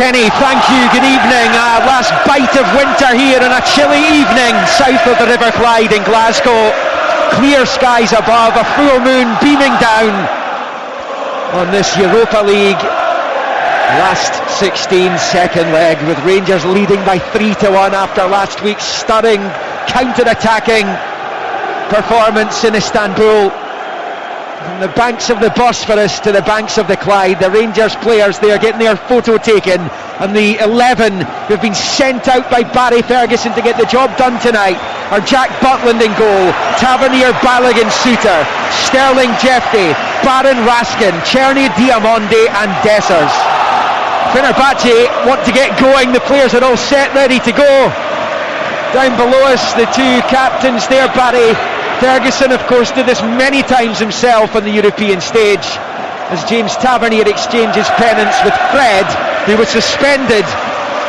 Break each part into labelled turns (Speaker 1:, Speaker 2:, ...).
Speaker 1: Kenny, thank you, good evening. Last bite of winter here on a chilly evening south of the River Clyde in Glasgow. Clear skies above, a full moon beaming down on this Europa League last 16 second leg, with Rangers leading by 3-1 after last week's stunning counter-attacking performance in Istanbul. From the banks of the Bosphorus to the banks of the Clyde, the Rangers players there getting their photo taken, and the 11 who have been sent out by Barry Ferguson to get the job done tonight are Jack Butland in goal, Tavernier, Balogun, Suter, Sterling, Jeffrey, Baron, Raskin, Cherny, Diamonde and Dessers. Fenerbahce want to get going, the players are all set, ready to go. Down below us, the two captains there, Barry Ferguson, of course, did this many times himself on the European stage, as James Tavernier exchanges pennants with Fred, who was suspended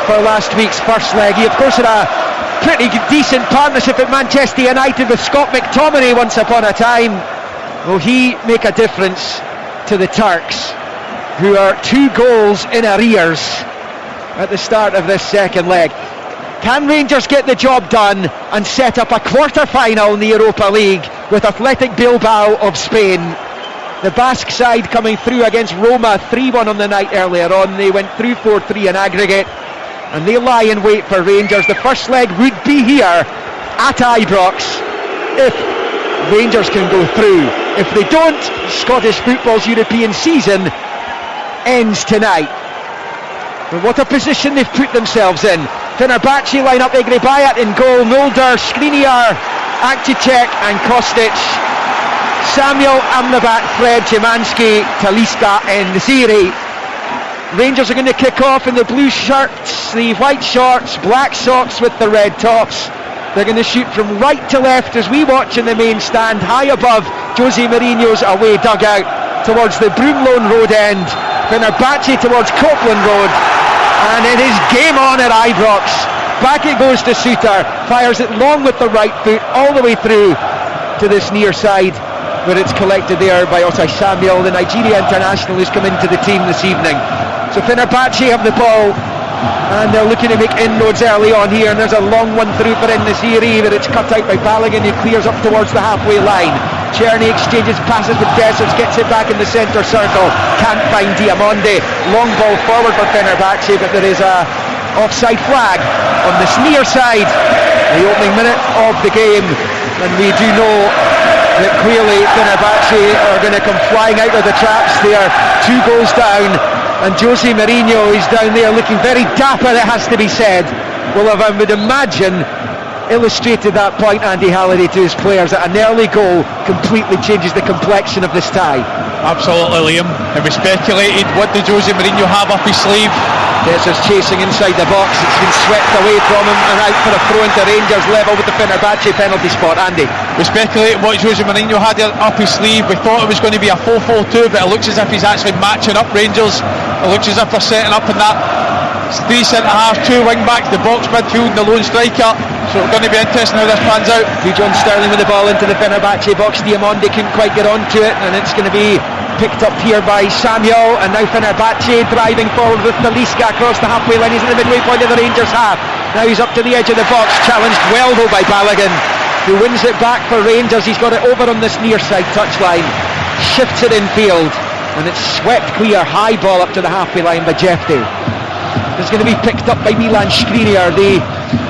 Speaker 1: for last week's first leg. He, of course, had a pretty decent partnership at Manchester United with Scott McTominay once upon a time. Will he make a difference to the Turks, who are 2 goals in arrears at the start of this second leg? Can Rangers get the job done and set up a quarter-final in the Europa League with Athletic Bilbao of Spain? The Basque side coming through against Roma 3-1 on the night earlier on. They went through 4-3 in aggregate, and they lie in wait for Rangers. The first leg would be here at Ibrox if Rangers can go through. If they don't, Scottish football's European season ends tonight. But what a position they've put themselves in. Fenerbahce line up Egrebayat in goal, Mulder, Skriniar, Akcicek and Kostic, Samuel, Amrabat, Fred, Szymanski, Talisca and Ziri. Rangers are going to kick off in the blue shirts, the white shorts, black socks with the red tops. They're going to shoot from right to left as we watch in the main stand, high above Jose Mourinho's away dugout, towards the Broomloan Road end. Fenerbahce towards Copeland Road, and it is game on at Ibrox. Back it goes to Suter, fires it long with the right foot all the way through to this near side, where it's collected there by Otai Samuel, the Nigeria international who's come into the team this evening. So Fenerbahce have the ball, and they're looking to make inroads early on here, and there's a long one through for Nesiri, but it's cut out by Balogun, who clears up towards the halfway line. Cherny exchanges passes with Dessers, gets it back in the centre circle, can't find Diamonde. Long ball forward for Fenerbahce, but there is a offside flag on this near side, the opening minute of the game, and we do know that clearly Fenerbahce are going to come flying out of the traps. They are 2 goals down, and Jose Mourinho is down there looking very dapper, it has to be said. Well, I would imagine illustrated that point, Andy Halliday, to his players, that an early goal completely changes the complexion of this tie.
Speaker 2: Absolutely, Liam. And we speculated, what did Jose Mourinho have up his sleeve?
Speaker 1: Dessers chasing inside the box, it's been swept away from him and out for a throw into Rangers, level with the Fenerbahce penalty spot. Andy,
Speaker 2: we speculated what Jose Mourinho had up his sleeve. We thought it was going to be a 4-4-2, but it looks as if he's actually matching up Rangers. It looks as if they're setting up in that 3 centre-halves, 2 wing-backs, the box midfield and the lone striker. So it's going to be interesting how this pans out.
Speaker 1: John Sterling with the ball into the Fenerbahce box. Diamonde couldn't quite get onto it, and it's going to be picked up here by Samuel, and now Fenerbahce driving forward with Talisca across the halfway line. He's in the midway point of the Rangers half. Now he's up to the edge of the box, challenged well though by Balogun, who wins it back for Rangers. He's got it over on this near side touchline, shifts it infield, and it's swept clear, high ball up to the halfway line by Jeffrey. It's going to be picked up by Milan Skriniar, the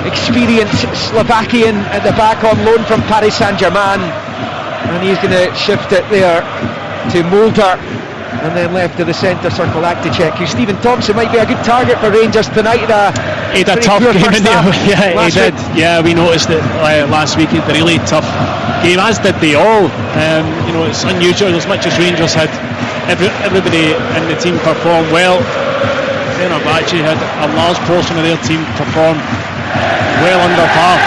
Speaker 1: experienced Slovakian at the back on loan from Paris Saint-Germain, and he's going to shift it there to Mulder, and then left to the centre circle Akcicek, who Stephen Thompson might be a good target for Rangers tonight.
Speaker 3: He had a tough game in there. Yeah, he did. Yeah, we noticed it last week. It's a really tough game, as did they all. You know, it's unusual. As much as Rangers had everybody in the team perform well, Fenerbahce had a large portion of their team perform well under par.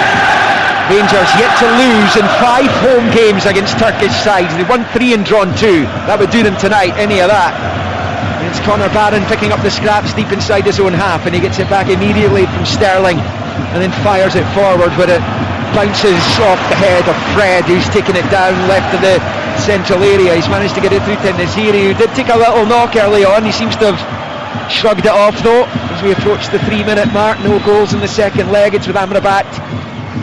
Speaker 1: Rangers yet to lose in 5 home games against Turkish sides. They won 3 and drawn 2. That would do them tonight, any of that. It's Connor Barron picking up the scraps deep inside his own half, and he gets it back immediately from Sterling, and then fires it forward, but it bounces off the head of Fred, who's taken it down left of the central area. He's managed to get it through to Nesiri, who did take a little knock early on. He seems to have shrugged it off though as we approach the 3-minute mark. No goals in the second leg. It's with Amrabat.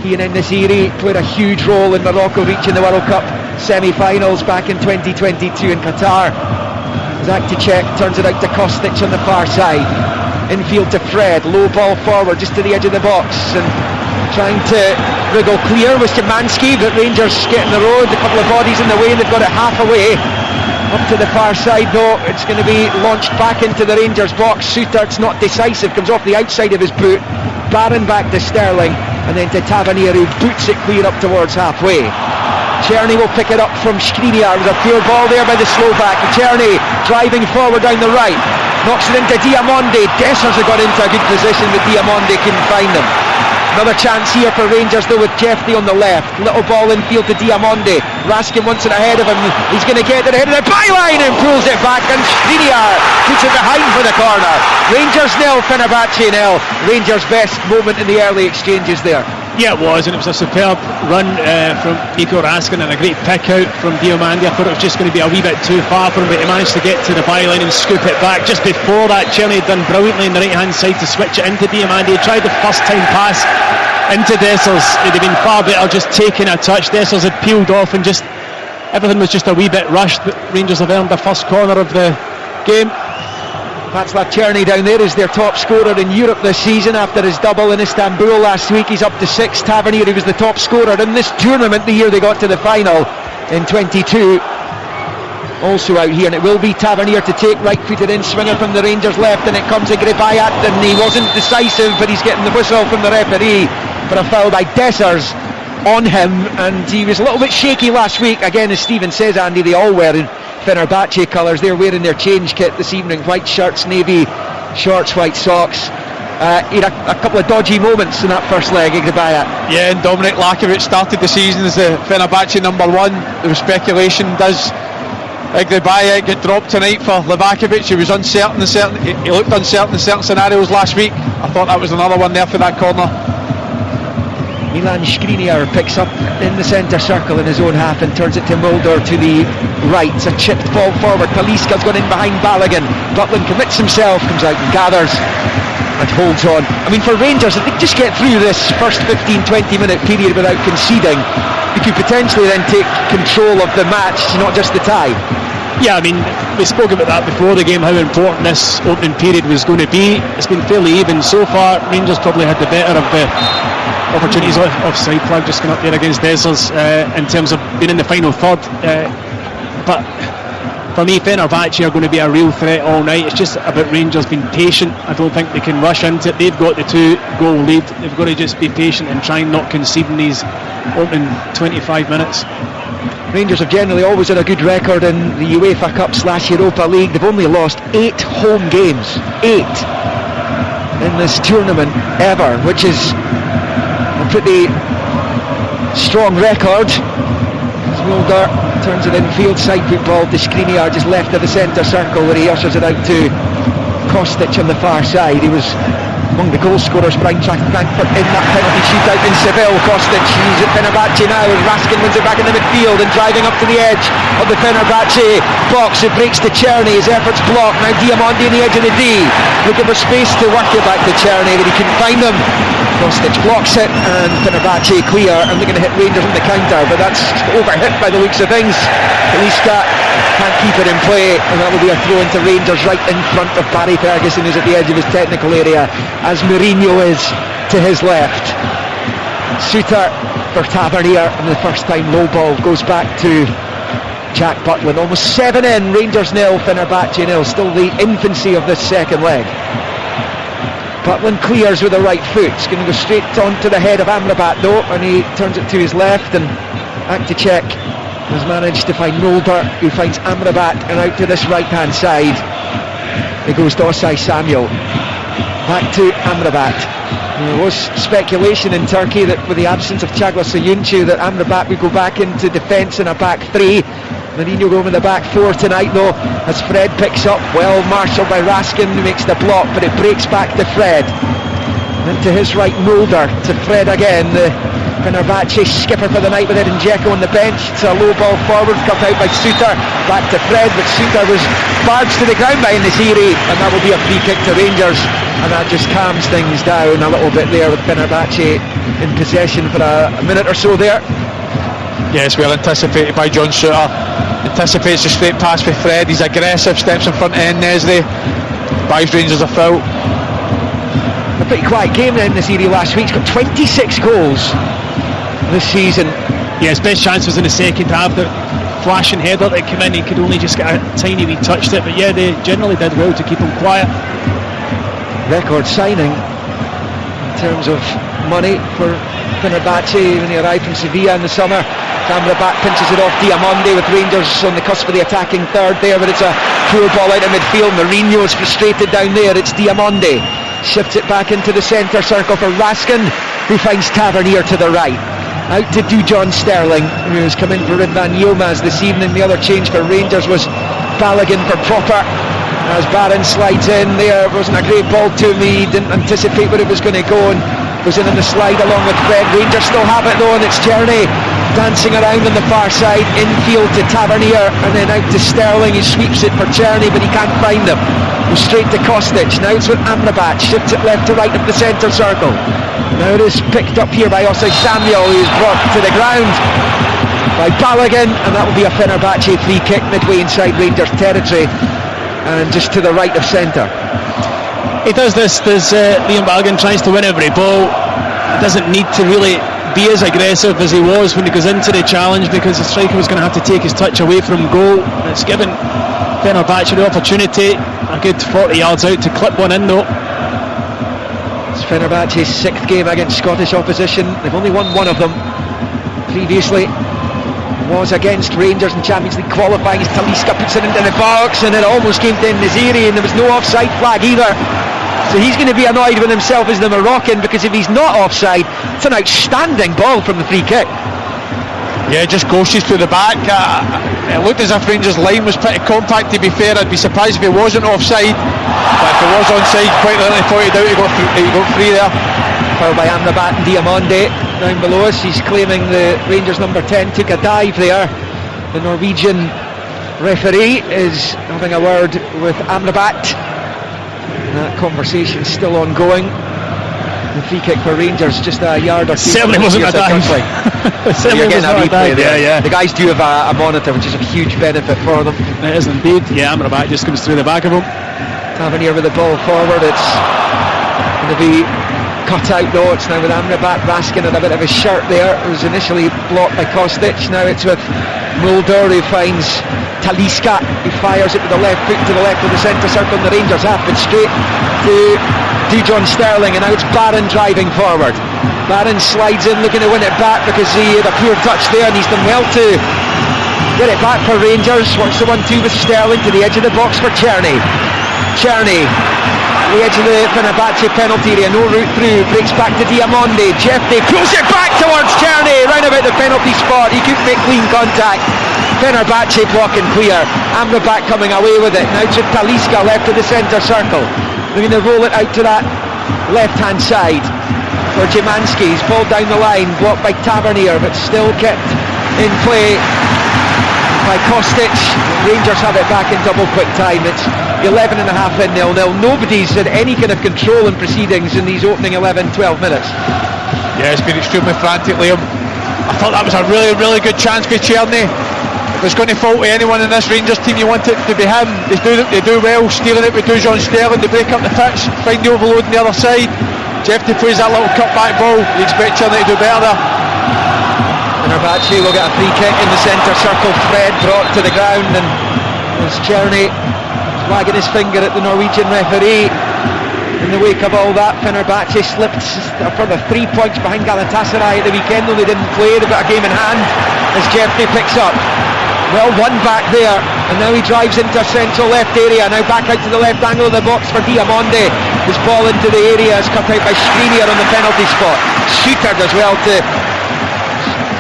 Speaker 1: He and Nesiri played a huge role in Morocco reaching the World Cup semi-finals back in 2022 in Qatar. Zakticek turns it out to Kostic on the far side. Infield to Fred, low ball forward just to the edge of the box, and trying to wriggle clear was Szymanski, but Rangers get in the road. A couple of bodies in the way and they've got it half away. Up to the far side though, it's going to be launched back into the Rangers box. Soutart's not decisive, comes off the outside of his boot. Barron back to Sterling, and then to Tavernier, who boots it clear up towards halfway. Czerny will pick it up from Skriniar. There's a pure ball there by the Slovak. Czerny driving forward down the right, knocks it into Diamonde. Dessers have got into a good position, but Diamonde couldn't find them. Another chance here for Rangers though with Jeffrey on the left. Little ball infield to Diamonde. Raskin wants it ahead of him. He's going to get it ahead of the byline and pulls it back, and Skriniar puts it behind for the corner. Rangers 0, Fenerbahce 0. Rangers' best moment in the early exchanges there.
Speaker 3: Yeah, it was, and it was a superb run from Nico Raskin and a great pick out from Diomande. I thought it was just going to be a wee bit too far for him, but he managed to get to the byline and scoop it back. Just before that, Czerny had done brilliantly on the right hand side to switch it into Diomande. He tried the first time pass into Dessers. It'd have been far better just taking a touch. Dessers had peeled off and just everything was just a wee bit rushed. But Rangers have earned the first corner of the game.
Speaker 1: Václav Czerny down there is their top scorer in Europe this season after his double in Istanbul last week. He's up to 6. Tavernier, he was the top scorer in this tournament the year they got to the final in 22. Also out here, and it will be Tavernier to take, right-footed in swinger from the Rangers left, and it comes to Gribayat, and he wasn't decisive, but he's getting the whistle from the referee for a foul by Dessers on him, and he was a little bit shaky last week. Again, as Stephen says, Andy, they all were in Fenerbahce colours. They're wearing their change kit this evening, white shirts, navy shorts, white socks. He had a couple of dodgy moments in that first leg, Gribayat.
Speaker 2: Yeah, and Dominic Lakovic started the season as the Fenerbahce number 1. There was speculation, does Gribayat get dropped tonight for Livakovic? He was uncertain. He looked uncertain in certain scenarios last week. I thought that was another one there for that corner.
Speaker 1: Milan Skriniar picks up in the centre circle in his own half and turns it to Mulder to the right. It's a chipped ball forward. Talisca's gone in behind Balogun. Butland commits himself, comes out and gathers and holds on. I mean, for Rangers, if they just get through this first 15-20 minute period without conceding, they could potentially then take control of the match, not just the tie.
Speaker 3: Yeah, I mean, we spoke about that before the game, how important this opening period was going to be. It's been fairly even so far. Rangers probably had the better of the opportunities. Offside flag just gone up there against Dessers in terms of being in the final third. But for me, Fenerbahce are going to be a real threat all night. It's just about Rangers being patient. I don't think they can rush into it. They've got the 2-goal lead. They've got to just be patient and try and not concede in these opening 25 minutes.
Speaker 1: Rangers have generally always had a good record in the UEFA Cup/Europa League. They've only lost 8 home games. 8 in this tournament ever, which is a pretty strong record. Mulder turns it infield, side foot ball to Skriniar, just left of the centre circle, where he ushers it out to Kostic on the far side. He was among the goal scorers for Eintracht Frankfurt in that penalty shootout in Seville. Kostic, he's at Fenerbahce now, as Raskin wins it back in the midfield and driving up to the edge of the Fenerbahce box. It breaks to Czerny, his efforts blocked. Now Diamonde on the edge of the D, looking for space to work it back to Czerny, but he couldn't find them. Kostic blocks it, and Fenerbahce clear and looking to hit Rangers on the counter, but that's overhit by the looks of things. Talisca can't keep it in play, and that will be a throw into Rangers right in front of Barry Ferguson, who's at the edge of his technical area, as Mourinho is to his left. Soutar for Tavernier, and the first time low ball goes back to Jack Butland. Almost 7 in, Rangers 0, Fenerbahce 0, still the infancy of this second leg. Butland clears with the right foot. It's going to go straight on to the head of Amrabat though, and he turns it to his left, and Akticek has managed to find Mulder, who finds Amrabat, and out to this right hand side it goes to Osay Samuel. Back to Amrabat. There was speculation in Turkey that with the absence of Çağlar Söyüncü that Amrabat would go back into defence in a back 3. Mourinho going with the back 4 tonight though, as Fred picks up, well marshalled by Raskin, who makes the block, but it breaks back to Fred. Then to his right, Mulder, to Fred again. The Fenerbahce skipper for the night with Edin Dzeko on the bench. It's a low ball forward, cut out by Suter, back to Fred, but Suter was barged to the ground by Nesiri, and that will be a free kick to Rangers, and that just calms things down a little bit there with Fenerbahce in possession for a minute or so there.
Speaker 2: Yes, well anticipated by John Suter. Anticipates the straight pass with Fred. He's aggressive, steps in front of Nesri, buys Rangers a foul.
Speaker 1: A pretty quiet game then this year last week. He's got 26 goals this season.
Speaker 3: Yeah, his best chance was in the second half. That flashing header that came in, he could only just get a tiny wee touch to it. But yeah, they generally did well to keep him quiet.
Speaker 1: Record signing in terms of money for Fenerbahce when he arrived from Sevilla in the summer. Amrabat pinches it off Diamonde with Rangers on the cusp of the attacking third there, but it's a poor ball out of midfield. Mourinho is frustrated down there. It's Diamonde. Shifts it back into the centre circle for Raskin, who finds Tavernier to the right. Out to Dujon Sterling, who's come in for Ridvan Yilmaz this evening. The other change for Rangers was Balogun for Proper. As Barron slides in there, it wasn't a great ball to me. Didn't anticipate where it was going to go and was in the slide along with Fred. Rangers still have it though, and it's Tierney dancing around on the far side, infield to Tavernier, and then out to Sterling. He sweeps it for Tierney, but he can't find him. Goes straight to Kostic. Now it's with Amrabat, shifts it left to right of the centre circle. Now it is picked up here by Osei Samuel, who is brought to the ground by Balogun, and that will be a Fenerbahce free kick midway inside Rangers territory and just to the right of centre.
Speaker 3: He does this, Liam Balogun tries to win every ball. He doesn't need to really be as aggressive as he was when he goes into the challenge, because the striker was going to have to take his touch away from goal. It's given Fenerbahce the opportunity, a good 40 yards out, to clip one in though.
Speaker 1: It's Fenerbahce's sixth game against Scottish opposition. They've only won one of them. Previously was against Rangers in Champions League qualifying as Talisca puts it into the box, and it almost came to Nesiri, and there was no offside flag either. So he's going to be annoyed with himself as the Moroccan, because if he's not offside, it's an outstanding ball from the free kick.
Speaker 2: Yeah, just ghosted through the back. It looked as if Rangers' line was pretty compact, to be fair. I'd be surprised if he wasn't offside, but if he was onside, quite literally pointed out, he got free there.
Speaker 1: Fouled by Amrabat and Diamonde down below us. He's claiming the Rangers number 10 took a dive there. The Norwegian referee is having a word with Amrabat. That conversation's still ongoing. The free kick for Rangers just a yard or two.
Speaker 3: Certainly wasn't a dive.
Speaker 1: Certainly wasn't a dive. Yeah. The guys do have a monitor, which is a huge benefit for them.
Speaker 3: It is indeed. Yeah, Amrabat just comes through the back of him.
Speaker 1: Tavernier with the ball forward. It's going to be cut out though. It's now with Amrabat. Raskin had a bit of his shirt there. It was initially blocked by Kostic. Now it's with Mulder, who finds Talisca, who fires it with the left foot to the left of the centre circle, and the Rangers half it straight to Dujon Sterling, and now it's Barron driving forward. Barron slides in looking to win it back because he had a poor touch there, and he's done well to get it back for Rangers. Works the 1-2 with Sterling to the edge of the box for Tierney. Tierney, the edge of the Fenerbahce penalty area, no route through, breaks back to Diamonde. Jeffrey pulls it back towards Tierney, round about the penalty spot. He couldn't make clean contact. Fenerbahce blocking clear. Amrabat coming away with it. Now to Talisca, left of the centre circle. They're going to roll it out to that left hand side for Szymanski. He's ball down the line, blocked by Tavernier, but still kept in play by Kostic. Rangers have it back in double quick time. It's 11 and a half in 0-0. Nobody's had any kind of control in proceedings in these opening 11-12 minutes.
Speaker 2: Yeah, it's been extremely frantic, Liam. I thought that was a really, really good chance for Tierney. If it's going to fall to anyone in this Rangers team, you want it to be him. They do well, stealing it with Dujon Sterling. They break up the pitch, find the overload on the other side. Jeffrey plays that little cut back ball. You expect Tierney to do better there.
Speaker 1: Fenerbahce will get a free kick in the centre circle. Fred brought to the ground, and as Tierney wagging his finger at the Norwegian referee. In the wake of all that, Fenerbahce slipped further 3 points behind Galatasaray at the weekend, though they didn't play. They've got a game in hand as Jeffrey picks up. Well, one back there, and now he drives into a central left area. Now back out to the left angle of the box for Diamonde. His ball into the area is cut out by Skriniar on the penalty spot. Suter does well to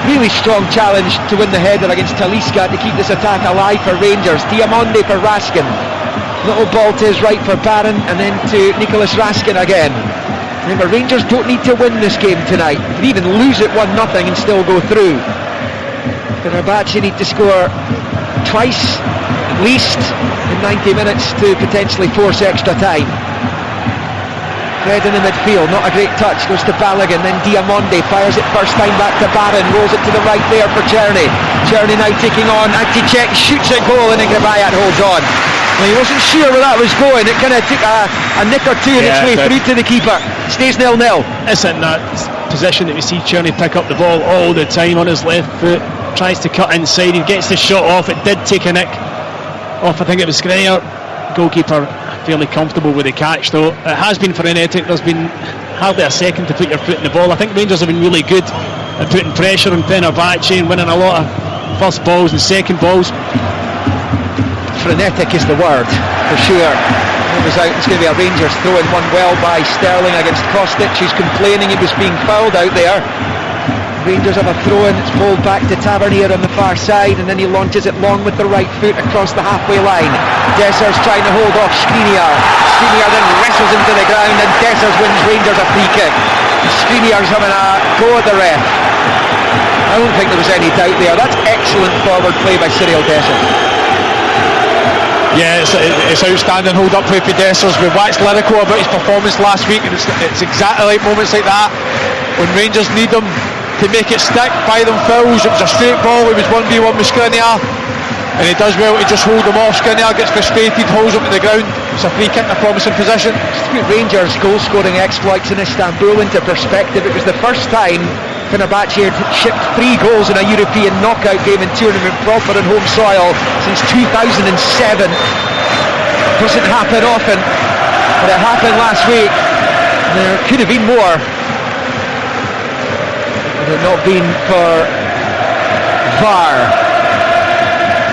Speaker 1: really strong challenge to win the header against Talisca to keep this attack alive for Rangers. Diamonde for Raskin. Little ball to his right for Barron, and then to Nicholas Raskin again. Remember, Rangers don't need to win this game tonight. They could even lose it 1-0 and still go through. Fenerbahce need to score twice at least in 90 minutes to potentially force extra time. Fred in the midfield, not a great touch, goes to Balogun, then Diamonde fires it first time back to Barron, rolls it to the right there for Czerny. Czerny now taking on Anticek, shoots a goal, and Ingrebayat holds on. Well, he wasn't sure where that was going. It kind of took a nick or two in its way through to the keeper. Stays 0-0.
Speaker 3: It's in that position that we see Czerny pick up the ball all the time on his left foot, tries to cut inside, he gets the shot off. It did take a nick off, I think it was Skriniar. Goalkeeper fairly comfortable with the catch, though. It has been frenetic. There's been hardly a second to put your foot in the ball. I think Rangers have been really good at putting pressure on Fenerbahce and winning a lot of first balls and second balls.
Speaker 1: Frenetic is the word, for sure. It was out. It's going to be a Rangers throwing one well by Sterling against Kostic, who's complaining he was being fouled out there. Rangers have a throw-in, it's pulled back to Tavernier on the far side, and then he launches it long with the right foot across the halfway line. Desser's trying to hold off Skriniar. Skriniar then wrestles him to the ground, and Dessers wins Rangers a free kick. Skriniar's having a go at the ref. I don't think there was any doubt there. That's excellent forward play by Cyril Dessers.
Speaker 2: Yeah, it's outstanding hold-up play for Dessers. We watched Lyrico about his performance last week, and it's exactly like moments like that when Rangers need them to make it stick, buy them fouls. It was a straight ball, it was 1v1 with Skriniar, and he does well to just hold them off. Skriniar gets frustrated, holds him to the ground. It's a free kick in a promising position.
Speaker 1: Just to put Rangers' goal-scoring exploits in Istanbul into perspective, it was the first time Fenerbahce had shipped 3 goals in a European knockout game in tournament proper on home soil since 2007. Doesn't happen often, but it happened last week. There could have been more. Had it not been for VAR.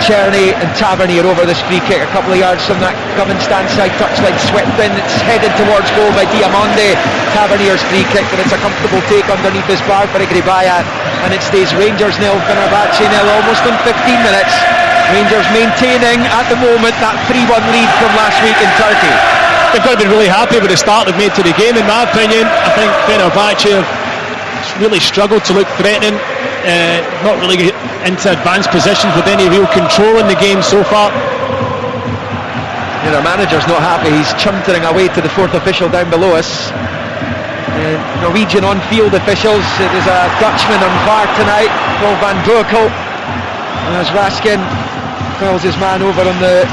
Speaker 1: Czerny and Tavernier over this free kick, a couple of yards from that Cummins stand side touchline, swept in, it's headed towards goal by Diamonde. Tavernier's free kick, but it's a comfortable take underneath this bar for Ingrebayat, and it stays Rangers 0, Fenerbahce 0, almost in 15 minutes. Rangers maintaining at the moment that 3-1 lead from last week in Turkey.
Speaker 3: They've got to be really happy with the start they've made to the game, in my opinion. I think Fenerbahce have really struggled to look threatening, not really get into advanced positions with any real control in the game so far.
Speaker 1: Yeah, our manager's not happy. He's chuntering away to the 4th official down below us. Norwegian on-field officials. It is a Dutchman on VAR tonight, Paul van Boekel, as Raskin fouls his man over on the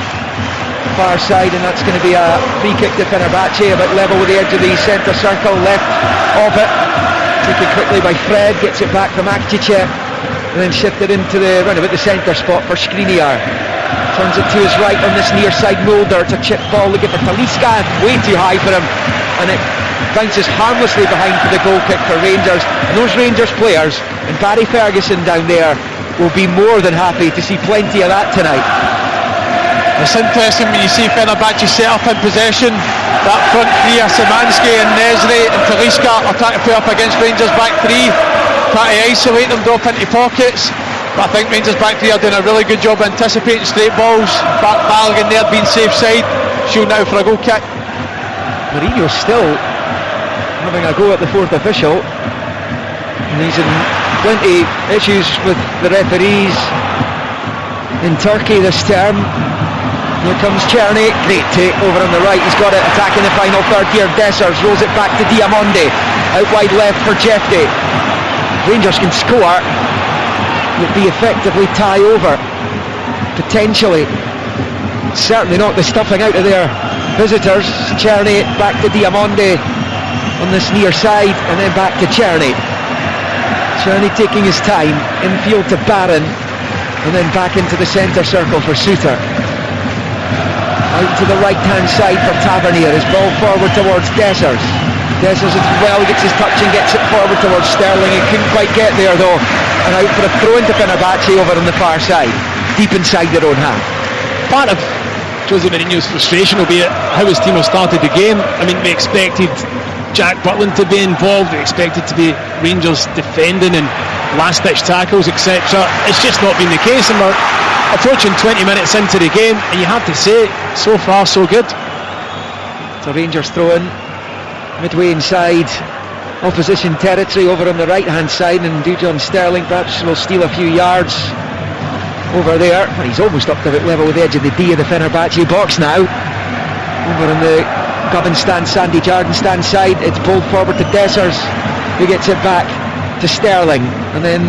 Speaker 1: far side, and that's going to be a free kick to Fenerbahce, about level with the edge of the centre circle, left of it. Taken quickly by Fred, gets it back from Akticek, and then shifted into the round about the centre spot for Skriniar. Turns it to his right on this near side Mulder. It's a chip ball looking for Talisca, way too high for him, and it bounces harmlessly behind for the goal kick for Rangers. And those Rangers players, and Barry Ferguson down there, will be more than happy to see plenty of that tonight.
Speaker 2: It's interesting when you see Fenerbahce set up in possession. That front three of Szymanski and Nesri and Talisca are trying to play up against Rangers back three, trying to isolate them, drop into pockets. But I think Rangers back three are doing a really good job anticipating straight balls. Balogun there being safe side, shooting out for a goal kick.
Speaker 1: Mourinho's still having a go at the 4th official, and he's in plenty issues with the referees in Turkey this term. Here comes Czerny, great take over on the right, he's got it, attacking the final third here. Dessers rolls it back to Diamonde, out wide left for Jefte. Rangers can score, would be effectively tie over, potentially. Certainly not the stuffing out of their visitors. Czerny back to Diamonde on this near side, and then back to Czerny. Czerny taking his time, infield to Barron, and then back into the centre circle for Suter. Out to the right hand side for Tavernier, his ball forward towards Dessers. Dessers as well gets his touch and gets it forward towards Sterling. He couldn't quite get there though, and out for a throw into Fenerbahce over on the far side, deep inside their own half.
Speaker 3: Part of Jose Mourinho's frustration will be at how his team have started the game. I mean, we expected Jack Butland to be involved, we expected to be Rangers defending and last ditch tackles, etc. It's just not been the case, and we're approaching 20 minutes into the game, and you have to say, so far so good.
Speaker 1: So Rangers throw in, midway inside opposition territory over on the right hand side, and Dujon Sterling perhaps will steal a few yards over there. Well, he's almost up to the level with the edge of the D of the Fenerbahce box now. Over on the Gubbin stand, Sandy Jardine stand side, it's pulled forward to Dessers, who gets it back to Sterling, and then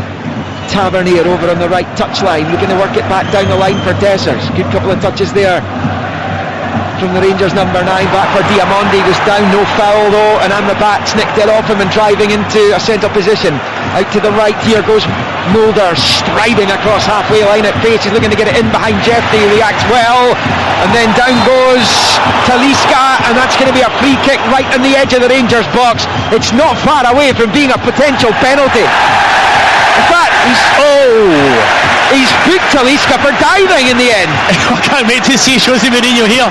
Speaker 1: Tavernier over on the right touchline, looking to work it back down the line for Dessers. Good couple of touches there from the Rangers number 9, back for Diamondi, goes down, no foul though, and Amrabat nicked it off him and driving into a centre position. Out to the right here goes Mulder, striding across halfway line at pace, he's looking to get it in behind Jeffrey, reacts well, and then down goes Talisca, and that's going to be a free kick right on the edge of the Rangers box. It's not far away from being a potential penalty. In fact, he's booked Talisca for diving in the end.
Speaker 3: I can't wait to see Jose Mourinho here.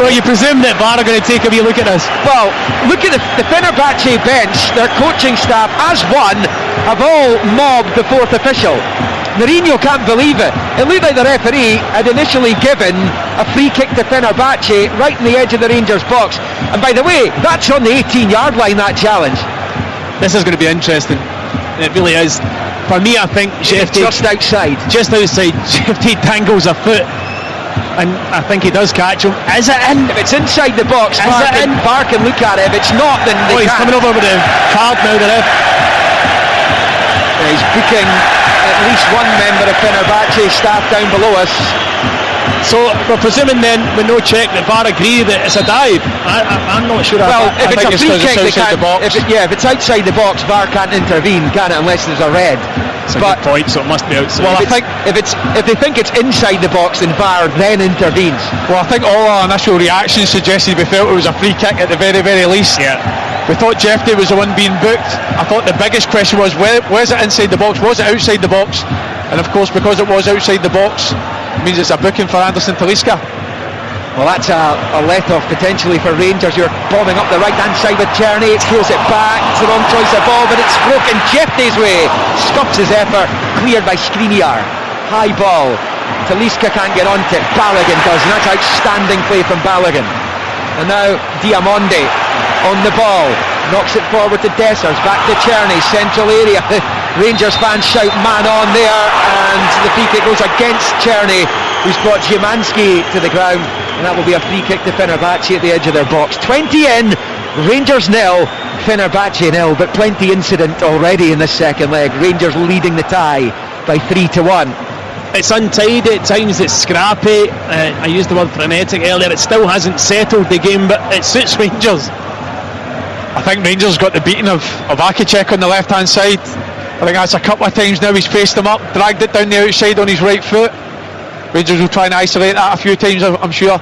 Speaker 3: Well, you presume that VAR are going to take a wee look at this.
Speaker 1: Well, look at the Fenerbahce bench, their coaching staff as one have all mobbed the fourth official. Mourinho can't believe it. It looked like the referee had initially given a free kick to Fenerbahce right in the edge of the Rangers box. And by the way, that's on the 18-yard line, that challenge.
Speaker 3: This is going to be interesting. It really is. For me, I think Jeffy
Speaker 1: just outside.
Speaker 3: Jeffy tangles a foot, and I think he does catch him. Is it in?
Speaker 1: If it's inside the box, VAR can look at it. If it's not, then they
Speaker 3: he's coming over with the card now, the ref.
Speaker 1: He's booking at least one member of Fenerbahce staff down below us.
Speaker 3: So we're presuming then, with no check, that VAR agree that it's a dive. I'm not sure.
Speaker 1: Well, if it's a free kick, they can't. If it's outside the box, VAR can't intervene, can it? Unless there's a red.
Speaker 3: It's a good point. So it must be outside.
Speaker 1: Well, I think if they think it's inside the box, then VAR then intervenes.
Speaker 2: Well, I think all our initial reactions suggested we felt it was a free kick at the very, very least.
Speaker 3: Yeah.
Speaker 2: We thought Jeffrey was the one being booked. I thought the biggest question was, was it inside the box? Was it outside the box? And of course, because it was outside the box, it means it's a booking for Anderson Talisca.
Speaker 1: Well, that's a let-off potentially for Rangers. You're bombing up the right-hand side with Czerny. It steals it back. It's the wrong choice of ball, but it's broken Jeffrey's way. Stops his effort. Cleared by Skriniar. High ball. Talisca can't get onto it. Balogun does, and that's outstanding play from Balogun. And now Diamondi on the ball, knocks it forward to Dessers, back to Czerny, central area. The Rangers fans shout man on there, and the free kick goes against Czerny, who's brought Szymanski to the ground, and that will be a free kick to Fenerbahce at the edge of their box. 20 in, Rangers 0, Fenerbahce 0, but plenty incident already in the second leg. Rangers leading the tie by 3-1.
Speaker 3: It's untidy at times, it's scrappy. I used the word frenetic earlier. It still hasn't settled the game, but it suits Rangers.
Speaker 2: I think Rangers got the beating of Akicek on the left hand side. I think that's a couple of times now he's faced him up, dragged it down the outside on his right foot. Rangers will try and isolate that a few times, I'm sure.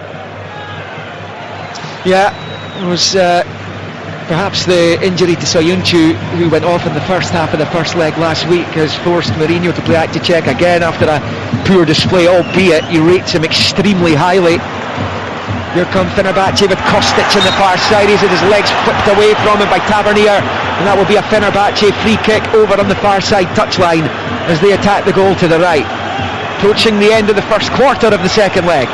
Speaker 1: Yeah, it was perhaps the injury to Soyuncu, who went off in the first half of the first leg last week, has forced Mourinho to play Akicek again after a poor display, albeit he rates him extremely highly. Here comes Fenerbahce with Kostic on the far side. He's had his legs flipped away from him by Tavernier, and that will be a Fenerbahce free kick over on the far side touchline as they attack the goal to the right. Approaching the end of the first quarter of the second leg.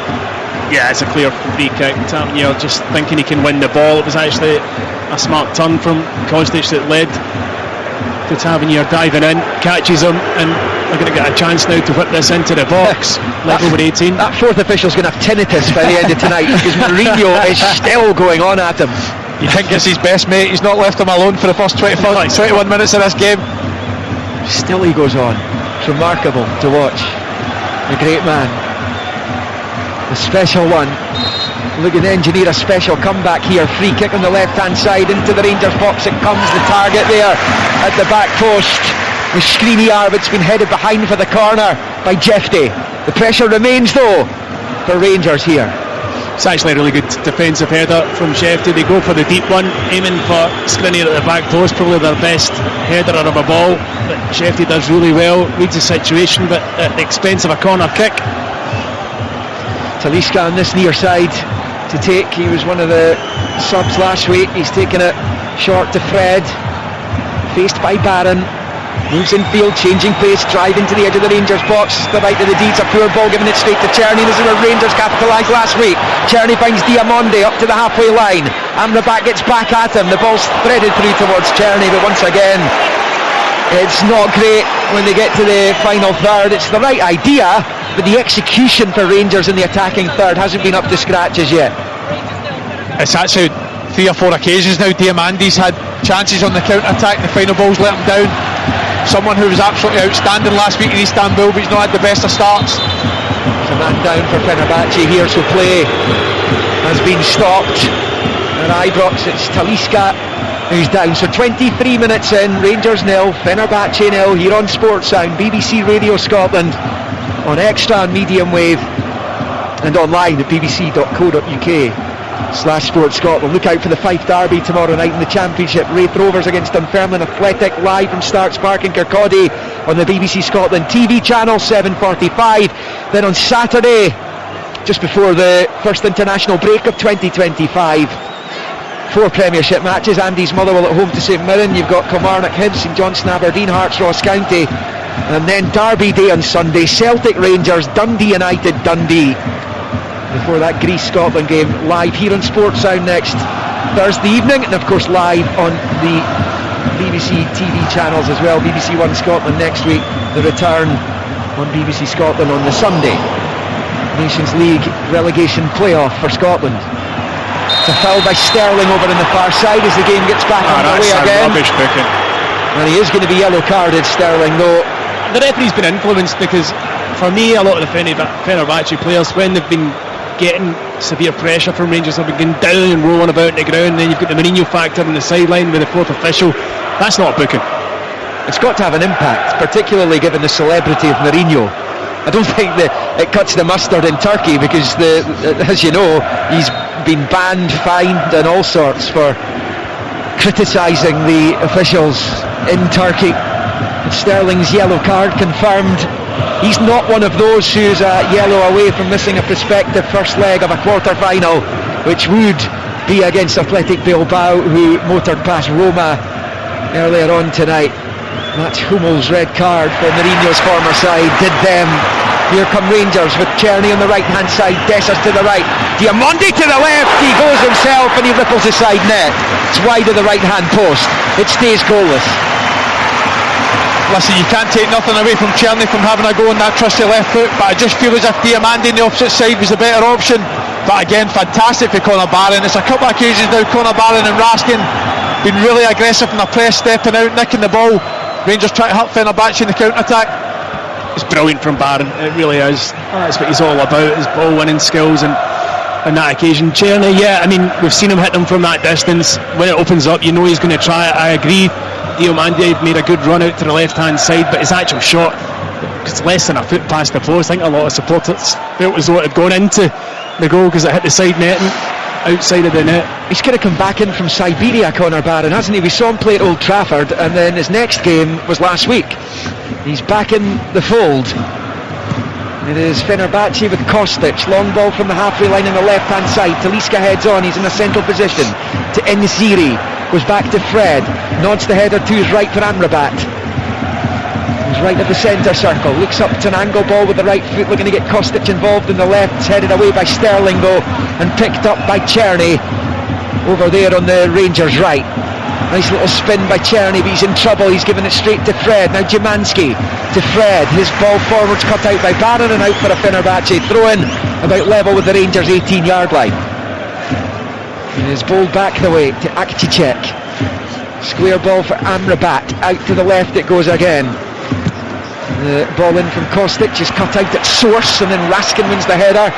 Speaker 3: Yeah, it's a clear free kick. Tavernier just thinking he can win the ball. It was actually a smart turn from Kostic that led to Tavernier diving in, catches him, and we're going to get a chance now to whip this into the box. Level with 18.
Speaker 1: That fourth official's going to have tinnitus by the end of tonight, because Mourinho is still going on at him.
Speaker 2: You think it's his best mate? He's not left him alone for the first 21 minutes of this game.
Speaker 1: Still he goes on. It's remarkable to watch. The great man. The special one. Looking to engineer a special comeback here. Free kick on the left hand side into the Rangers box. It comes, the target there at the back post. The Skriniar, it's been headed behind for the corner by Jeffrey. The pressure remains though for Rangers here.
Speaker 3: It's actually a really good defensive header from Jeffrey. They go for the deep one, aiming for Skriniar at the back post, probably their best header of a ball, but Jeffrey does really well, reads the situation, but at the expense of a corner kick.
Speaker 1: Talisca on this near side to take. He was one of the subs last week. He's taken it short to Fred, faced by Barron. Moves in field, changing pace, driving to the edge of the Rangers box. The right of the Deeds, a poor ball, giving it straight to Czerny. This is where Rangers capitalised last week. Czerny finds Diamonde up to the halfway line. Amrabat gets back at him. The ball's threaded through towards Czerny, but once again, it's not great when they get to the final third. It's the right idea, but the execution for Rangers in the attacking third hasn't been up to scratch as yet.
Speaker 2: It's actually 3 or 4 occasions now Diamandi's had chances on the counter-attack. The final ball's let him down. Someone who was absolutely outstanding last week in Istanbul, but he's not had the best of starts.
Speaker 1: There's a man down for Fenerbahce here, so play has been stopped. At Ibrox, it's Talisca who's down. So 23 minutes in, Rangers 0, Fenerbahce 0, here on Sports Sound, BBC Radio Scotland, on extra and medium wave, and online at bbc.co.uk/Sports Scotland. Look out for the Fife Derby tomorrow night in the Championship. Wraith Rovers against Dunfermline Athletic, live from Starks Park in Kirkcaldy on the BBC Scotland TV channel, 7:45. Then on Saturday, just before the first international break of 2025, 4 Premiership matches. Andy's Motherwell at home to St Mirren. You've got Kilmarnock, Hibs, St Johnstone, Aberdeen, Hearts, Ross County, and then Derby Day on Sunday. Celtic, Rangers, Dundee United, Dundee. Before that Greece-Scotland game, live here on Sports Sound next Thursday evening, and of course live on the BBC TV channels as well. BBC One Scotland next week, the return on BBC Scotland on the Sunday. Nations League relegation playoff for Scotland. It's a foul by Sterling over on the far side as the game gets back underway again.
Speaker 3: Rubbish booking.
Speaker 1: And he is going to be yellow carded, Sterling, though.
Speaker 3: The referee's been influenced because, for me, a lot of the Fenerbahce players, when they've been getting severe pressure from Rangers, have been going down and rolling about the ground, and then you've got the Mourinho factor on the sideline with the 4th official. That's not a booking.
Speaker 1: It's got to have an impact, particularly given the celebrity of Mourinho. I don't think that it cuts the mustard in Turkey because, as you know, he's been banned, fined and all sorts for criticising the officials in Turkey. Sterling's yellow card confirmed. He's not one of those who's a yellow away from missing a prospective first leg of a quarter-final, which would be against Athletic Bilbao, who motored past Roma earlier on tonight. That's Hummel's red card for Mourinho's former side did them. Here come Rangers with Czerny on the right hand side, Dessers to the right, Diamonde to the left, he goes himself and he ripples the side net. It's wide of the right hand post, it stays goalless.
Speaker 2: Listen, you can't take nothing away from Czerny from having a go on that trusty left foot, but I just feel as if Diamonde on the opposite side was a better option. But again, fantastic for Conor Barron. It's a couple of occasions now Conor Barron and Raskin been really aggressive in the press, stepping out, nicking the ball. Rangers trying to help Fenerbahce in the counter-attack.
Speaker 3: It's brilliant from Barron, it really is. That's what he's all about, his ball winning skills, and on that occasion Czerny, yeah, I mean, we've seen him hit them from that distance. When it opens up, you know he's going to try it. I agree, Diamonde made a good run out to the left hand side, but his actual shot, it's less than a foot past the post. I think a lot of supporters felt as though it had gone into the goal because it hit the side net and outside of the net.
Speaker 1: He's going to come back in from Siberia, Conor Barron, hasn't he? We saw him play at Old Trafford, and then his next game was last week. He's back in the fold. It is Fenerbahce with Kostic, long ball from the halfway line on the left hand side. Talisca heads on, he's in a central position to Enziri, goes back to Fred, nods the header to his right for Amrabat. He's right at the centre circle, looks up to an angle ball with the right foot, looking to get Kostic involved in the left. It's headed away by Sterling though, and picked up by Czerny over there on the Rangers' right. Nice little spin by Czerny, but he's in trouble. He's given it straight to Fred. Now Szymanski to Fred. His ball forwards cut out by Barron and out for a Fenerbahce throw in about level with the Rangers 18-yard line. And his ball back the way to Akcicek. Square ball for Amrabat. Out to the left it goes again. The ball in from Kostic is cut out at source, and then Raskin wins the header.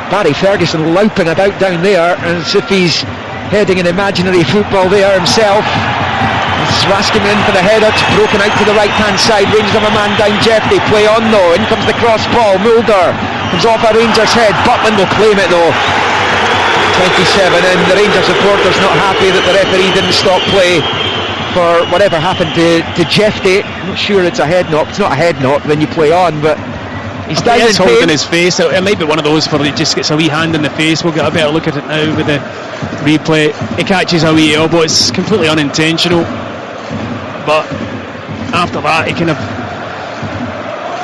Speaker 1: Barry Ferguson louping about down there as if he's heading an imaginary football there himself. It's Raskin in for the header, it's broken out to the right hand side. Rangers have a man down, Jeffrey, play on though, in comes the cross ball, Mulder comes off a Rangers head, Butland will claim it though. 27 in, the Rangers supporters not happy that the referee didn't stop play for whatever happened to Jeffrey. I'm not sure it's a head knock, it's not a head knock when you play on, but he's down in
Speaker 3: holding his face. It might be one of those where he just gets a wee hand in the face. We'll get a better look at it now with the replay. He catches a wee elbow. It's completely unintentional, but after that he kind of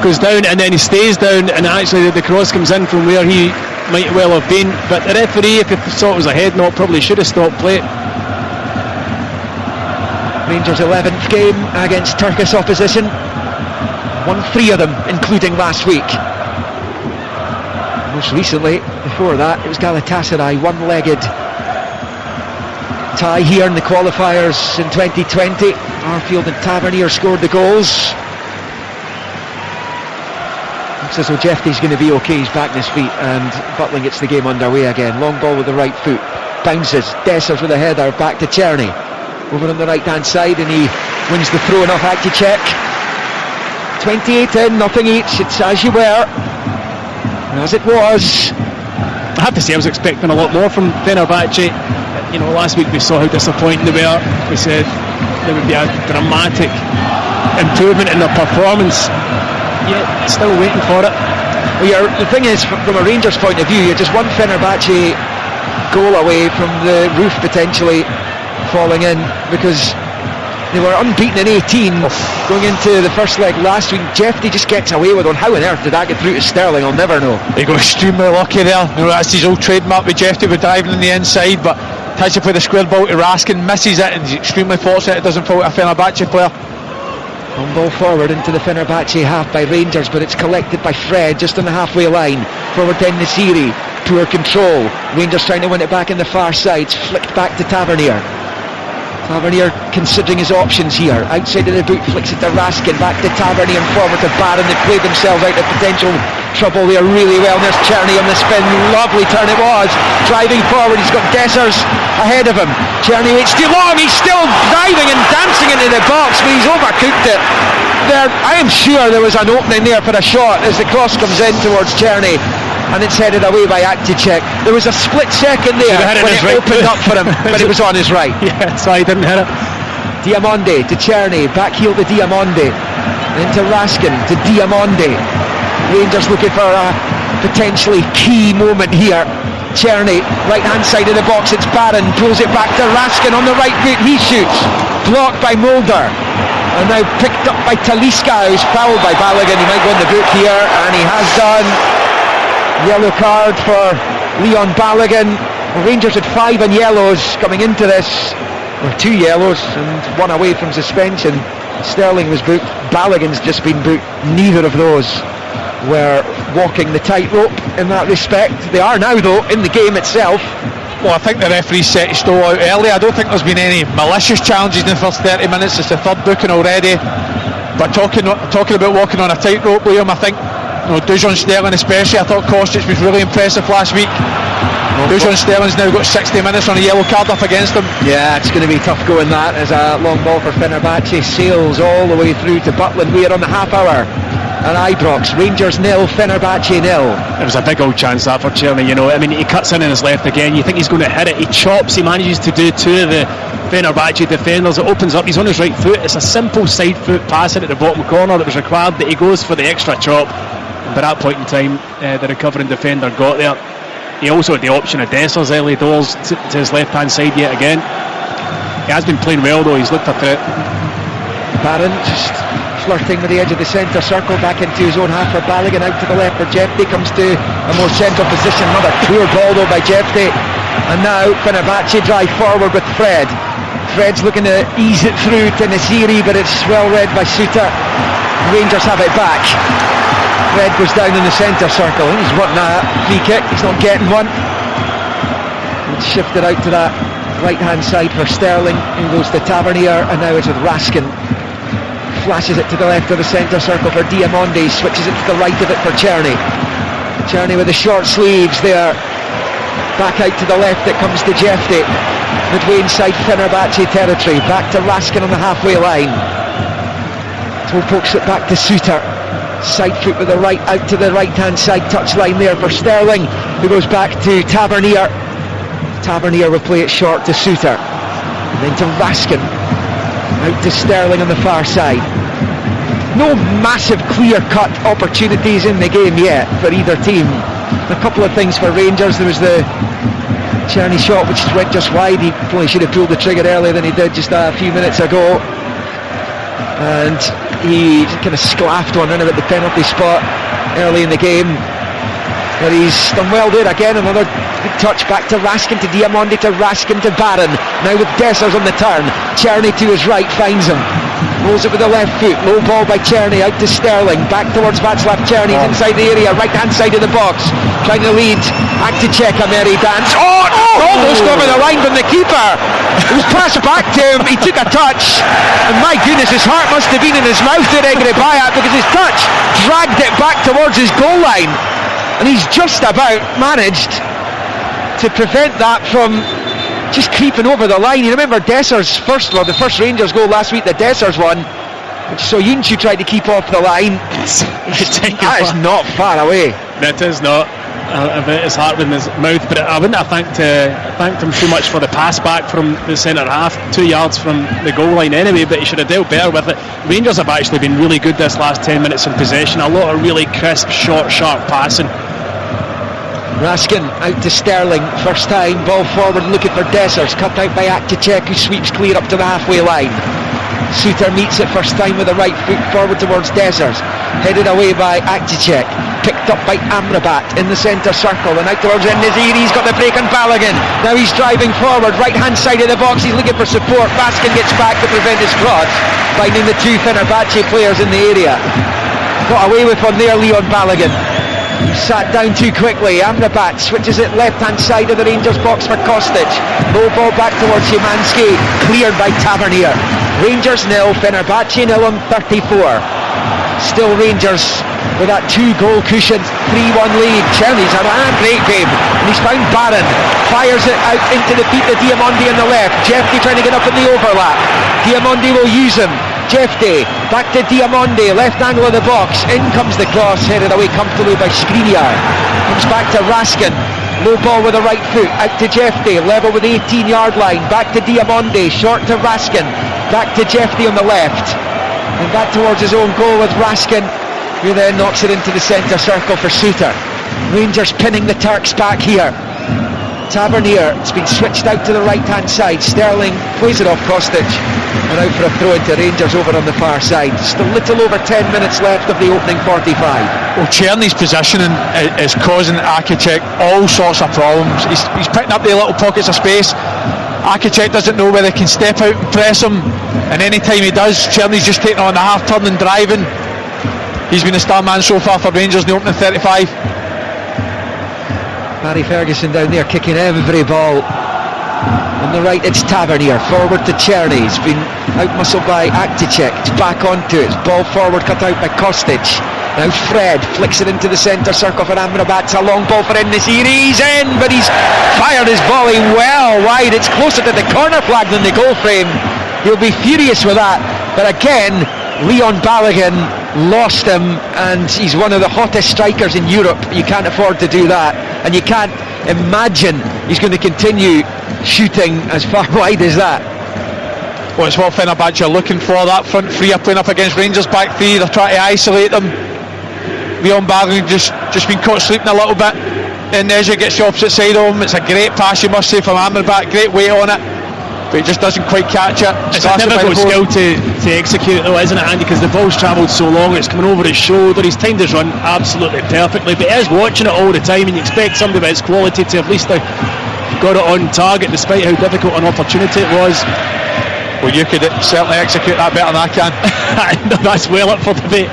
Speaker 3: goes down and then he stays down, and actually the cross comes in from where he might well have been, but the referee, if he thought it was a head knock, probably should have stopped play.
Speaker 1: Rangers' 11th game against Turkish opposition, won 3 of them, including last week. Most recently, before that, it was Galatasaray, one-legged tie here in the qualifiers in 2020. Arfield and Tavernier scored the goals. Looks as though Jeffrey's going to be okay, he's back on his feet, and Butling gets the game underway again. Long ball with the right foot, bounces, Dessers with a header, back to Czerny. Over on the right hand side, and he wins the throw off Akticek. 28 in, nothing each, it's as you were, as it was.
Speaker 3: I have to say I was expecting a lot more from Fenerbahce. You know, last week we saw how disappointing they were. We said there would be a dramatic improvement in their performance, yet still waiting for it.
Speaker 1: Well, the thing is, from a Rangers point of view, you're just one Fenerbahce goal away from the roof potentially falling in, because they were unbeaten in 18 going into the first leg last week. Jeffrey just gets away with one. How on earth did that get through to Sterling? I'll never know.
Speaker 2: They got extremely lucky there. You know, that's his old trademark with Jeffrey, with diving on the inside, but tries to play the square ball to Raskin, misses it, and he's extremely fortunate it doesn't fall to a Fenerbahce player.
Speaker 1: Long ball forward into the Fenerbahce half by Rangers, but it's collected by Fred just on the halfway line. Forward then Nasiri, poor control. Rangers trying to win it back in the far side. It's flicked back to Tavernier. Tavernier considering his options here. Outside of the boot, flicks it to Raskin, back to Tavernier and forward to Barron. They've played themselves out of potential trouble there really well. There's Czerny on the spin, lovely turn it was. Driving forward, he's got Dessers ahead of him. Czerny waits too long, he's still diving and dancing into the box, but he's overcooked it. There, I am sure there was an opening there for a shot as the cross comes in towards Czerny, and it's headed away by Akticek. There was a split second there when it opened up for him, but it was on his right.
Speaker 3: Yeah, so he didn't hit it.
Speaker 1: Diamonde to Czerny, back heel to Diamonde, then to Raskin, to Diamonde. Rangers looking for a potentially key moment here. Czerny, right hand side of the box, it's Barron, pulls it back to Raskin on the right foot, he shoots, blocked by Mulder, and now picked up by Talisca, who's fouled by Balogun. He might go in the book here, and he has done. Yellow card for Leon Balogun. Rangers had 5 on yellows coming into this, or 2 yellows and 1 away from suspension. Sterling was booked, Balogun's just been booked. Neither of those were walking the tightrope in that respect. They are now though in the game itself.
Speaker 2: Well, I think the referee set his stall out early. I don't think there's been any malicious challenges in the first 30 minutes. It's the 3rd booking already. But talking about walking on a tightrope, Liam, I think, you know, Dujon Sterling especially, I thought Kostic was really impressive last week. Dujon Sterling's now got 60 minutes on a yellow card up against him.
Speaker 1: Yeah, it's going to be tough going that, as a long ball for Fenerbahce sails all the way through to Butland. We are on the half hour at Ibrox. Rangers 0, Fenerbahce 0.
Speaker 3: It was a big old chance that for Czerny, you know. I mean, he cuts in his left again. You think he's going to hit it. He chops. He manages to do 2 of the Fenerbahce defenders. It opens up. He's on his right foot. It's a simple side foot passing at the bottom corner that was required, that he goes for the extra chop. And by that point in time, the recovering defender got there. He also had the option of Dessers early doors to his left hand side yet again. He has been playing well though. He's looked a threat.
Speaker 1: Barron just flirting with the edge of the centre circle, back into his own half for Balogun, out to the left for Jeffrey, comes to a more central position. Another poor ball though by Jeffrey, and now Fenerbahce drive forward with Fred. Fred's looking to ease it through to Nasiri, but it's well read by Suter. Rangers have it back. Fred goes down in the centre circle. He's wanting a free kick, he's not getting one. It's shifted out to that right hand side for Sterling, who goes to Tavernier, and now it's with Raskin. Flashes it to the left of the centre circle for Diamonde, switches it to the right of it for Czerny. Czerny with the short sleeves there. Back out to the left it comes to Jeffrey. Midway inside Fenerbahce territory. Back to Raskin on the halfway line. Toe pokes it back to Suter. Side foot with the right, out to the right hand side touchline there for Sterling, who goes back to Tavernier. Tavernier will play it short to Suter, and then to Raskin. Out to Sterling on the far side. No massive clear-cut opportunities in the game yet for either team. A couple of things for Rangers. There was the Czerny shot which went just wide. He probably should have pulled the trigger earlier than he did just a few minutes ago. and he kind of sclaffed one in about the penalty spot early in the game. But he's done well there again. Another good touch back to Raskin, to Diamondi, to Raskin, to Barron. Now with Dessers on the turn. Czerny to his right finds him. Rolls it with the left foot. Low ball by Czerny out to Sterling. Back towards Václav Czerny. He's inside the area, right hand side of the box. Trying to lead. Akticek, a merry dance. Almost over the line from the keeper. It was passed back to him. He took a touch. And my goodness, his heart must have been in his mouth there, Bayat, because his touch dragged it back towards his goal line. And he's just about managed to prevent that from just creeping over the line. You remember Dessers' the first Rangers goal last week, the Dessers one, which Soyuncu tried to keep off the line. That is not far away.
Speaker 3: That is not. A bit his heart in his mouth, but I wouldn't have thanked him too much for the pass back from the centre half, 2 yards from the goal line anyway, but he should have dealt better with it. Rangers have actually been really good this last 10 minutes in possession, a lot of really crisp, short, sharp passing.
Speaker 1: Raskin out to Sterling, first time, ball forward looking for Dessers, cut out by Akticek, who sweeps clear up to the halfway line. Suter meets it first time with the right foot forward towards Dessers, headed away by Akticek, picked up by Amrabat in the centre circle and out towards En-Nesyri. He's got the break on Balogun. Now he's driving forward, right hand side of the box, he's looking for support. Raskin gets back to prevent his cross, finding the two Fenerbahce players in the area. Got away with one there, Leon Balogun. Sat down too quickly. Amrabat switches it left hand side of the Rangers box for Kostic. Low ball back towards Szymanski, cleared by Tavernier. Rangers 0, Fenerbahce 0 on 34. Still Rangers with that 2-goal cushion, 3-1 lead. Czerny's had a great game, and he's found Barron, fires it out into the feet of Diamondi on the left. Jeffy trying to get up in the overlap. Diamondi will use him. Jeffy back to Diamondi, left angle of the box. In comes the cross, headed away comfortably by Skriniar. Comes back to Raskin. Low ball with the right foot, out to Jeffy, level with the 18-yard line. Back to Diamondi, short to Raskin. Back to Jeffy on the left. And back towards his own goal with Raskin, who then knocks it into the centre circle for Suter. Rangers pinning the Turks back here. Tavernier, it's been switched out to the right hand side. Sterling plays it off Kostic and out for a throw into Rangers over on the far side. Just a little over 10 minutes left of the opening 45.
Speaker 2: Well, Czerny's positioning is causing Akicek all sorts of problems. He's picking up the little pockets of space. Akicek doesn't know whether he can step out and press him, and any time he does, Czerny's just taking on the half turn and driving. He's been the star man so far for Rangers in the opening 35.
Speaker 1: Barry Ferguson down there kicking every ball. On the right it's Tavernier, forward to Czerny. He's been out-muscled by Akticek. It's back onto it. Ball forward cut out by Kostic. Now Fred flicks it into the centre circle for Amrabat. It's a long ball for En-Nesyri. He's in, but he's fired his volley well wide. It's closer to the corner flag than the goal frame. He'll be furious with that. But again, Leon Balogun lost him, and he's one of the hottest strikers in Europe. You can't afford to do that, and you can't imagine he's going to continue shooting as far wide as that.
Speaker 2: Well, it's what Fenerbahce are looking for, that front three are playing up against Rangers back three. They're trying to isolate them. Leon Balogun just been caught sleeping a little bit, and Nezha gets the opposite side of him. It's a great pass, you must say, from Amrabat. Great weight on it, but he just doesn't quite catch it.
Speaker 3: It's a difficult skill to execute though, isn't it, Andy, because the ball's travelled so long, it's coming over his shoulder. He's timed his run absolutely perfectly, but he is watching it all the time, and you expect somebody of his quality to at least have got it on target despite how difficult an opportunity it was.
Speaker 2: Well, you could certainly execute that better than I can.
Speaker 3: That's well up for debate.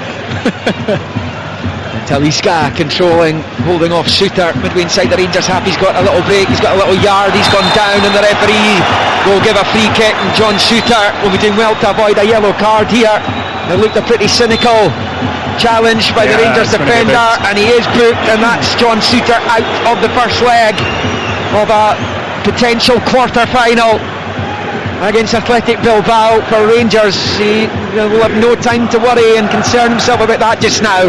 Speaker 1: Talisca controlling, holding off Suter midway inside the Rangers half. He's got a little break, he's got a little yard, he's gone down, and the referee will give a free kick, and John Suter will be doing well to avoid a yellow card here. It looked a pretty cynical challenge by the Rangers defender, and he is booked, and that's John Suter out of the first leg of a potential quarter-final against Athletic Bilbao for Rangers. He will have no time to worry and concern himself about that just now.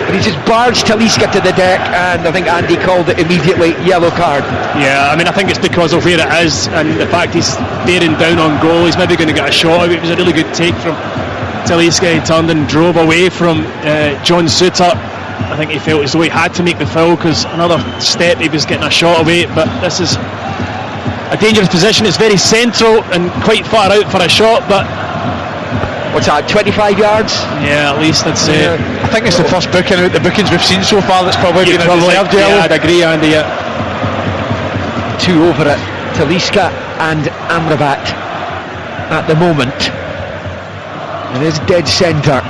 Speaker 1: But he just barged Talisca to the deck, and I think Andy called it immediately yellow card.
Speaker 3: Yeah, I mean, I think it's because of where it is and the fact he's bearing down on goal. He's maybe going to get a shot out. It was a really good take from Talisca. He turned and drove away from John Suter. I think he felt as though he had to make the foul, because another step he was getting a shot away. But this is a dangerous position. It's very central and quite far out for a shot, but
Speaker 1: what's that, 25 yards?
Speaker 3: Yeah, at least I'd say.
Speaker 2: I think it's the first booking out the bookings we've seen so far that's probably been a deserved
Speaker 3: Yeah,
Speaker 2: yellow.
Speaker 3: I'd agree, Andy. Yeah.
Speaker 1: Two over it, Talisca and Amrabat at the moment. It is dead centre.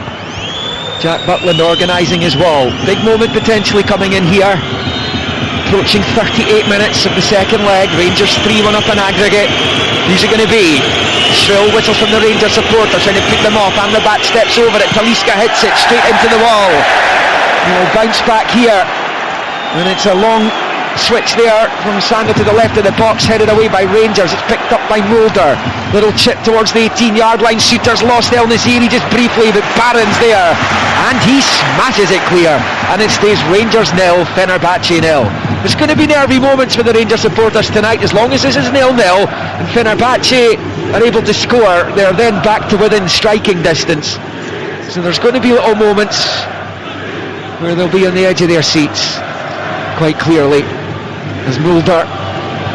Speaker 1: Jack Butland organising his wall. Big moment potentially coming in here. Approaching 38 minutes of the second leg. Rangers 3-1 up in aggregate. Who's it going to be? Shrill whistles from the Rangers supporters trying to put them off. Amrabat steps over it. Talisca hits it straight into the wall. Bounce back here. And it's a long switch there from Sander to the left of the box, headed away by Rangers. It's picked up by Mulder. Little chip towards the 18-yard line. Suitors lost El Nasiri just briefly, but Barron's there and he smashes it clear, and it stays Rangers 0, Fenerbahce 0. There's going to be nervy moments for the Rangers supporters tonight. As long as this is 0-0 and Fenerbahce are able to score, they're then back to within striking distance. So there's going to be little moments where they'll be on the edge of their seats, quite clearly, as Mulder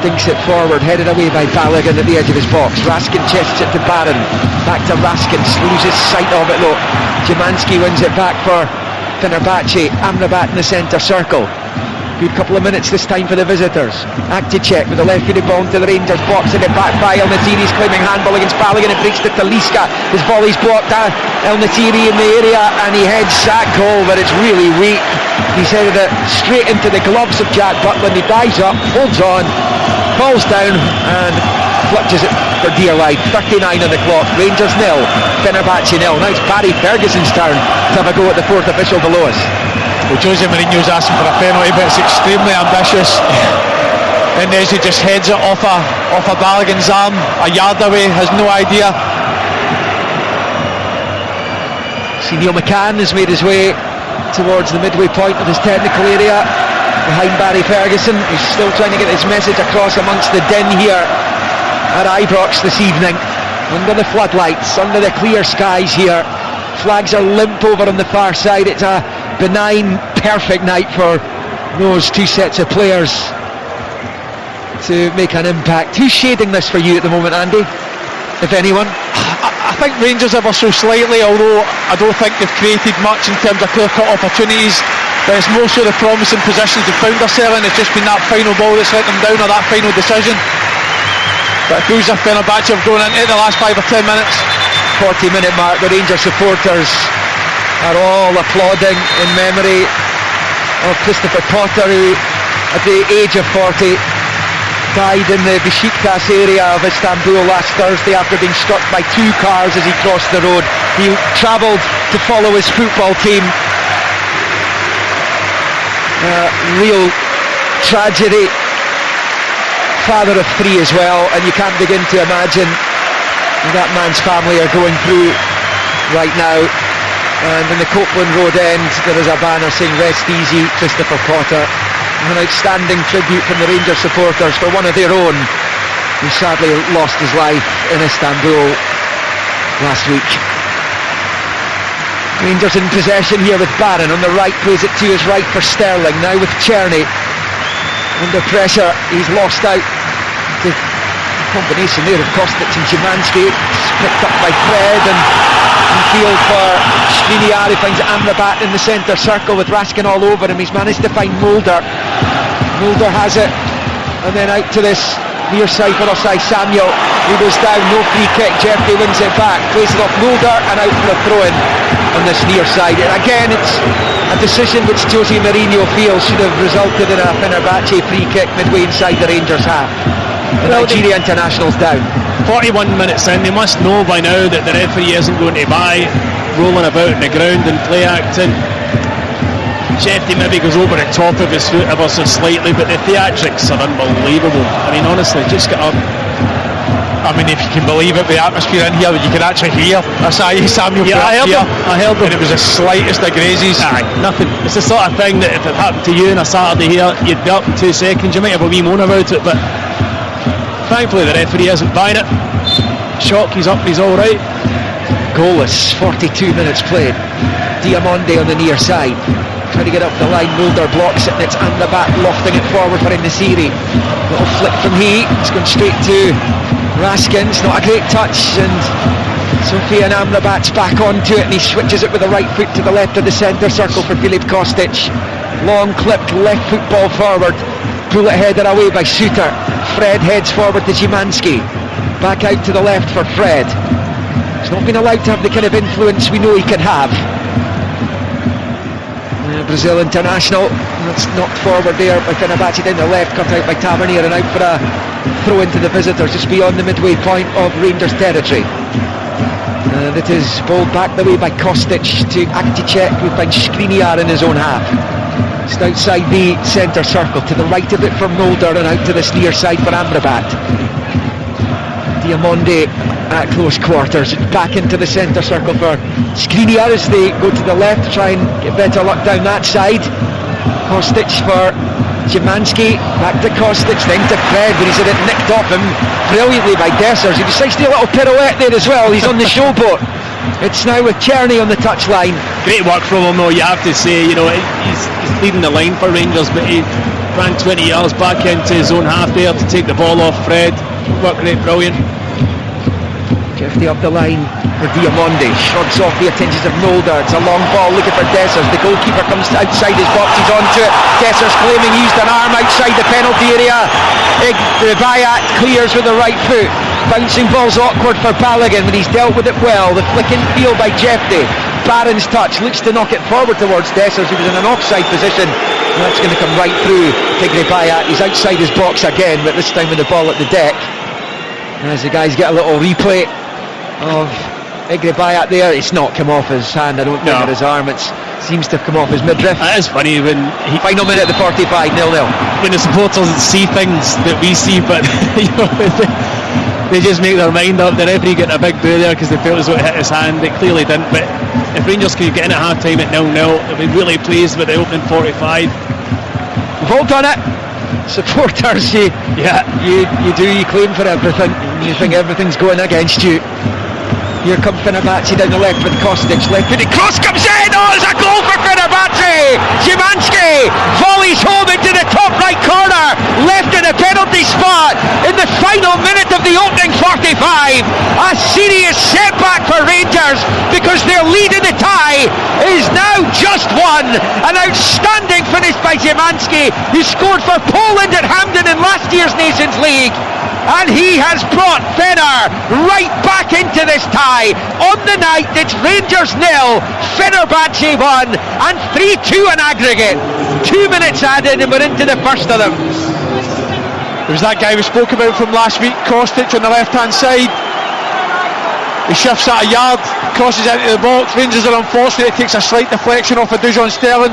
Speaker 1: dinks it forward, headed away by Balogun at the edge of his box. Raskin chests it to Barron, back to Raskin, loses sight of it though. Szymanski wins it back for Fenerbahce. Amrabat in the centre circle. Good couple of minutes this time for the visitors. Akticek with the left-footed ball into the Rangers box, and it back by El Nasiri's claiming handball against Balogun. It breaks to Talisca. His volley's blocked down. El Nasiri in the area and he heads that goal, but it's really weak. He's headed it straight into the gloves of Jack Butland. He dives up, holds on, falls down and clutches it for dear life. 39 on the clock. Rangers 0, Fenerbahce 0. Now it's Barry Ferguson's turn to have a go at the fourth official below us.
Speaker 2: Well, Jose Mourinho's asking for a penalty, but it's extremely ambitious. And as he just heads it off a Balogun's arm, a yard away, has no idea.
Speaker 1: See, Neil McCann has made his way towards the midway point of his technical area, behind Barry Ferguson, who's still trying to get his message across amongst the din here at Ibrox this evening, under the floodlights, under the clear skies here. Flags are limp over on the far side. It's a benign, perfect night for those two sets of players to make an impact. Who's shading this for you at the moment, Andy, if anyone?
Speaker 2: I think Rangers ever so slightly, although I don't think they've created much in terms of clear-cut opportunities. But it's more so the promising positions they've found themselves in. It's just been that final ball that's let them down, or that final decision. But it feels as if Fenerbahce have gone into the last 5 or 10 minutes.
Speaker 1: 40-minute mark. The Rangers supporters are all applauding in memory of Christopher Potter, who at the age of 40 died in the Beşiktaş area of Istanbul last Thursday after being struck by 2 cars as he crossed the road. He travelled to follow his football team. Real tragedy. Father of 3 as well, and you can't begin to imagine what that man's family are going through right now. And in the Copeland Road end there is a banner saying "Rest easy, Christopher Potter." An outstanding tribute from the Rangers supporters for one of their own who sadly lost his life in Istanbul last week. Rangers in possession here with Barron on the right, plays it to his right for Sterling, now with Czerny under pressure. He's lost out. The combination there of Kostic and Szymanski, picked up by Fred, and in field for Skriniar, who finds Amrabat in the centre circle with Raskin all over him. He's managed to find Mulder. Mulder has it, and then out to this near side for Osai Samuel, who goes down, no free kick. Jeffrey wins it back, plays it off Mulder, and out for a throw-in on this near side. And again, it's a decision which Jose Mourinho feels should have resulted in a Fenerbahce free kick midway inside the Rangers half. The Nigeria international's down.
Speaker 3: 41 minutes in, they must know by now that the referee isn't going to buy rolling about in the ground and play acting. Shefty maybe goes over the top of his foot ever so slightly, but the theatrics are unbelievable. I mean, honestly, just get up.
Speaker 2: I mean, if you can believe it, the atmosphere in here, you can actually hear Osai Samuel.
Speaker 3: Yeah, I heard him.
Speaker 2: And it was the slightest of grazes.
Speaker 3: Aye, nothing. It's the sort of thing that if it happened to you on a Saturday here, you'd be up in 2 seconds. You might have a wee moan about it, but thankfully the referee isn't buying it. Shock, he's up, he's alright.
Speaker 1: Goalless, 42 minutes played. Diamonde on the near side, trying to get up the line. Mulder blocks it, and it's Amrabat lofting it forward for Nasiri. Little flick from he, it's gone straight to Raskin. It's not a great touch, and so Sofian Amrabat's back onto it, and he switches it with the right foot to the left of the centre circle for Filip Kostic. Long clipped left foot ball forward, bullet header away by Suter. Fred heads forward to Szymanski, back out to the left for Fred. He's not been allowed to have the kind of influence we know he can have. Brazil international, that's knocked forward there by Fenerbahce down the left, cut out by Tavernier, and out for a throw into the visitors just beyond the midway point of Rangers territory. And it is bowled back the way by Kostic to Akticek, who finds Skriniar in his own half. Just outside the centre circle, to the right of it for Mulder, and out to this near side for Amrabat. Diamonde at close quarters, back into the centre circle for Skriniar as they go to the left to try and get better luck down that side. Kostic for Szymanski, back to Kostic, then to Fred, but he's had it nicked off him brilliantly by Dessers. He decides to do a little pirouette there as well. He's on the showboat. It's now with Czerny on the touchline.
Speaker 3: Great work from him though, you have to say. You know, he's leading the line for Rangers, but he ran 20 yards back into his own half there to take the ball off Fred. Work rate brilliant.
Speaker 1: Jeffy up the line for Diamonde, shrugs off the attentions of Mulder. It's a long ball looking for Dessers. The goalkeeper comes outside his box, he's onto it. Dessers claiming he used an arm outside the penalty area. Bayat clears with the right foot. Bouncing ball's awkward for Balogun, but he's dealt with it well. The flick in field by Jeffy. Barron's touch looks to knock it forward towards Dessers, who was in an offside position. And that's going to come right through Tigre Bayat. He's outside his box again, but this time with the ball at the deck. As the guys get a little replay of Tigre Bayat there, it's not come off his hand, I don't think, or his arm. It seems to have come off his midriff.
Speaker 3: It is funny when
Speaker 1: final minute at the 45, 0-0.
Speaker 3: When the supporters see things that we see, but you know, they just make their mind up. The referee getting a big boo there because they felt as though it hit his hand. It clearly didn't, but if Rangers could get in at half time at 0-0, they'll be really pleased with the opening 45.
Speaker 1: We've all done it. Supporters, you claim for everything. You think everything's going against you. Here comes Fenerbahce down the left with Kostic, left-footed cross comes in. Oh, it's a goal for Fenerbahce. Szymanski volleys home into the top right corner, left in a penalty spot in the final minute of the opening 45. A serious setback for Rangers because their lead in the tie is now just one. An outstanding finish by Szymanski, who scored for Poland at Hampden in last year's Nations League. And he has brought Fener right back into this tie. On the night, it's Rangers 0, Fenerbahce 1, and 3-2 in aggregate. 2 minutes added and we're into the first of them.
Speaker 2: There was that guy we spoke about from last week, Kostic on the left-hand side. He shifts at a yard, crosses into the box. Rangers are unfortunate, it takes a slight deflection off of Dujon Sterling.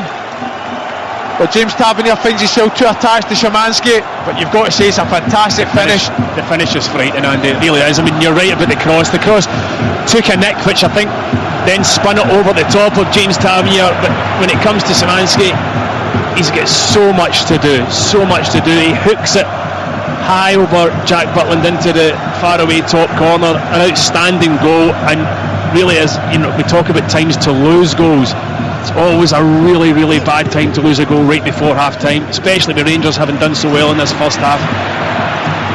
Speaker 2: But James Tavernier finds himself too attached to Szymanski. But you've got to say it's a fantastic finish.
Speaker 3: The finish is frightening, Andy, it really is. I mean, you're right about the cross. The cross took a nick, which I think then spun it over the top of James Tavernier. But when it comes to Szymanski, he's got so much to do. He hooks it high over Jack Butland into the faraway top corner. An outstanding goal, and really is, you know, we talk about times to lose goals. It's always a really, really bad time to lose a goal right before half time, especially with Rangers having done so well in this first half.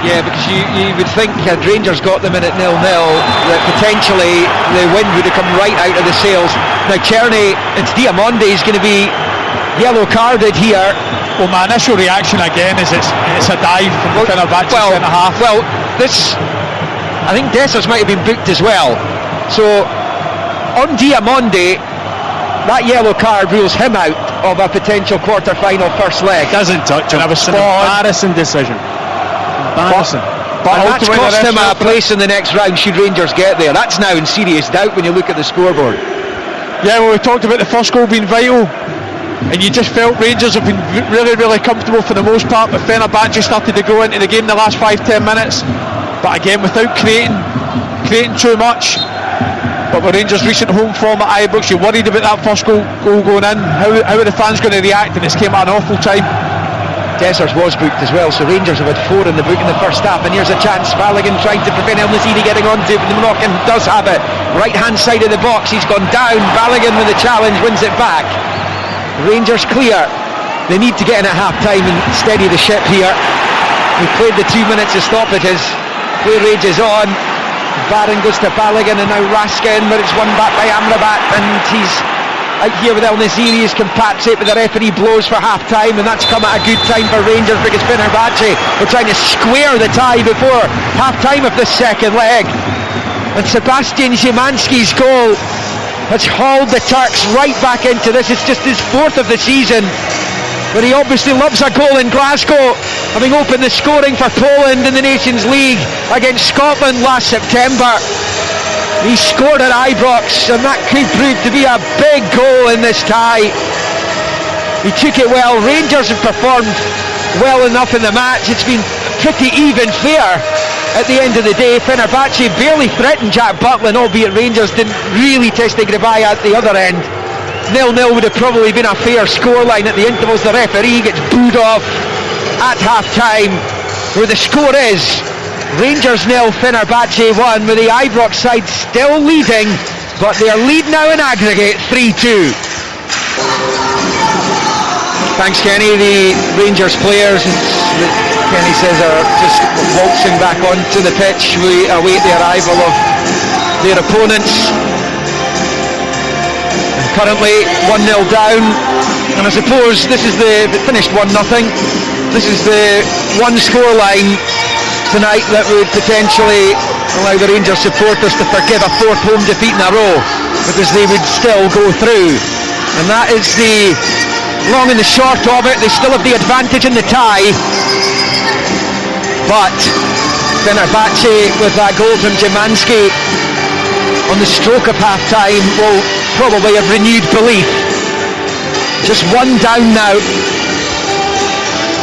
Speaker 1: Yeah, because you would think had Rangers got them in at 0-0 that potentially the wind would have come right out of the sails. Now Czerny, it's Diamonde, is going to be yellow carded here.
Speaker 2: Well, my initial reaction again is it's a dive from the Fenerbahce centre half.
Speaker 1: Well, I think Dessers might have been booked as well. So on Diamonde, that yellow card rules him out of a potential quarter-final first leg.
Speaker 3: Doesn't touch him. That was an embarrassing decision. Embarrassing.
Speaker 1: But that's cost him a place in the next round should Rangers get there. That's now in serious doubt when you look at the scoreboard.
Speaker 2: Yeah, well, we talked about the first goal being vital, and you just felt Rangers have been really, really comfortable for the most part, but Fenerbahce started to go into the game the last 5-10 minutes. But again, without creating too much. But with Rangers' recent home form at Ibrox, you're worried about that first goal going in. How are the fans going to react? And it's came at an awful time.
Speaker 1: Dessers was booked as well, so Rangers have had 4 in the book in the first half. And here's a chance, Balogun trying to prevent El Naziri getting onto it, but the Moroccan does have it. Right hand side of the box, he's gone down. Balogun with the challenge, wins it back. Rangers clear. They need to get in at half time and steady the ship here. We've played the 2 minutes of stoppages. Play rages on. Barron goes to Balogun, and now Raskin, but it's won back by Amrabat, and he's out here with El Naziri, is compatriot, but the referee blows for half time, and that's come at a good time for Rangers because Fenerbahce were trying to square the tie before half time of the second leg. And Sebastian Szymanski's goal has hauled the Turks right back into this. It's just his fourth of the season, but he obviously loves a goal in Glasgow, having opened the scoring for Poland in the Nations League against Scotland last September. He scored at Ibrox, and that could prove to be a big goal in this tie. He took it well. Rangers have performed well enough in the match. It's been pretty even fair at the end of the day. Fenerbahce barely threatened Jack Butland, albeit Rangers didn't really test the goodbye at the other end. 0-0 would have probably been a fair scoreline at the intervals. The referee gets booed off at half-time, where the score is Rangers 0, Fenerbahce 1, with the Ibrox side still leading, but their lead now in aggregate 3-2. Thanks, Kenny. The Rangers players, Kenny says, are just waltzing back onto the pitch. We await the arrival of their opponents. And currently 1-0 down, and I suppose this is the finished 1-0. This is the one scoreline tonight that would potentially allow the Rangers supporters to forgive a fourth home defeat in a row, because they would still go through. And that is the long and the short of it. They still have the advantage in the tie, but Fenerbahce, with that goal from Szymanski on the stroke of half-time, will probably have renewed belief. Just one down now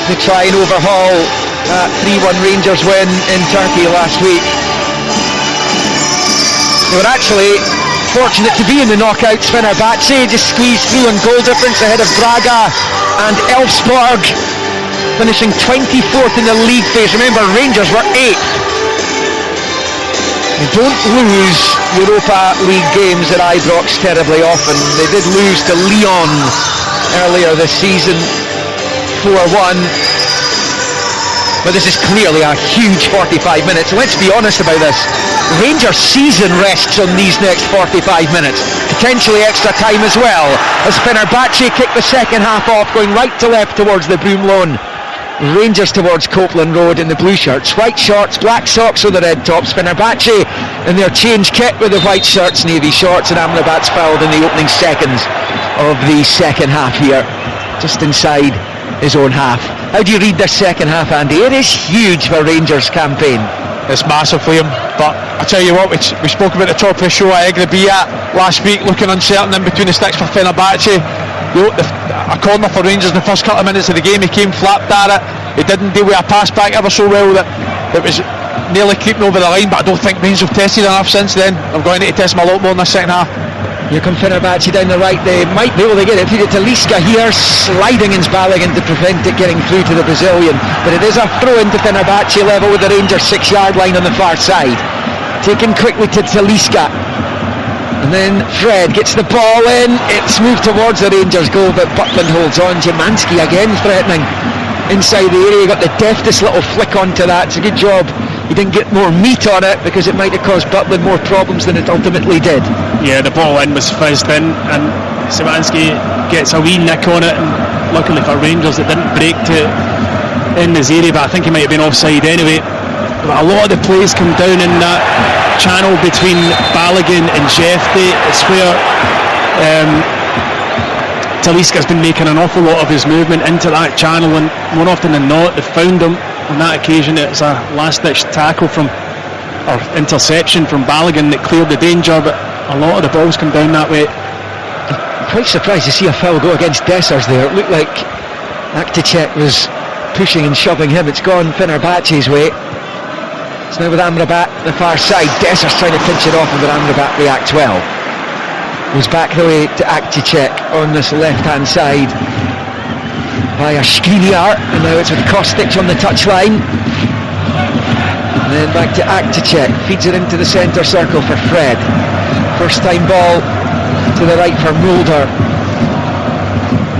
Speaker 1: to try and overhaul that 3-1 Rangers win in Turkey last week. They were actually fortunate to be in the knockouts. Fenerbahce just squeezed through on goal difference ahead of Braga and Elfsborg, finishing 24th in the league phase. Remember, Rangers were 8th. They don't lose Europa League games at Ibrox terribly often. They did lose to Lyon earlier this season, 4-1. But this is clearly a huge 45 minutes. Let's be honest about this. Rangers' season rests on these next 45 minutes. Potentially extra time as well, as Fenerbahce kick the second half off, going right to left towards the Broom Lawn. Rangers towards Copeland Road in the blue shirts. White shorts, black socks with the red tops. Fenerbahce in their change kit with the white shirts, navy shorts, and Amrabat's fouled in the opening seconds of the second half here, just inside his own half. How do you read this second half, Andy? It is huge for Rangers' campaign.
Speaker 2: It's massive for him, but I tell you what, we spoke about the top of the show. I agree last week, looking uncertain in between the sticks for Fenerbahce. A corner for Rangers in the first couple of minutes of the game. He came flapped at it. He didn't deal with a pass back ever so well that it was nearly creeping over the line, but I don't think Rangers have tested enough since then. I'm going to need to test him a lot more in the second half.
Speaker 1: Here comes Fenerbahce down the right. They might be able to get it through to Talisca here, sliding in Balogun to prevent it getting through to the Brazilian. But it is a throw into Fenerbahce level with the Rangers 6-yard line on the far side. Taken quickly to Talisca. And then Fred gets the ball in. It's moved towards the Rangers goal, but Butland holds on. Szymanski again threatening inside the area. He got the deftest little flick onto that. It's a good job he didn't get more meat on it, because it might have caused Butland more problems than it ultimately did.
Speaker 3: Yeah, the ball in was fizzed in, and Szymanski gets a wee nick on it, and luckily for Rangers it didn't break to in his area, but I think he might have been offside anyway. But a lot of the plays come down in that channel between Balogun and Jefte. It's where Talisca's been making an awful lot of his movement into that channel, and more often than not they found him. On that occasion it's a last-ditch tackle or interception from Balogun that cleared the danger, but a lot of the balls come down that way.
Speaker 1: I'm quite surprised to see a foul go against Dessers there. It looked like Akticek was pushing and shoving him. It's gone Fenerbahce's way. It's now with Amrabat the far side. Dessers trying to pinch it off, but Amrabat reacts well. Goes back the way to Akticek on this left-hand side via Skriniar, and now it's with Kostic on the touchline. And then back to Akticek, feeds it into the centre circle for Fred. First time ball to the right for Mulder.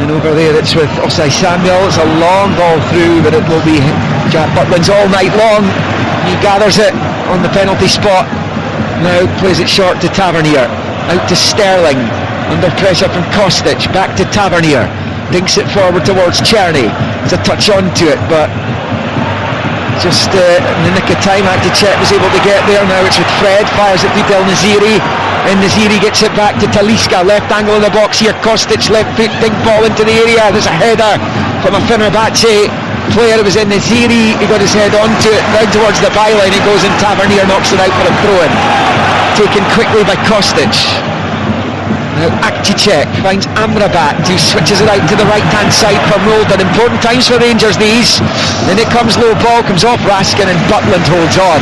Speaker 1: And over there it's with Osai Samuel. It's a long ball through, but it will be Jack Butland's all night long. He gathers it on the penalty spot. Now plays it short to Tavernier, out to Sterling, under pressure from Kostic, back to Tavernier, dinks it forward towards Czerny. It's a touch onto it, but just in the nick of time, Akticek was able to get there. Now it's with Fred, fires it to El Naziri, and Naziri gets it back to Talisca, left angle in the box here. Kostic, left foot, big ball into the area. There's a header from a Fenerbahce player. It was in Naziri, he got his head onto it, round towards the byline. It goes in, Tavernier knocks it out for a throw-in, taken quickly by Kostic. Now Akticek finds Amrabat, who switches it out to the right hand side for Mulder. Important times for Rangers these. Then it comes low ball, comes off Raskin, and Butland holds on.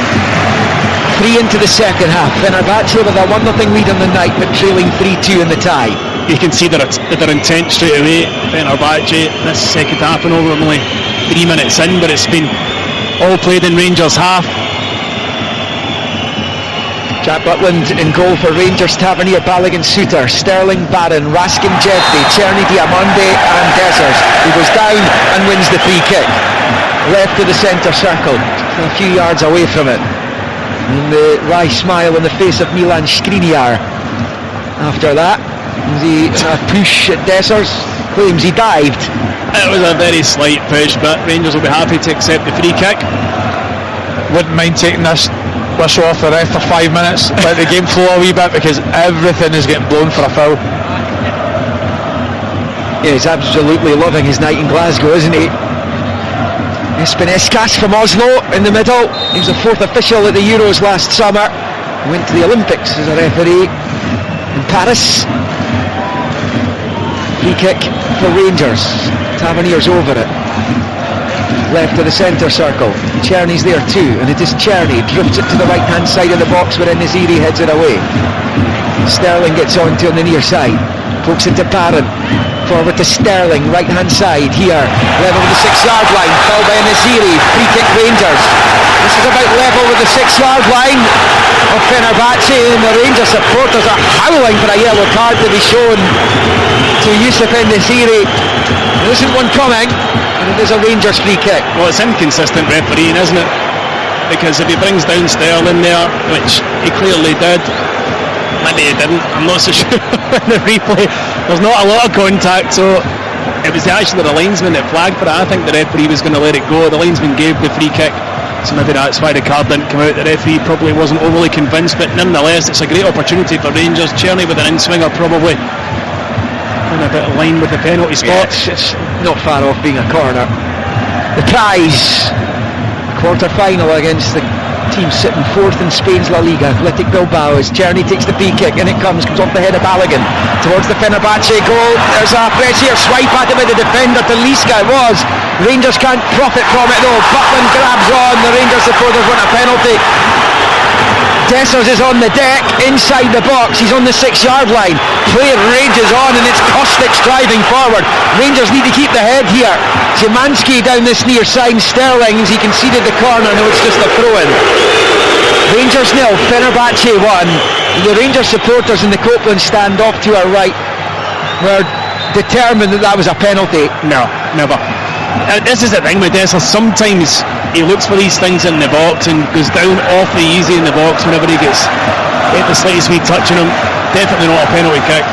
Speaker 1: 3 into the second half. Fenerbahce with a 1-0 lead on the night, but trailing 3-2 in the tie.
Speaker 3: You can see that they're intent straight away. Fenerbahce, this second half, and over only 3 minutes in, but it's been all played in Rangers half.
Speaker 1: Jack Butland in goal for Rangers. Tavernier, Balogun, Suter, Sterling, Barron, Raskin, Jeffrey, Czerny, Diamonde and Dessers, who goes down and wins the free kick. Left to the centre circle, a few yards away from it. And the wry smile on the face of Milan Skriniar. After that, the push at Dessers, claims he dived.
Speaker 3: It was a very slight push, but Rangers will be happy to accept the free kick.
Speaker 2: Wouldn't mind taking this whistle off the ref for 5 minutes, let the game flow a wee bit, because everything is getting blown for a foul.
Speaker 1: Yeah, he's absolutely loving his night in Glasgow, isn't he? Espineskas from Oslo in the middle. He was the 4th official at the Euros last summer. Went to the Olympics as a referee in Paris. Free kick for Rangers. Tavernier's over it. Left to the centre circle. Czerny's there too, and it is Czerny drifts it to the right hand side of the box where Naziri heads it away. Sterling gets on to on the near side, pokes it to Barron, forward to Sterling, right hand side here, level with the 6-yard line, fouled by Naziri. Free kick Rangers. This is about level with the 6-yard line of Fenerbahce, and the Rangers supporters are howling for a yellow card to be shown to Yusuf Naziri. There isn't one coming, and it is a Rangers free kick.
Speaker 3: Well, it's inconsistent refereeing, isn't it? Because if he brings down Sterling there, which he clearly did, maybe he didn't, I'm not so sure in the replay, there's not a lot of contact, so it was actually the linesman that flagged for it. I think the referee was going to let it go. The linesman gave the free kick, so maybe that's why the card didn't come out. The referee probably wasn't overly convinced, but nonetheless it's a great opportunity for Rangers. Czerny with an in-swinger probably in a bit of line with the penalty spot.
Speaker 1: Yeah, it's not far off being a corner. The prize, quarter-final against the team sitting 4th in Spain's La Liga, Athletic Bilbao, as Czerny takes the free kick, and it comes off the head of Balogun towards the Fenerbahce goal. There's a press here, swipe at it by the defender, Talisca it was. Rangers can't profit from it though. Butland grabs on, the Rangers supporters want a penalty. Dessers is on the deck, inside the box, he's on the 6-yard line. Play rages on, and it's Kostic driving forward. Rangers need to keep the head here. Szymanski down this near side, Sterling, he conceded the corner, no, it's just a throw-in. Rangers 0, Fenerbahce 1. The Rangers supporters in the Copeland stand off to our right were determined that was a penalty.
Speaker 3: No, never. This is the thing with Dessers. Sometimes he looks for these things in the box and goes down awfully easy in the box whenever he gets the slightest wee touch on him. Definitely not a penalty kick.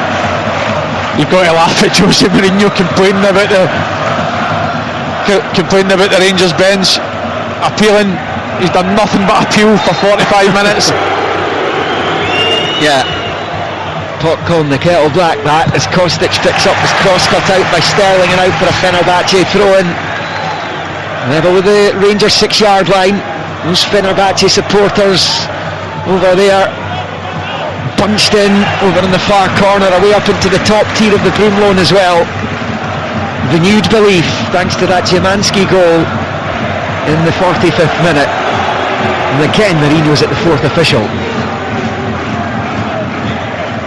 Speaker 2: You've got to laugh at Jose Mourinho complaining about the Rangers bench, appealing. He's done nothing but appeal for 45 minutes.
Speaker 1: Yeah, pot calling the kettle black, that, as Kostic picks up his cross cut out by Sterling and out for a Fenerbahce throw-in. Level with the Rangers 6-yard line. Those Fenerbahce supporters over there, bunched in over in the far corner, away up into the top tier of the Broom Loan as well. Renewed belief thanks to that Szymanski goal in the 45th minute. And again Mourinho's at the 4th official.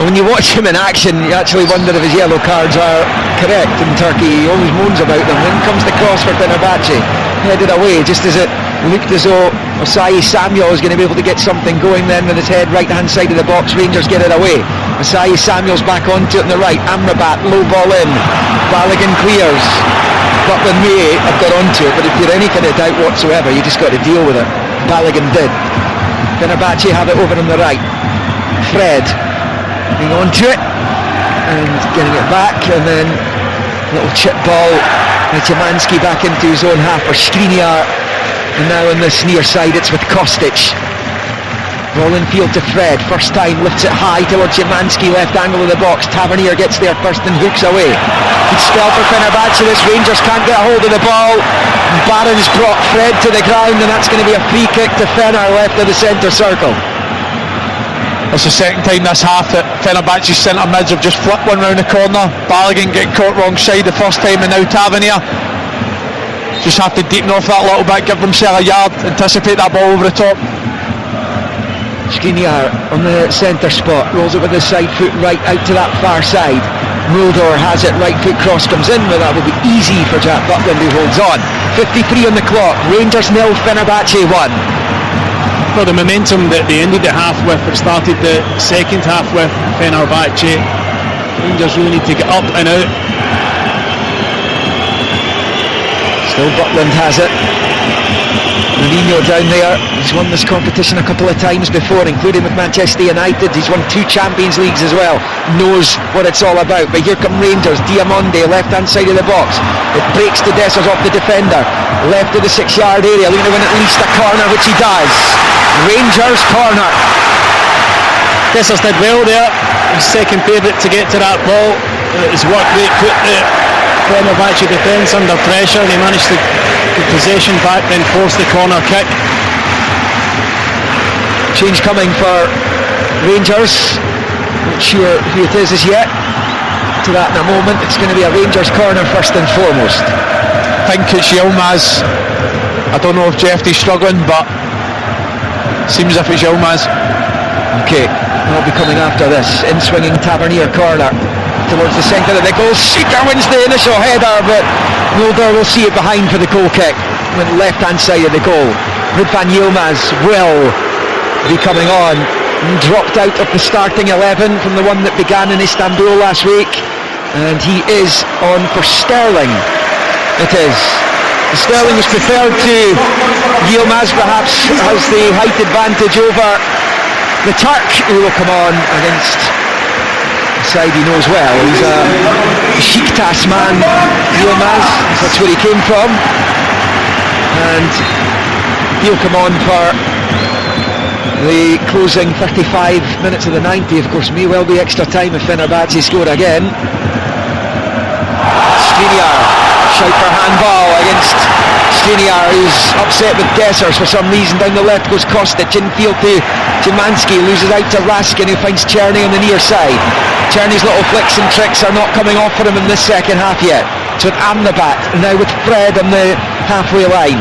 Speaker 1: When you watch him in action, you actually wonder if his yellow cards are correct in Turkey. He always moans about them. Then comes the cross for Fenerbahce, headed away just as it looked as though Osayi Samuel was going to be able to get something going then with his head right hand side of the box. Rangers get it away. Osayi Samuel's back onto it on the right. Amrabat, low ball in. Balogun clears. Butland may have got onto it, but if you're any kind of doubt whatsoever, you just got to deal with it. Balogun did. Fenerbahce have it over on the right. Fred getting onto it and getting it back, and then little chip ball by Szymanski back into his own half for Skriniar, and now on this near side it's with Kostic. Ball in field to Fred, first time, lifts it high towards Szymanski, left angle of the box. Tavernier gets there first and hooks away. Good spell for Fenerbahce. This Rangers can't get a hold of the ball. Barron's brought Fred to the ground, and that's going to be a free kick to Fener left of the centre circle.
Speaker 2: It's the second time this half that Fenerbahce's centre mids have just flipped one round the corner. Balogun getting caught wrong side the first time, and now Tavernier just have to deepen off that a little bit, give themselves a yard, anticipate that ball over the top.
Speaker 1: Skriniar on the centre spot, rolls it with his side foot right out to that far side. Mulder has it, right foot cross comes in, but that will be easy for Jack Butland, who holds on. 53 on the clock, Rangers 0, Fenerbahce 1.
Speaker 3: Well, the momentum that they ended the half with, it started the second half with Fenerbahce. Rangers really need to get up and out.
Speaker 1: Still Butland has it. Mourinho down there, he's won this competition a couple of times before, including with Manchester United. He's won 2 Champions Leagues as well, knows what it's all about. But here come Rangers, Diamonde, left hand side of the box. It breaks to Dessers off the defender, left of the 6-yard area, looking to win at least a corner, which he does. Rangers corner.
Speaker 3: Dessers did well there, his second favourite to get to that ball. His work rate put the Fenerbahce defence under pressure, and he managed to get possession back, then force the corner kick.
Speaker 1: Change coming for Rangers, not sure who it is as yet. To that in a moment. It's going to be a Rangers corner first and foremost.
Speaker 2: I think it's Yilmaz. I don't know if Jeffrey's struggling, but seems as if it's Yilmaz.
Speaker 1: Okay, I'll be coming after this. In swinging Tavernier corner towards the centre of the goal. Seeker wins the initial header, but Mulder will see it behind for the goal kick on the left hand side of the goal. Ridvan Yilmaz will be coming on, dropped out of the starting 11 from the one that began in Istanbul last week, and he is on for Sterling. It is. Sterling is preferred to Yilmaz, perhaps has the height advantage over the Turk, who will come on against the side he knows well. He's a Besiktas man, Yilmaz, that's where he came from, and he'll come on for the closing 35 minutes of the 90. Of course, may well be extra time if Fenerbahce score again. Skriniar, shout for handball against Skriniar, who's upset with Dessers for some reason. Down the left goes Kostic, infield to Szymanski, loses out to Raskin, who finds Czerny on the near side. Czerny's little flicks and tricks are not coming off for him in this second half yet. It's with Amrabat, and now with Fred on the halfway line.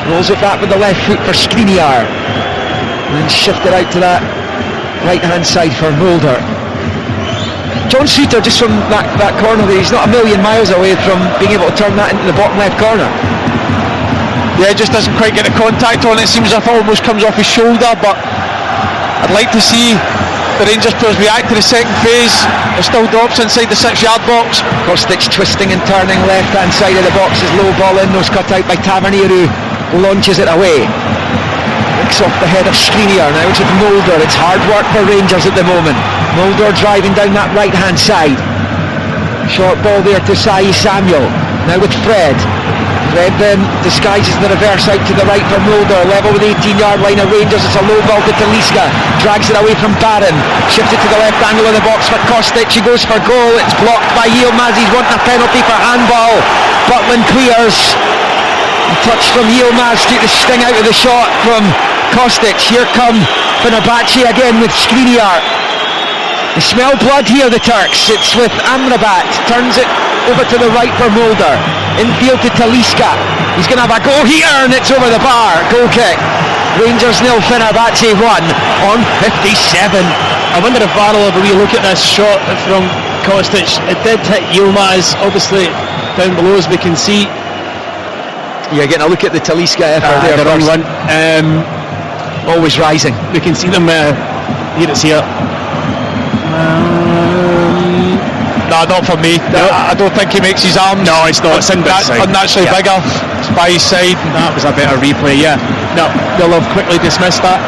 Speaker 1: Rolls it back with the left foot for Skriniar, and then shifted out to that right hand side for Mulder. John Suter, just from that corner there, he's not a million miles away from being able to turn that into the bottom left corner.
Speaker 2: Yeah, just doesn't quite get the contact on it. Seems as if it almost comes off his shoulder, but I'd like to see the Rangers players react to the second phase. It still drops inside the 6-yard box.
Speaker 1: Kostic twisting and turning left hand side of the box, is low ball in, nose cut out by Tavernier, who launches it away. Licks off the head of Skriniar. Now it's with Mulder. It's hard work for Rangers at the moment. Mulder driving down that right hand side. Short ball there to Sai Samuel. Now with Fred. Fred then disguises the reverse out to the right for Mulder. Level with 18-yard line of Rangers. It's a low ball to Talisca. Drags it away from Barron. Shifts it to the left angle of the box for Kostic. He goes for goal. It's blocked by Yilmaz. He's wanting a penalty for handball. Butland clears. A touch from Yilmaz to the sting out of the shot from Kostic. Here come Fenerbahce again with Skriniar. They smell blood here, the Turks. It's with Amrabat. Turns it over to the right for Mulder. Infield to Talisca. He's going to have a go here, and it's over the bar. Goal kick. Rangers 0, Fenerbahce 1 on 57.
Speaker 3: I wonder if VAR will have a wee look at this shot from Kostic. It did hit Yilmaz, obviously down below as we can see.
Speaker 1: Yeah, getting a look at the Talisca effort there.
Speaker 3: The wrong one.
Speaker 1: Always rising.
Speaker 3: We can see them here. It's here.
Speaker 2: No, not for me. No. I don't think he makes his arms.
Speaker 3: No, it's not. It's
Speaker 2: unnaturally bigger. It's by his side.
Speaker 3: That was a better replay. Yeah. No, they'll have quickly dismissed that.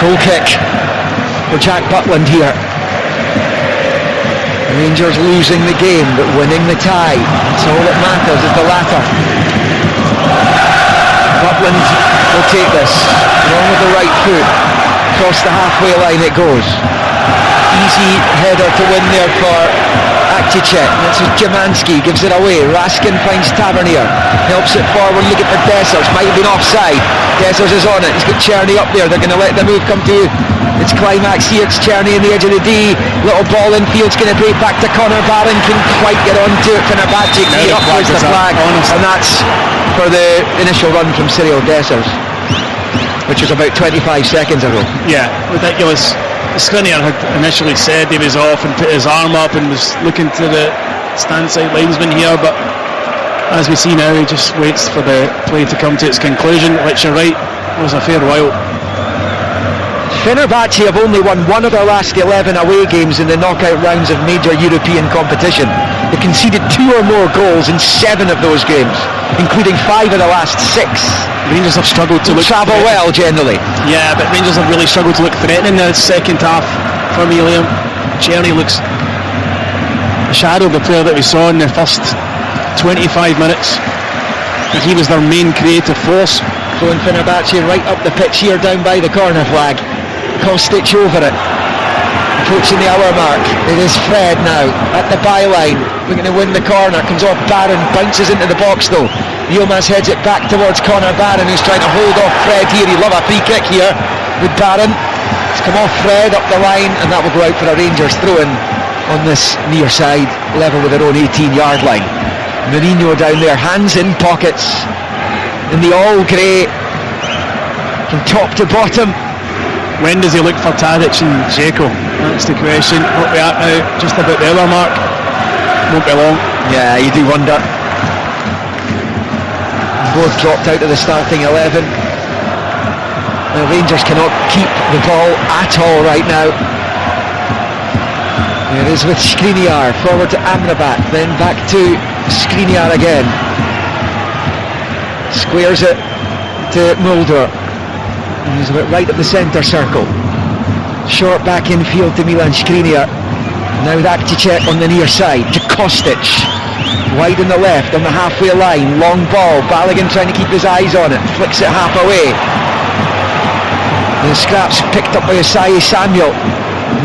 Speaker 1: Goal kick for Jack Butland here. Rangers losing the game but winning the tie. That's all that matters, is the latter. Butland will take this along with the right foot. Across the halfway line it goes. Easy header to win there for Akticek. This is Szymanski, gives it away. Raskin finds Tavernier, helps it forward, looking for Dessers. Might have been offside. Dessers is on it. He's got Czerny up there. They're going to let the move come to its climax here. It's Czerny in the edge of the D. Little ball in field's going to break back to Connor Barron. Couldn't quite get onto it. Fenerbahce clear up towards the flag, and that's for the initial run from Cyril Dessers, which was about 25 seconds ago.
Speaker 3: Yeah, ridiculous. Skriniar had initially said he was off and put his arm up and was looking to the stand side linesman here, but as we see now, he just waits for the play to come to its conclusion, which, you're right, was a fair while.
Speaker 1: Fenerbahce have only won one of their last 11 away games in the knockout rounds of major European competition. They conceded 2 or more goals in 7 of those games, including 5 of the last 6.
Speaker 3: Rangers have struggled to
Speaker 1: travel well generally.
Speaker 3: Yeah, but Rangers have really struggled to look threatening in the second half for me, Liam. Czerny looks a shadow of the player that we saw in the first 25 minutes. He was their main creative force.
Speaker 1: Throwing Fenerbahce right up the pitch here, down by the corner flag. Kostic over it, approaching the hour mark. It is Fred now at the byline, looking to win the corner. Comes off Barron, bounces into the box though. Yilmaz heads it back towards Connor Barron, who's trying to hold off Fred here. He'd love a free kick here with Barron. It's come off Fred up the line, and that will go out for a Rangers throw-in on this near side, level with their own 18-yard line. Mourinho down there, hands in pockets in the all grey from top to bottom.
Speaker 3: When does he look for Tadic and Dzeko? That's the question. What we are now, just about the hour mark. Won't be long.
Speaker 1: Yeah, you do wonder. Both dropped out of the starting 11. The Rangers cannot keep the ball at all right now. It is with Skriniar, forward to Amrabat, then back to Skriniar again. Squares it to Mulder. He's right at the centre circle. Short back in field to Milan Skriniar. Now with Akticek on the near side to Kostic. Wide on the left, on the halfway line. Long ball. Balogun trying to keep his eyes on it. Flicks it half away. The scraps picked up by Osayi Samuel.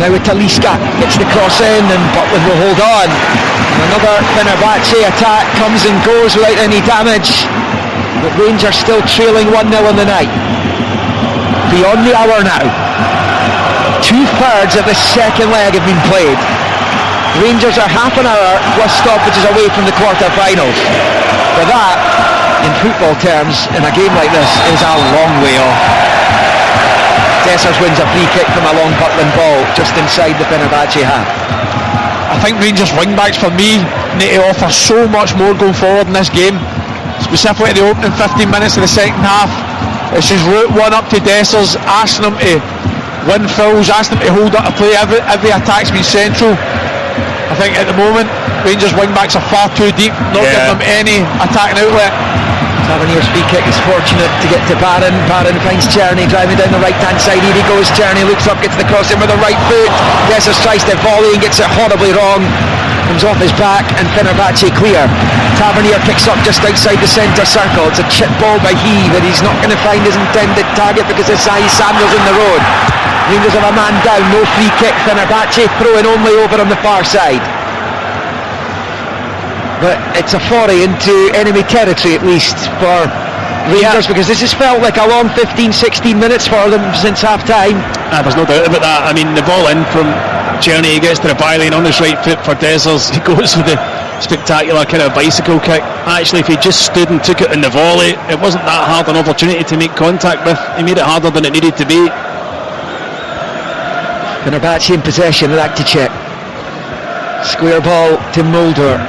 Speaker 1: Now with Talisca. Gets the cross in, and Butland will hold on. And another Fenerbahce attack comes and goes without any damage. But Rangers still trailing 1-0 on the night. Beyond the hour now. 2/3 of the second leg have been played. Rangers are half an hour plus stoppages away from the quarter-finals. But that, in football terms, in a game like this, is a long way off. Dessers wins a free kick from a long Butland ball just inside the Fenerbahce half.
Speaker 2: I think Rangers wing-backs, for me, need to offer so much more going forward in this game. Specifically the opening 15 minutes of the second half. It's just route one up to Dessers, asking them to win fouls, asking them to hold up a play. Every attack's been central. I think at the moment Rangers wing-backs are far too deep, not giving them any attacking outlet.
Speaker 1: Tavernier's free kick is fortunate to get to Barron. Barron finds Czerny driving down the right-hand side. Here he goes. Czerny looks up, gets the cross in with the right foot. Dessers tries to volley and gets it horribly wrong. Comes off his back, and Fenerbahce clear. Tavernier picks up just outside the centre circle. It's a chip ball by he, but he's not going to find his intended target because Osayi Samuel's in the road. Rangers have a man down, no free kick. Fenerbahce throwing only over on the far side. But it's a foray into enemy territory, at least for Rangers, because this has felt like a long 15-16 minutes for them since half-time.
Speaker 3: There's no doubt about that. I mean, the ball in from Czerny, he gets to the byline on his right foot for Dessers. He goes with the spectacular kind of bicycle kick. Actually, if he just stood and took it in the volley, it wasn't that hard an opportunity to make contact with. He made it harder than it needed to be.
Speaker 1: Fenerbahce in possession with Akticek. Square ball to Mulder.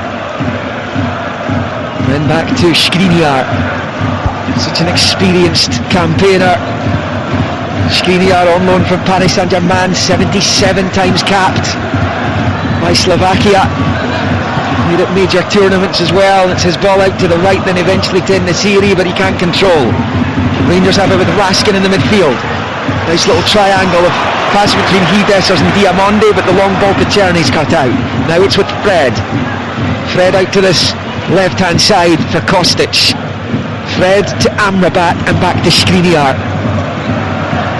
Speaker 1: Then back to Skriniar. Such an experienced campaigner. Skriniar on loan from Paris Saint-Germain, 77 times capped by Slovakia. Played at major tournaments as well. It's his ball out to the right, then eventually to Nesiri, but he can't control. Rangers have it with Raskin in the midfield. Nice little triangle of pass between Dessers and Diamonde, but the long ball to Czerny's cut out. Now it's with Fred. Fred out to this left hand side for Kostic. Fred to Amrabat and back to Skriniar.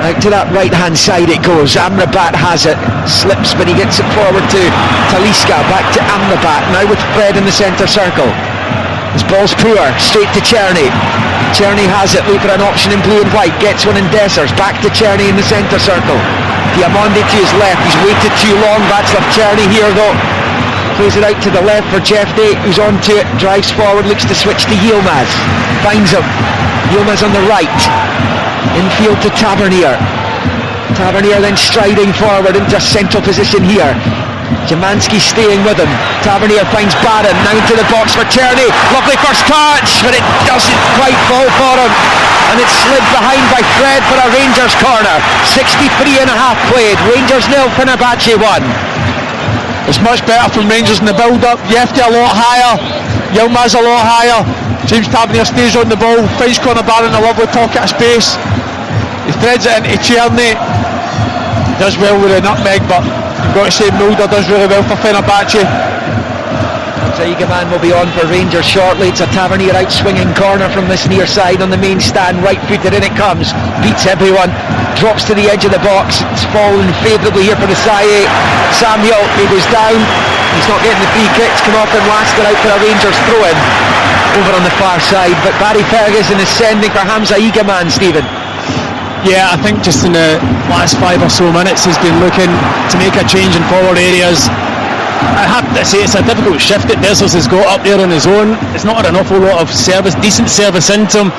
Speaker 1: Out to that right hand side it goes. Amrabat has it, slips, but he gets it forward to Talisca. Back to Amrabat, now with Fred in the centre circle. This ball's poor, straight to Czerny. Czerny has it, look for an option in blue and white, gets one in Dessers, back to Czerny in the centre circle. Diamonde to his left, he's waited too long, Václav Czerny here though. Plays it out to the left for Jeffney, who's on to it, drives forward, looks to switch to Yilmaz. Finds him, Yilmaz on the right. Infield to Tavernier. Tavernier then striding forward into a central position here. Szymanski staying with him. Tavernier finds Barron, now into the box for Czerny. Lovely first touch, but it doesn't quite fall for him. And it's slid behind by Fred for a Rangers corner. 63 and a half played. Rangers 0, Fenerbahce 1.
Speaker 2: It's much better from Rangers in the build-up. Jefte a lot higher, Yilmaz a lot higher. James Tavernier stays on the ball, finds Conor Barron a lovely pocket of space. He threads it into Czerny. Does well with a nutmeg, but you've got to say Mulder does really well for Fenerbahce.
Speaker 1: Zaigaman will be on for Rangers shortly. It's a Tavernier out swinging corner from this near side on the main stand, right footed, in it comes, beats everyone, drops to the edge of the box. It's fallen favourably here for the Saye. Samuel, he goes down, he's not getting the free kicks, come off and lasted out for a Rangers throw in over on the far side, but Barry Ferguson is sending for Hamza Igaman. Stephen?
Speaker 3: Yeah, I think just in the last 5 or so minutes he's been looking to make a change in forward areas. I have to say it's a difficult shift that Dessers has got up there on his own. It's not had an awful lot of service, decent service into him.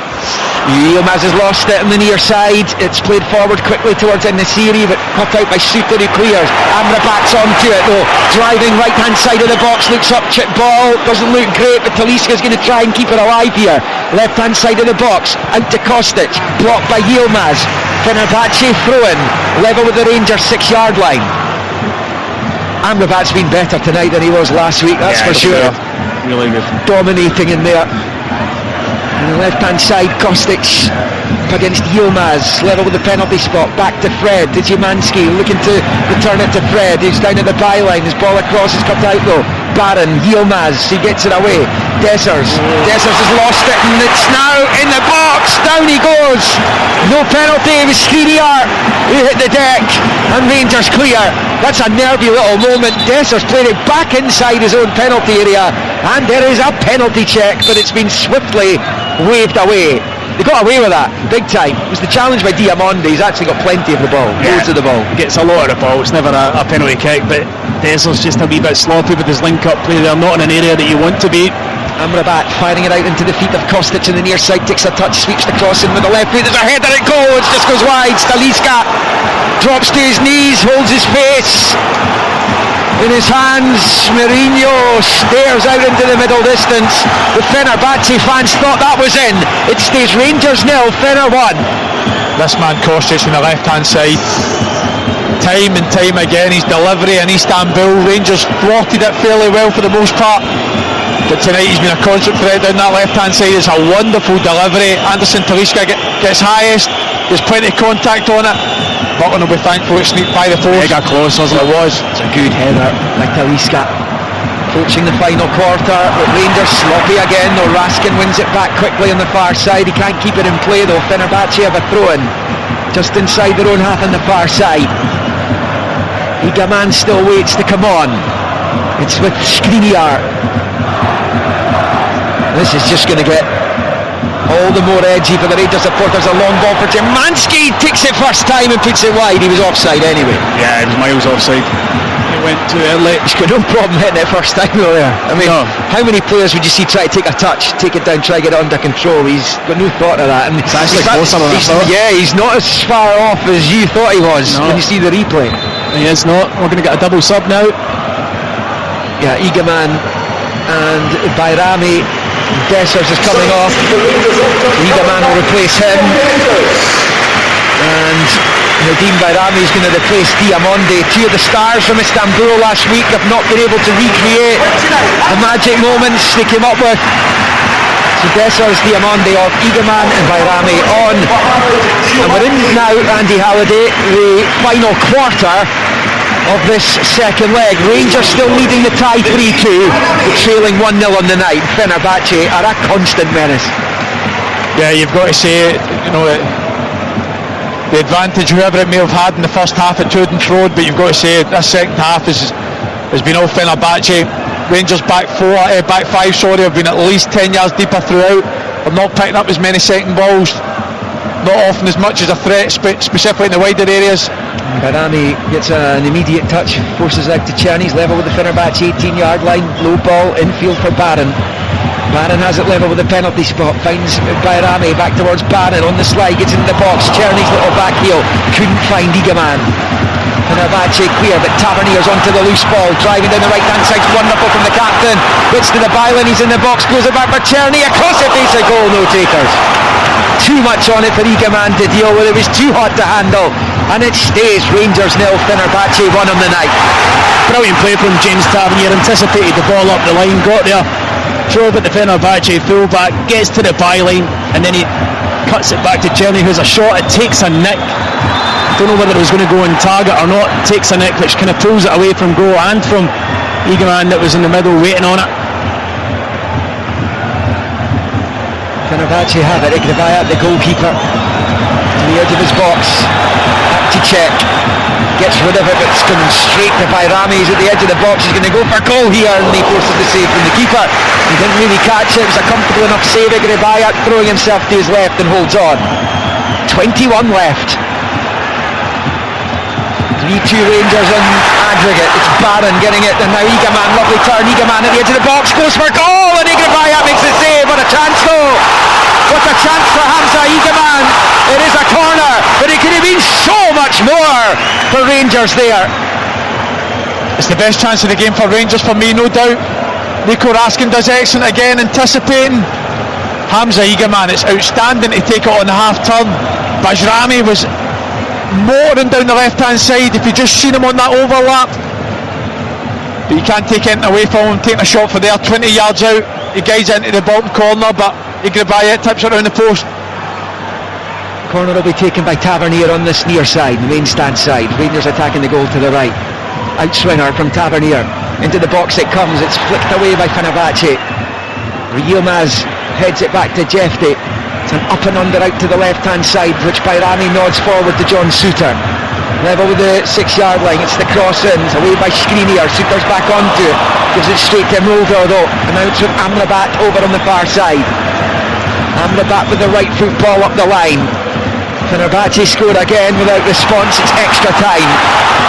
Speaker 1: Yilmaz has lost it on the near side. It's played forward quickly towards Enesiri, but cut out by Suter, who clears. Amrabat's onto it though, driving right hand side of the box, looks up, chip ball, doesn't look great, but Talisca's going to try and keep it alive here. Left hand side of the box, out to Kostic, blocked by Yilmaz. Fenerbahce throw-in, level with the Rangers 6-yard line. Amrabat's been better tonight than he was last week, that's for sure.
Speaker 3: Really good.
Speaker 1: Dominating in there. On the left hand side, Kostic up against Yilmaz, level with the penalty spot, back to Fred, to Szymanski, looking to return it to Fred, he's down at the byline, his ball across is cut out though. Barron, Yilmaz, he gets it away. Dessers has lost it and it's now in the box, down he goes. No penalty, it was Skriniar who hit the deck and Rangers clear. That's a nervy little moment. Dessers played it back inside his own penalty area and there is a penalty check, but it's been swiftly waved away. They got away with that, big time. It was the challenge by Diamonde, he's actually got plenty of the ball, loads of the ball.
Speaker 3: Gets a lot of the ball, it's never a penalty kick, but Dessers just a wee bit sloppy with his link-up play there, not in an area that you want to be.
Speaker 1: Amrabat firing it out into the feet of Kostic on the near side, takes a touch, sweeps the cross in with the left foot, there's a header, it goes, just goes wide. Talisca drops to his knees, holds his face in his hands. Mourinho stares out into the middle distance. The Fenerbahce fans thought that was in. It stays Rangers 0, Fener 1.
Speaker 2: This man Kostic on the left hand side, time and time again, his delivery in Istanbul, Rangers thwarted it fairly well for the most part, but tonight he's been a constant threat down that left hand side. It's a wonderful delivery. Anderson Talisca gets highest, there's plenty of contact on it. Button will be thankful it's sneaked by the post.
Speaker 3: Mega close, wasn't it?
Speaker 2: It was.
Speaker 1: It's a good header by Talisca. Approaching the final quarter, but Rangers sloppy again though. Raskin wins it back quickly on the far side, he can't keep it in play though. Fenerbahce have a throw-in just inside their own half on the far side. Igaman still waits to come on. It's with Skriniar. This is just going to get all the more edgy for the Rangers supporters. A long ball for Szymanski, takes it first time and puts it wide. He was offside anyway.
Speaker 3: Yeah, it was miles offside. He went too early.
Speaker 1: He's got no problem hitting it first time though there. I mean,
Speaker 3: no.
Speaker 1: How many players would you see try to take a touch, take it down, try to get it under control? He's got no thought of that. And
Speaker 3: it's actually closer than I thought.
Speaker 1: Yeah, he's not as far off as you thought he was when you see the replay.
Speaker 3: He is not. We're going to get a double sub now.
Speaker 1: Yeah, Igaman and Bayrami. Dessers is coming off. Igaman will replace him. And Nadim Bayrami is going to replace Diamonde. Two of the stars from Istanbul last week have not been able to recreate the magic moments they came up with So Dessers, Diamande off, Eagleman and Bayrami on. And we're in now, Andy Halliday, the final quarter of this second leg. Rangers still leading the tie 3-2, but trailing 1-0 on the night. Fenerbahce are a constant menace.
Speaker 2: Yeah, you've got to say, you know, the advantage whoever it may have had in the first half at Tudens Road, but you've got to say this second half has been all Fenerbahce. Rangers back five, have been at least 10 yards deeper throughout. They're not picking up as many second balls, not often as much as a threat, specifically in the wider areas.
Speaker 1: Bayrami gets an immediate touch, forces out to Czerny's level with the Fenerbahce 18-yard line, low ball infield for Barron. Barron has it level with the penalty spot, finds Bayrami back towards Barron on the slide, gets into the box, Czerny's little back heel, couldn't find Eagleman. Fenerbahce clear, but Tavernier's onto the loose ball, driving down the right hand side, wonderful from the captain, gets to the byline, he's in the box, goes it back for Czerny, across the face, a goal, no takers. Too much on it for Eagleman to deal with, it was too hot to handle, and it stays Rangers 0, Fenerbahce 1 on the night.
Speaker 3: Brilliant play from James Tavernier, anticipated the ball up the line, got there, drove at the Fenerbahce fullback, gets to the byline, and then he cuts it back to Czerny, who's a shot, it takes a nick. Don't know whether it was going to go on target or not, takes a nick which kind of pulls it away from goal and from Eagleman that was in the middle waiting on it.
Speaker 1: Fenerbahce have it, Igrebayat, the goalkeeper, to the edge of his box, back to check, gets rid of it, but it's coming straight to Bayrami, he's at the edge of the box, he's going to go for a goal here, and he forces the save from the keeper. He didn't really catch it, it was a comfortable enough save, Igrebayat throwing himself to his left and holds on. 21 left. 3-2 Rangers in aggregate. It's Barron getting it, and now Eagleman, lovely turn, Eagleman at the edge of the box, goes for a goal, and Igrebayat makes the save. What a chance though! What a chance for Hamza Eagleman. It is a corner, but it could have been so much more for Rangers there.
Speaker 2: It's the best chance of the game for Rangers for me, no doubt. Nico Raskin does excellent again, anticipating. Hamza Eagleman, it's outstanding to take it on the half turn. Bajrami was mooring down the left hand side, if you just seen him on that overlap, but you can't take anything away from him, taking a shot for there, 20 yards out, he guides into the bottom corner, but Igrebayat tips it around the post.
Speaker 1: Corner will be taken by Tavernier on this near side, the main stand side. Rangers attacking the goal to the right, outswinger from Tavernier, into the box it comes, it's flicked away by Fenerbahce. Yilmaz heads it back to Jefte. It's an up and under out to the left hand side, which Bayrami nods forward to John Suter. Level with the 6-yard line, it's the cross in, it's away by Skriniar, Suter's back onto it, gives it straight to Mulder though, and now it's with Amrabat over on the far side. Amrabat with the right foot ball up the line. Fenerbahce scored again without response, it's extra time.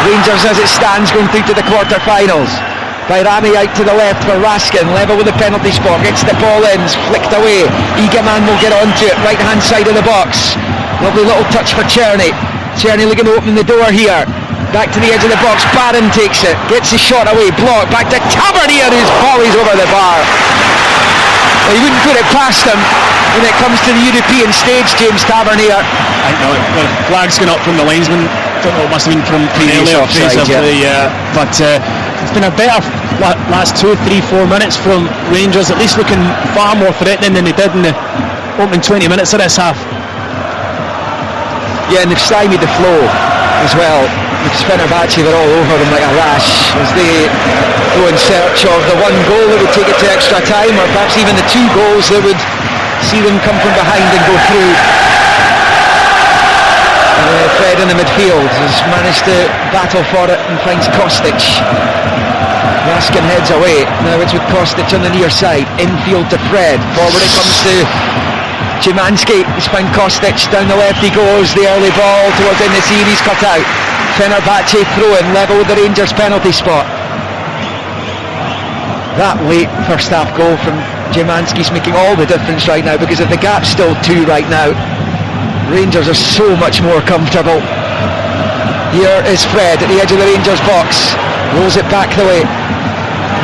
Speaker 1: Rangers as it stands going through to the quarter-finals. Bayrami out to the left for Raskin, level with the penalty spot, gets the ball in, it's flicked away. Eagleman will get onto it, right hand side of the box. Lovely little touch for Czerny. Czerny looking to open the door here. Back to the edge of the box, Barron takes it, gets his shot away, blocked, back to Tavernier who's volleys over the bar. Well, he wouldn't put it past him when it comes to the European stage, James Tavernier.
Speaker 3: I know the flag's gone up from the linesman, don't know, it must have been from
Speaker 1: Previous
Speaker 3: earlier
Speaker 1: offside,
Speaker 3: but it's been a better last 2, 3, 4 minutes from Rangers, at least looking far more threatening than they did in the opening 20 minutes of this half.
Speaker 1: Yeah, and they've stymied the flow as well. It's Fenerbahce, they're all over them like a rash as they go in search of the one goal that would take it to extra time, or perhaps even the 2 goals that would see them come from behind and go through. Fred in the midfield has managed to battle for it and finds Kostic. Raskin heads away, now it's with Kostic on the near side, infield to Fred, forward it comes to Szymanski, he's found Kostic, down the left he goes, the early ball towards the scene, he's cut out. Fenerbahce throw in, level with the Rangers penalty spot. That late first half goal from Szymanski's making all the difference right now, because if the gap's still 2 right now, Rangers are so much more comfortable. Here is Fred at the edge of the Rangers box, rolls it back the way.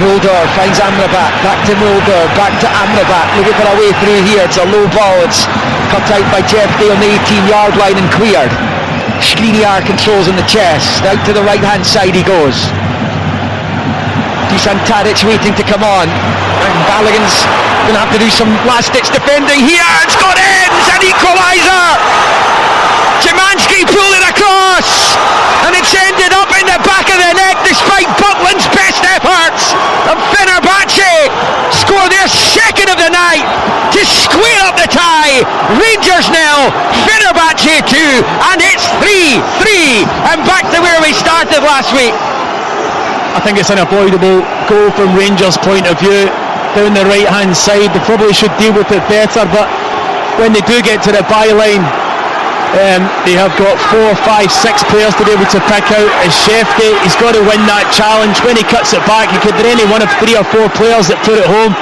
Speaker 1: Mulder finds Amrabat, back to Mulder, back to Amrabat, looking for a way through here, it's a low ball, it's cut out by Jefte on the 18-yard line and cleared. Skriniar controls in the chest, out to the right hand side he goes. Dusan Tadic waiting to come on, and Balogun's going to have to do some last-ditch defending here. It's got in, it's an equaliser. Szymanski pulled it across, and it's ended up in the back of the net despite Butland's best efforts. And Fenerbahce score their second of the night to square up the tie. Rangers 0, Fenerbahce 2, and it's 3-3, and back to where we started last week.
Speaker 3: I think it's an avoidable goal from Rangers' point of view. Down the right hand side, they probably should deal with it better, but when they do get to the byline, they have got 4, 5, 6 players to be able to pick out. As Shefty, he's got to win that challenge. When he cuts it back, he could be any one of 3 or 4 players that put it home.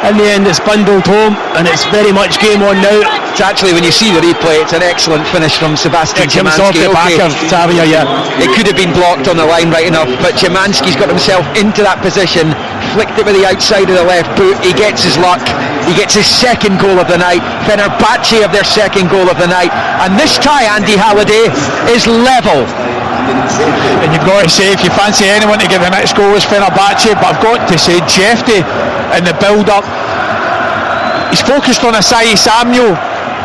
Speaker 3: In the end, it's bundled home, and it's very much game on now.
Speaker 1: It's actually, when you see the replay, it's an excellent finish from Sebastian
Speaker 3: Szymanski. Off the back of Tavernier, yeah.
Speaker 1: It could have been blocked on the line right enough, but Szymanski's got himself into that position, flicked it with the outside of the left boot. He gets his luck. He gets his second goal of the night. Fenerbahce have their second goal of the night, and this tie, Andy Halliday, is level.
Speaker 2: And you've got to say, if you fancy anyone to get the next goal, is Fenerbahce, but I've got to say Jefty in the build-up, he's focused on Asai Samuel.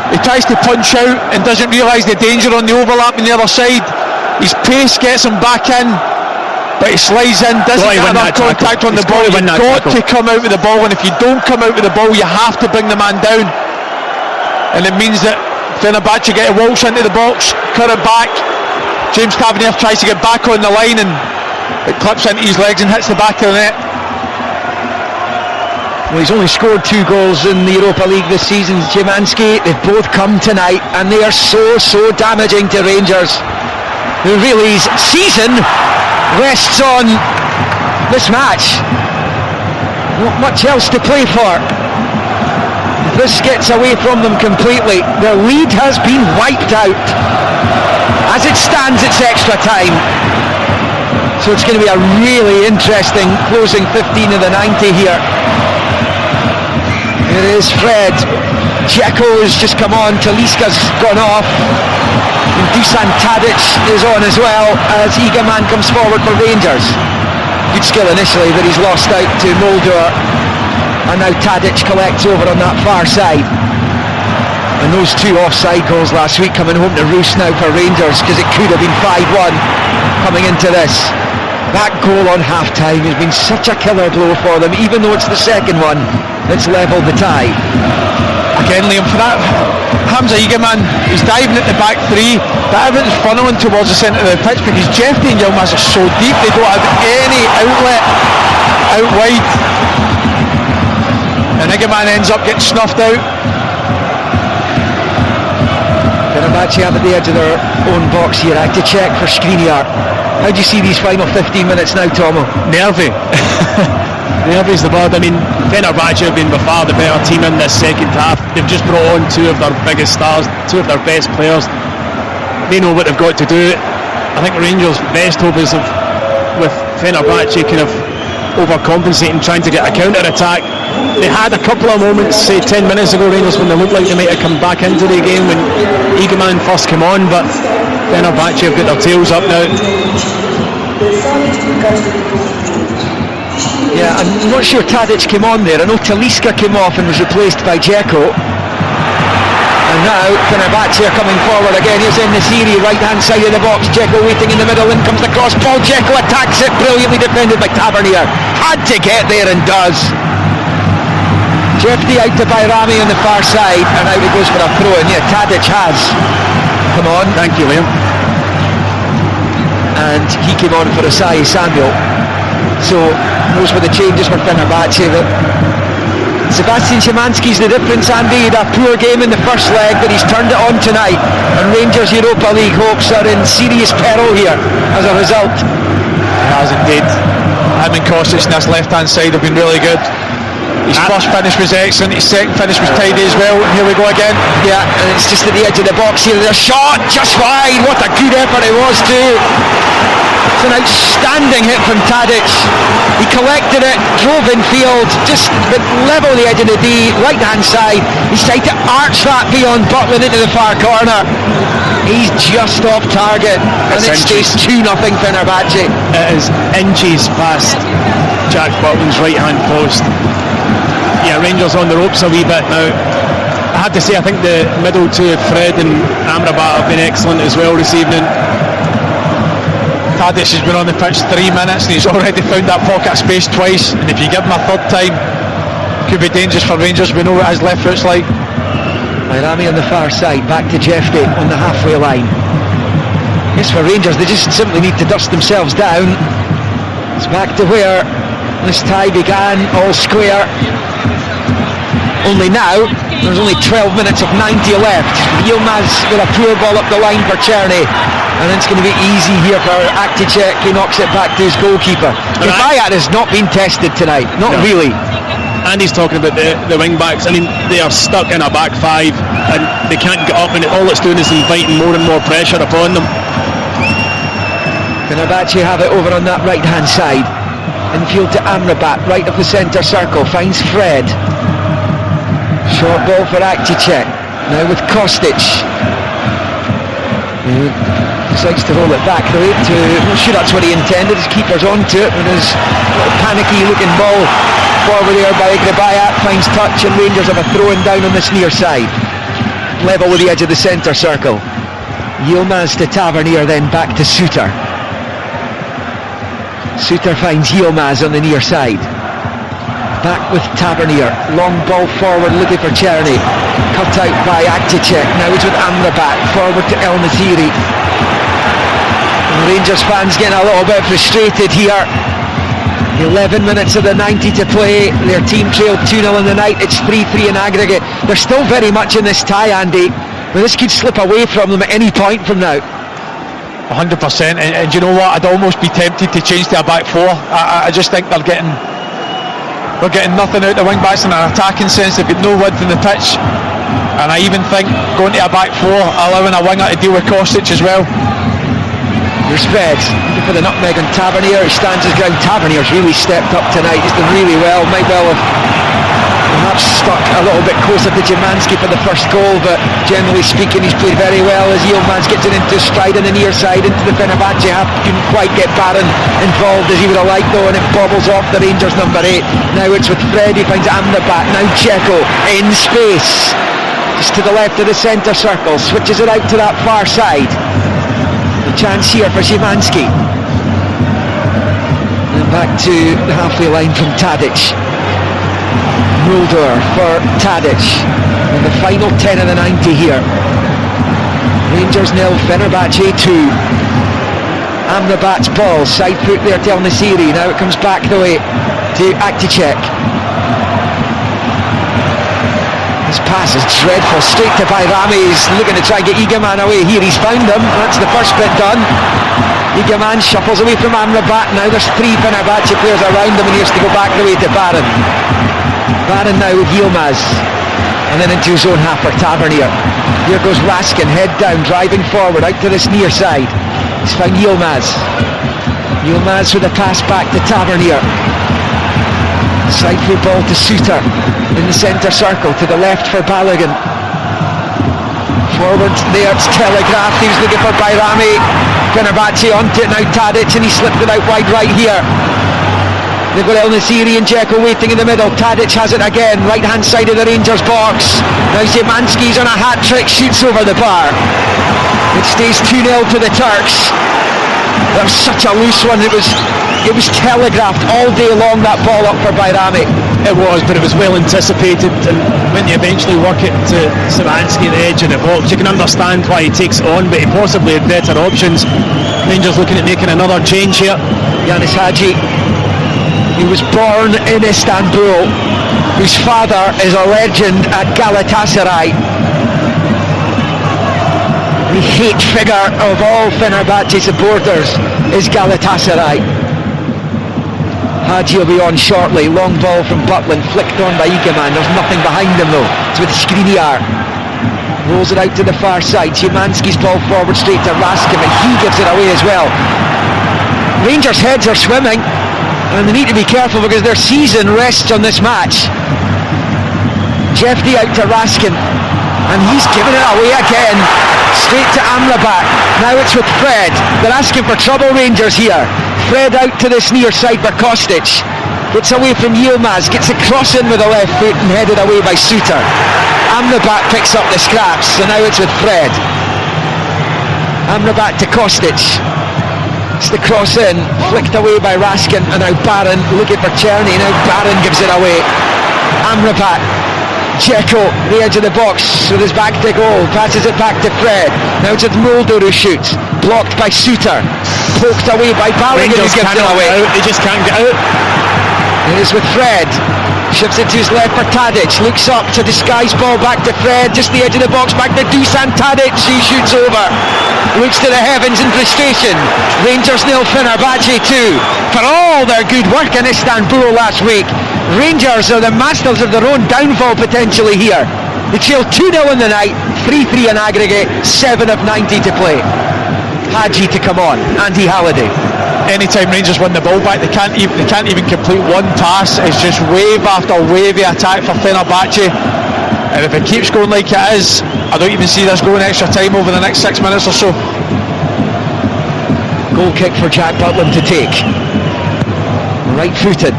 Speaker 2: He tries to punch out and doesn't realise the danger on the overlap on the other side. His pace gets him back in, but he slides in, doesn't get enough contact on the ball. You've got to come out with the ball, and if you don't come out with the ball, you have to bring the man down, and it means that Fenerbahce get a waltz into the box, cut it back. James Tavernier tries to get back on the line, and it clips into his legs and hits the back of the net.
Speaker 1: Well, he's only scored 2 goals in the Europa League this season, Szymanski. They've both come tonight, and they are so damaging to Rangers, who really's season rests on this match. Not much else to play for. If this gets away from them completely, their lead has been wiped out. As it stands, it's extra time. So it's going to be a really interesting closing 15 of the 90 here. It is Fred. Dzeko has just come on. Talisca's gone off. And Dusan Tadic is on as well as Egerman comes forward for Rangers. Good skill initially, but he's lost out to Mulder. And now Tadic collects over on that far side. And those 2 offside goals last week coming home to roost now for Rangers, because it could have been 5-1 coming into this. That goal on half-time has been such a killer blow for them, even though it's the second one that's levelled the tie.
Speaker 2: Again, Liam, for that, Hamza Egerman, he's diving at the back 3, but everything's funneling towards the centre of the pitch, because Jefty and Yilmaz are so deep, they don't have any outlet out wide. And Egerman ends up getting snuffed out.
Speaker 1: Fenerbahce have at the edge of their own box here. I had to check for Skriniar. How do you see these final 15 minutes now, Tomo?
Speaker 3: Nervy. Nervy's the word. I mean, Fenerbahce have been by far the better team in this second half. They've just brought on 2 of their biggest stars, 2 of their best players. They know what they've got to do. I think Rangers' best hope is with Fenerbahce kind of overcompensating, trying to get a counter-attack. They had a couple of moments, say 10 minutes ago, Rangers, when they looked like they might have come back into the game when Egerman first came on, but Fenerbahce have got their tails up now.
Speaker 1: Yeah, I'm not sure Tadic came on there. I know Talisca came off and was replaced by Dzeko. And now Fenerbahce are coming forward again. Here's Ennaciri, right-hand side of the box. Dzeko waiting in the middle, in comes the cross ball. Dzeko attacks it, brilliantly defended by Tavernier. Had to get there and does. Jefty out to Bayrami on the far side, and out he goes for a throw. And yeah, Tadic has come on.
Speaker 3: Thank you, Liam.
Speaker 1: And he came on for Asai Samuel. So those were the changes for Fenerbahce. Sebastian Szymanski's the difference, Andy. He had a poor game in the first leg, but he's turned it on tonight, and Rangers Europa League hopes are in serious peril here as a result.
Speaker 2: He has indeed. Him and Kostic on this left hand side have been really good. His first finish was excellent, his second finish was tidy as well. Here we go again.
Speaker 1: Yeah, and it's just at the edge of the box here. The shot just wide. What a good effort it was too. It's an outstanding hit from Tadic. He collected it, drove in field, just level the edge of the D, right hand side. He's tried to arch that beyond Butland into the far corner. He's just off target, and it stays 2-0 Fenerbahce.
Speaker 3: It is inches past Jack Butland's right hand post. Yeah, Rangers on the ropes a wee bit now. I have to say, I think the middle two, Fred and Amrabat, have been excellent as well this evening.
Speaker 2: Tadic has been on the pitch 3 minutes and he's already found that pocket of space twice, and if you give him a third time, it could be dangerous for Rangers. We know what his left foot's like.
Speaker 1: Bayrami on the far side, back to Jeffrey on the halfway line. Yes, for Rangers, they just simply need to dust themselves down. It's back to where this tie began, all square. Only now, there's only 12 minutes of 90 left. Yilmaz with a poor ball up the line for Czerny, and then it's going to be easy here for Akticek. He knocks it back to his goalkeeper. Bayat has not been tested tonight, not really.
Speaker 3: And he's talking about the wing backs. I mean, they are stuck in a back five and they can't get up, and all it's doing is inviting more and more pressure upon them.
Speaker 1: Fenerbahce have it over on that right hand side. Infield to Amrabat, right of the centre circle, finds Fred. Short ball for Akticek, now with Kostic. Decides to roll it back though to, I'm sure that's what he intended, his keeper's onto it with his little panicky looking ball forward there by Bayat, finds touch, and Rangers have a throw-in down on this near side. Level with the edge of the centre circle. Yilmaz to Tavernier, then back to Suter. Suter finds Yilmaz on the near side. Back with Tavernier, long ball forward looking for Czerny, cut out by Akticek, now it's with Amrabat, forward to El Nasiri. Rangers fans getting a little bit frustrated here. 11 minutes of the 90 to play, their team trailed 2-0 in the night, it's 3-3 in aggregate. They're still very much in this tie, Andy, but this could slip away from them at any point from now.
Speaker 2: 100%, and you know what, I'd almost be tempted to change to a back four. I just think they're getting nothing out of the wing backs in an attacking sense. They've got no width in the pitch, and I even think going to a back four, allowing a winger to deal with Kostic as well.
Speaker 1: Here's Fred, looking for the nutmeg on Tavernier. He stands his ground. Tavernier's really stepped up tonight. He's done really well. Might well have perhaps stuck a little bit closer to Szymanski for the first goal, but generally speaking he's played very well as Yilmaz gets it into stride on the near side into the Fenerbahce half. Couldn't quite get Barron involved as he would have liked though, and it bobbles off the Rangers number 8. Now it's with Fred, he finds Amrabat, now Dzeko in space just to the left of the centre circle, switches it out to that far side. The chance here for Szymanski, and back to the halfway line from Tadic. Mulder for Tadic in the final 10 of the 90 here. Rangers 0, Fenerbahce 2. Amrabat's ball, side foot there to El Nasiri. Now it comes back the way to Akticek. This pass is dreadful, straight to Bayrami. He's looking to try and get Egeman away here. He's found him, that's the first bit done. Egeman shuffles away from Amrabat. Now there's 3 Fenerbahce players around him, and he has to go back the way to Barron. Barron now with Yilmaz, and then into his own half for Tavernier. Here goes Raskin, head down, driving forward out to this near side. He's found Yilmaz. Yilmaz with a pass back to Tavernier. Side foot ball to Suter in the centre circle, to the left for Balogun. Forward there, it's telegraphed. He was looking for Bayrami. Fenerbahce onto it now, Tadic, and he slipped it out wide right here. They've got El Nasiri and Dzeko waiting in the middle. Tadic has it again, right hand side of the Rangers box. Now Szymanski's on a hat-trick, shoots over the bar. It stays 2-0 to the Turks. That was such a loose one. It was telegraphed all day long, that ball up for Bayrami.
Speaker 3: It was, but it was well anticipated, and when you eventually work it to Szymanski at the edge of the box, you can understand why he takes it on, but he possibly had better options. Rangers looking at making another change here.
Speaker 1: Yanis Hagi, he was born in Istanbul, whose father is a legend at Galatasaray. The hate figure of all Fenerbahce supporters is Galatasaray. Hagi will be on shortly. Long ball from Butland, flicked on by Egeman. There's nothing behind him though. It's with Skriniar. Rolls it out to the far side. Szymanski's ball forward straight to Raskin, and he gives it away as well. Rangers' heads are swimming, and they need to be careful because their season rests on this match. Jeffrey out to Raskin. and he's given it away again, straight to Amrabat. Now it's with Fred. They're asking for trouble, Rangers here. Fred out to this near side for Kostic. Gets away from Yilmaz, gets a cross in with the left foot and headed away by Suter. Amrabat picks up the scraps, so now it's with Fred. Amrabat to Kostic. It's the cross in, flicked away by Raskin, and now Barron looking for Czerny. Now Barron gives it away. Amrabat, Dzeko, the edge of the box with his back to goal, passes it back to Fred. Now it's with Mulder who shoots, blocked by Suter, poked away by Balogun who gives it away.
Speaker 3: They just can't get out.
Speaker 1: It is with Fred, shifts it to his left for Tadic, looks up to disguise ball back to Fred, just the edge of the box, back to Dusan Tadic, he shoots over, looks to the heavens in frustration. Rangers 0, Fenerbahce 2. For all their good work in Istanbul last week, Rangers are the masters of their own downfall potentially here. They trail 2-0 in the night, 3-3 in aggregate, 7 of 90 to play. Hadji to come on, Andy Halliday.
Speaker 2: Anytime Rangers win the ball back, they can't even complete one pass. It's just wave after wave of attack for Fenerbahce, and if it keeps going like it is, I don't even see this going extra time over the next 6 minutes or so.
Speaker 1: Goal kick for Jack Butland to take. Right footed.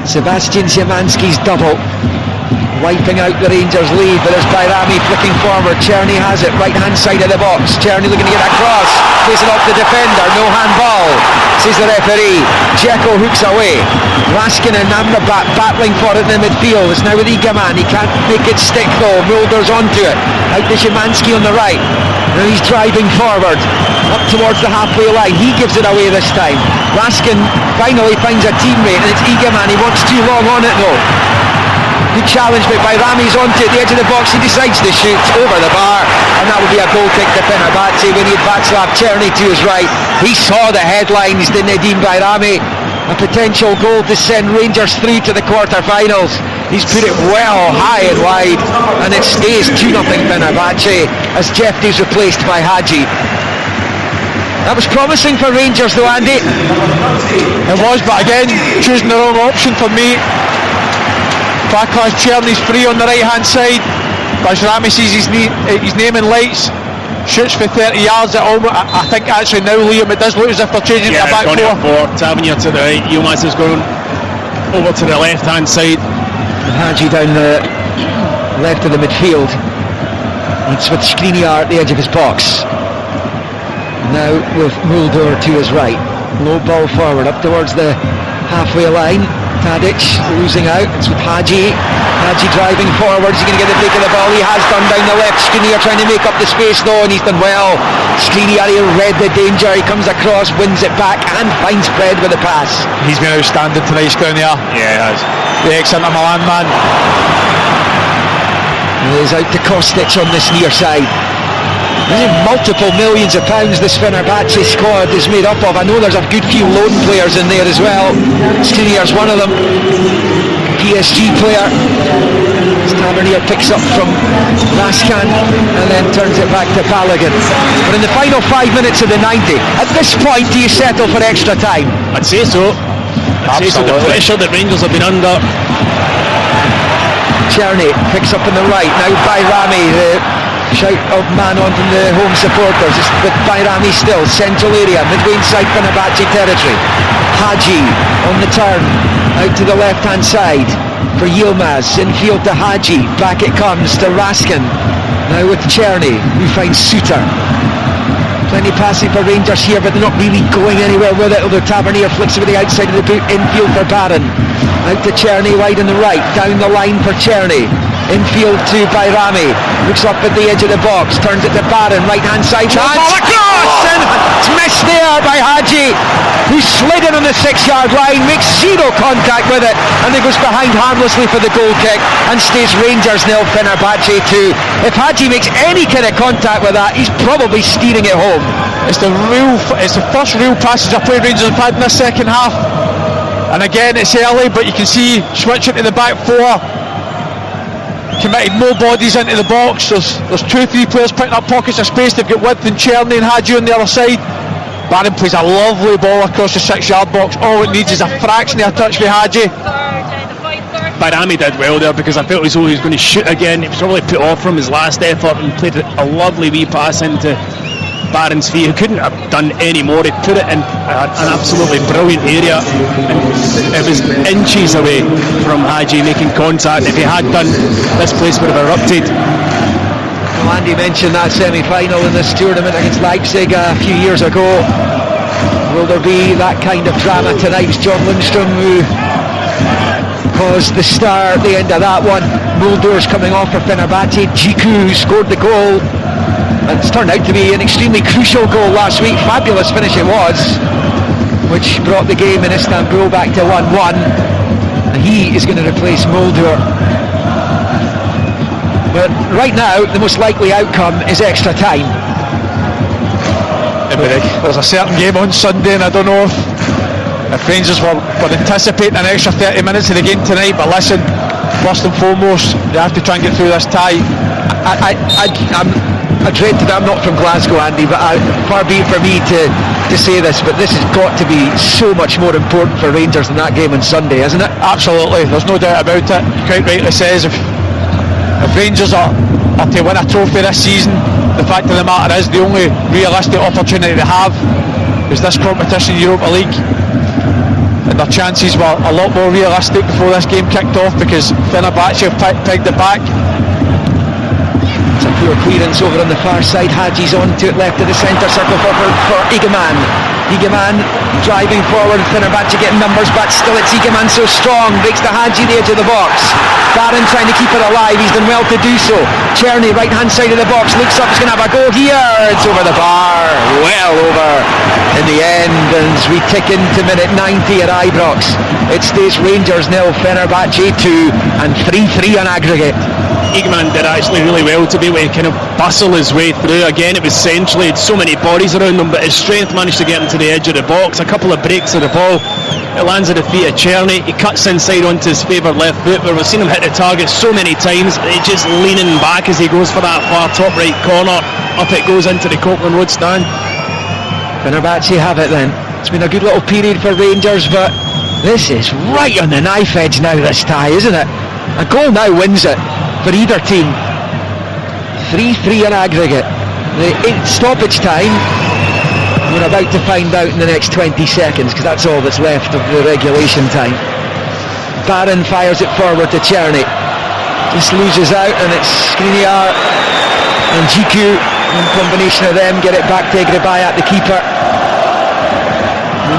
Speaker 1: Sebastian Szymanski's double, wiping out the Rangers lead, but it's Bayrami flicking forward. Czerny has it, right hand side of the box. Czerny looking to get across, facing off the defender, no handball, says the referee. Dzeko hooks away. Raskin and Amrabat battling for it in the midfield. It's now with Igaman, he can't make it stick though. Mulder's onto it, out to Szymanski on the right. Now he's driving forward, up towards the halfway line. He gives it away this time. Raskin finally finds a teammate, and it's Igaman. He wants too long on it though. Good challenge, but Bayrami's onto the edge of the box. He decides to shoot over the bar, and that would be a goal kick to Fenerbahce when he had Václav Czerny to his right. He saw the headlines, didn't Nedim Bayrami? A potential goal to send Rangers through to the quarter-finals. He's put it well high and wide, and it stays 2-0 Fenerbahce as Jeffrey's replaced by Hadji. That was promising for Rangers though, Andy.
Speaker 2: It was, but again, choosing the wrong option for me. Václav Czerny's free on the right hand side. Bayrami sees his name in lights, shoots for 30 yards at almost, I think actually now, Liam, it does look as if they're changing their back four.
Speaker 3: Tavernier to the right, Yilmaz is going over to the left hand side.
Speaker 1: Hadji down the left of the midfield. It's with Skriniar at the edge of his box. Now with Mulder to his right. Low ball forward up towards the halfway line. Tadic losing out. It's with Hadji. Hadji driving forward. Is he going to get the break of the ball? He has done down the left. Skriniar trying to make up the space though, and he's done well. Skriniar read the danger. He comes across, wins it back, and finds Fred with the pass.
Speaker 2: He's been outstanding tonight, Skriniar.
Speaker 3: Yeah, he has.
Speaker 2: The ex-Inter Milan man.
Speaker 1: He's out to Kostic on this near side. There's multiple millions of pounds this Fenerbahce squad is made up of. I know there's a good few loan players in there as well. Skriniar's one of them. PSG player. Tavernier picks up from Raskan and then turns it back to Balogun. But in the final 5 minutes of the 90, at this point, do you settle for extra time?
Speaker 3: I'd say so. I'd say so. The pressure that Rangers have been under.
Speaker 1: Czerny picks up on the right. Now Bayrami, the shout of man on from the home supporters. It's with Bayrami still, central area, midway inside Fenerbahce territory. Hadji on the turn, out to the left hand side for Yilmaz, infield to Hadji, back it comes to Raskin. Now with Czerny, who finds Suter. Plenty passing for Rangers here, but they're not really going anywhere with it, although Tavernier flicks it with the outside of the boot, infield for Barron. Out to Czerny, wide on the right, down the line for Czerny. Infield to Bayrami, looks up at the edge of the box, turns it to Barron, right hand side chance, ball across, and it's missed there by Hadji, who slid in on the 6 yard line, makes zero contact with it, and then goes behind harmlessly for the goal kick, and stays Rangers 0, Fenerbahce 2. If Hadji makes any kind of contact with that, he's probably steering it home.
Speaker 2: It's the first real passage of play Rangers have had in the second half, and again it's early, but you can see switching to the back four. Committed more bodies into the box. There's 2-3 players picking up pockets of space. They've got width and Czerny and Hadji on the other side. Barron plays a lovely ball across the 6 yard box. All it needs is a fraction of a touch for Hadji.
Speaker 3: Barami did well there, because I felt as though he was going to shoot again. He was probably put off from his last effort and played a lovely wee pass into Barron's feet, who couldn't have done any more. He put it in an absolutely brilliant area, and it was inches away from Hadji making contact. If he had done, this place would have erupted.
Speaker 1: Well, Andy mentioned that semi-final in this tournament against Leipzig a few years ago. Will there be that kind of drama tonight? It's John Lundstrom who caused the star at the end of that one. Muldor's coming off for Fenerbahce. Djiku scored the goal. And it's turned out to be an extremely crucial goal last week. Fabulous finish it was, which brought the game in Istanbul back to 1-1. And he is going to replace Muldor. But right now, the most likely outcome is extra time.
Speaker 2: There's a certain game on Sunday, and I don't know if Rangers were anticipating an extra 30 minutes of the game tonight. But listen, first and foremost, they have to try and get through this tie. I dread that I'm not from Glasgow, Andy, but far be it for me to say this, but this has got to be so much more important for Rangers than that game on Sunday, isn't it? Absolutely, there's no doubt about it. Quite rightly says, if Rangers are to win a trophy this season, the fact of the matter is the only realistic opportunity they have is this competition, Europa League, and their chances were a lot more realistic before this game kicked off, because Fenerbahce have pegged it back.
Speaker 1: It's a poor clearance over on the far side. Hadji's on to it, left of the centre circle for Egeman. Egeman driving forward, Fenerbahce getting numbers, but still it's Egeman so strong, breaks the Hadji the edge of the box. Barron trying to keep it alive, he's done well to do so. Czerny, right hand side of the box, looks up, he's going to have a go here. It's over the bar, well over in the end, and as we tick into minute 90 at Ibrox, it stays Rangers 0, Fenerbahce 2, and 3-3 on aggregate.
Speaker 3: Egeman did actually really well to be able to kind of bustle his way through. Again, it was centrally, had so many bodies around him, but his strength managed to get him to the edge of the box. A couple of breaks of the ball, it lands at the feet of Czerny. He cuts inside onto his favoured left foot, where we've seen him hit the target so many times. He's just leaning back as he goes for that far top right corner. Up it goes into the Copeland Road stand.
Speaker 1: Fenerbahce have it then. It's been a good little period for Rangers, but this is right on the knife edge now, this tie, isn't it? A goal now wins it for either team. 3-3 on aggregate. The stoppage time, we're about to find out in the next 20 seconds, because that's all that's left of the regulation time. Barron fires it forward to Czerny. This loses out, and it's Skriniar and Djiku. In combination of them get it back to Grebayat, the keeper.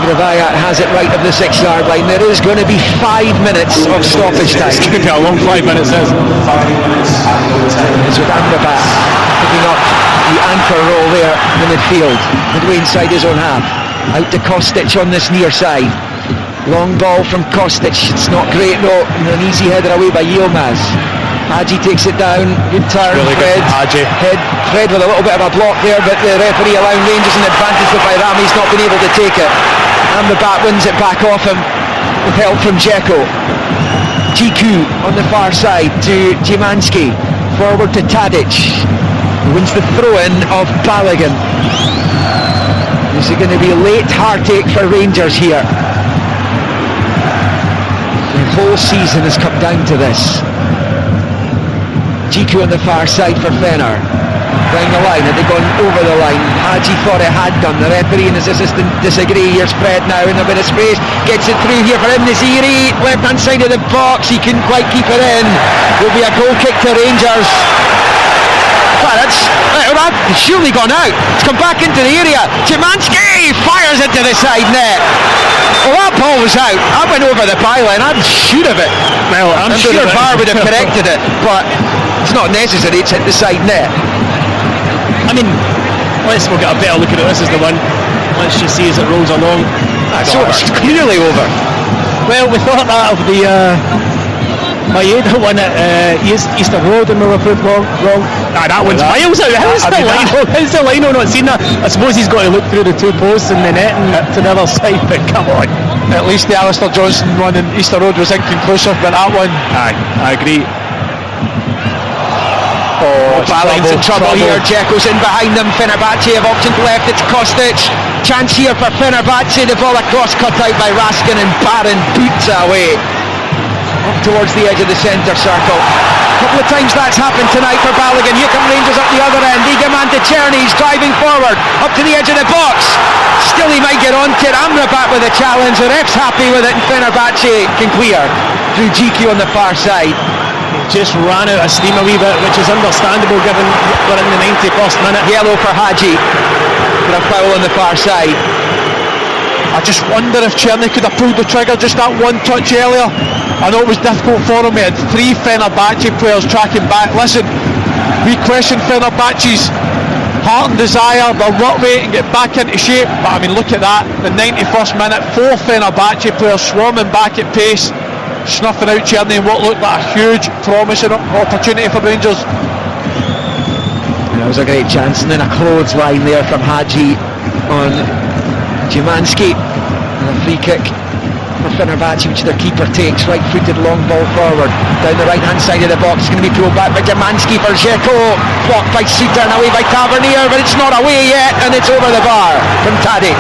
Speaker 1: Grebayat has it right of the 6-yard line. There is going to be 5 minutes of stoppage time.
Speaker 3: It's going to be a long 5 minutes,
Speaker 1: It's with Amrabat picking up the anchor role there in the midfield, midway inside his own half. Out to Kostic on this near side. Long ball from Kostic. It's not great, no. An easy header away by Yilmaz. Hadji takes it down. Good turn.
Speaker 2: Really
Speaker 1: Fred.
Speaker 2: good, Hadji.
Speaker 1: Fred with a little bit of a block there, but the referee allowing Rangers an advantage, but Bayrami's not been able to take it. Amrabat wins it back off him with help from Dzeko. Djiku on the far side to Szymanski. Forward to Tadic. Who wins the throw-in of Balogun. Is it going to be a late heartache for Rangers here? The whole season has come down to this. Djiku on the far side for Fener. Down the line, had they gone over the line? Hadji thought it had done. The referee and his assistant disagree. Here's Fred now in a bit of space. Gets it through here for him. Naziri, left hand side of the box. He couldn't quite keep it in. Will be a goal kick to Rangers. Well, it's surely gone out. It's come back into the area. Szymanski fires into the side net. Well, that ball was out. I went over the byline. I'm sure of it.
Speaker 3: Well,
Speaker 1: I'm sure VAR would have corrected it, but it's not necessary. It's hit the side net.
Speaker 3: I mean, we'll get a better look at it. This is the one. Let's just see as it rolls along.
Speaker 1: So it's clearly over.
Speaker 3: Well, we thought that of the Maeda one at Easter Road, and we were proved wrong. That one's miles out. How's the lino not seen that? I suppose he's got to look through the two posts and the net and to the other side, but come on.
Speaker 2: At least the Alistair Johnson one in Easter Road was inconclusive, but that one...
Speaker 3: Aye, I agree.
Speaker 1: Balling's in trouble here. Dzeko's in behind them. Fenerbahce have optioned left. It's Kostic. Chance here for Fenerbahce. The ball across, cut out by Raskin, and Barron boots away. up towards the edge of the centre circle. A couple of times that's happened tonight for Balogun. Here come Rangers up the other end. Eagleman to Czerny, he's driving forward up to the edge of the box. Still he might get on to it. Amrabat with a challenge. The ref's happy with it, and Fenerbahce can clear through GQ on the far side.
Speaker 3: Just ran out of steam a wee bit, which is understandable given we're in the 91st minute.
Speaker 1: Yellow for Hadji for a foul on the far side.
Speaker 2: I just wonder if Czerny could have pulled the trigger just that one touch earlier. I know it was difficult for him. We had 3 Fenerbahce players tracking back. Listen, we questioned Fenerbahce's heart and desire, their work rate and get back into shape. But I mean, look at that. The 91st minute, 4 Fenerbahce players swarming back at pace, snuffing out Czerny in what looked like a huge promising opportunity for Rangers.
Speaker 1: That was a great chance, and then a clothesline there from Hadji on Szymanski, and a free kick for Fenerbahce, which their keeper takes, right-footed long ball forward down the right-hand side of the box. It's going to be pulled back by Szymanski for Dzeko, blocked by Suter and away by Tavernier, but it's not away yet, and it's over the bar from Tadic.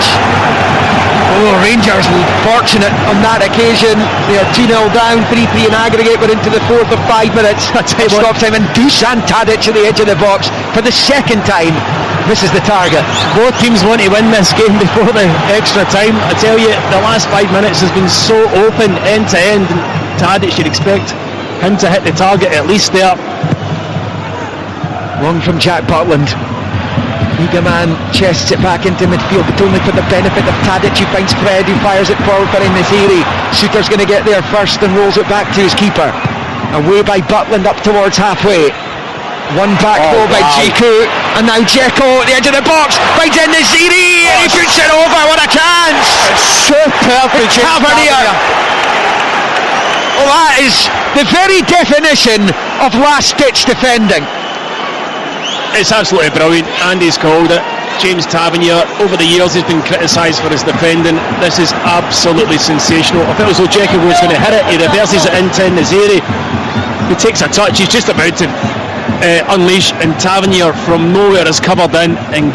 Speaker 1: Oh, Rangers fortunate on that occasion. They are 2-0 down, 3-3 in aggregate. We're into the 4th of 5 minutes. Stop time, and Dusan Tadic at the edge of the box for the second time. This is the target.
Speaker 3: Both teams want to win this game before the extra time. I tell you, the last 5 minutes has been so open end to end, and Tadic, you'd expect him to hit the target at least there.
Speaker 1: Long from Jack Butland. Eagleman chests it back into midfield, but only for the benefit of Tadic, who finds Fred, who fires it forward for Nesiri. Suter's going to get there first and rolls it back to his keeper. Away by Butland up towards halfway. One back goal by Dzeko, and now Dzeko at the edge of the box, finds Nesiri, and he puts it over. What a chance!
Speaker 2: Superb for
Speaker 1: Tavernier. Well, that is the very definition of last-ditch defending.
Speaker 3: It's absolutely brilliant. Andy's called it. James Tavernier, over the years, has been criticised for his defending. This is absolutely sensational. If it was Dzeko was going to hit it, he reverses it into Nesiri. He takes a touch. He's just about to unleash, and Tavernier from nowhere is covered in and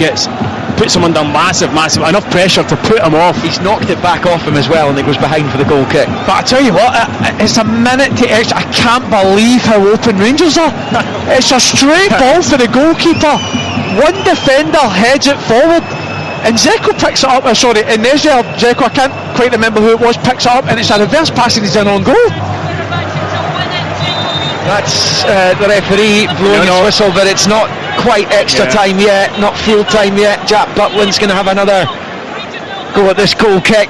Speaker 3: puts him under massive enough pressure to put him off.
Speaker 1: He's knocked it back off him as well, and it goes behind for the goal kick.
Speaker 2: But I tell you what, it's a minute to extra. I can't believe how open Rangers are. It's a straight ball for the goalkeeper. One defender heads it forward, and Dzeko picks it up. And Nezir Dzeko, I can't quite remember who it was, picks it up, and it's a reverse pass and he's in on goal.
Speaker 1: That's the referee blowing his whistle, but it's not quite extra time yet, not full time yet. Jack Butland's going to have another go at this goal kick,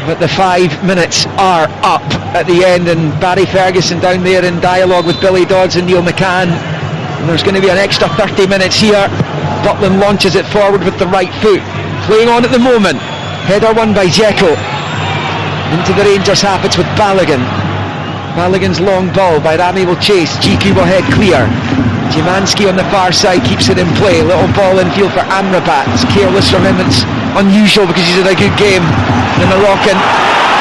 Speaker 1: but the 5 minutes are up at the end, and Barry Ferguson down there in dialogue with Billy Dodds and Neil McCann, and there's going to be an extra 30 minutes here. Butland launches it forward with the right foot, playing on at the moment. Header won by Dzeko into the Rangers half. It's with Balogun. Balogun's long ball by Rami will chase. GQ will head clear. Szymanski on the far side keeps it in play. Little ball in field for Amrabat. It's careless from him. It's unusual because he's had a good game. The Moroccan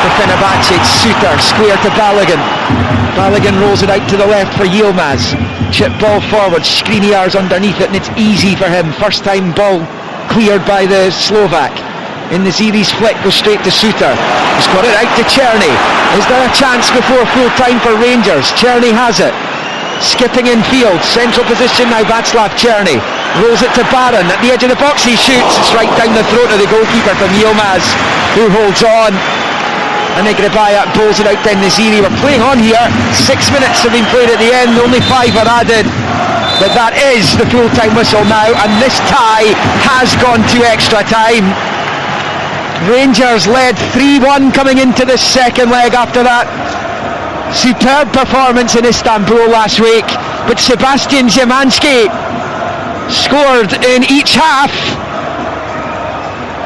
Speaker 1: for Fenerbahce. It's Suter, square to Balogun. Balogun rolls it out to the left for Yilmaz. Chip ball forward. Skriniar's underneath it, and it's easy for him. First time ball cleared by the Slovak. In the series flick goes straight to Suter. He's got it out to Czerny. Is there a chance before full time for Rangers? Czerny has it. Skipping in field, central position now. Václav Czerny rolls it to Baron at the edge of the box. He shoots. It's right down the throat of the goalkeeper from Yilmaz, who holds on. And Negribaya pulls it out to Nesiri. We're playing on here. 6 minutes have been played at the end. Only 5 are added. But that is the full time whistle now, and this tie has gone to extra time. Rangers led 3-1 coming into the second leg after that superb performance in Istanbul last week, but Sebastian Szymanski scored in each half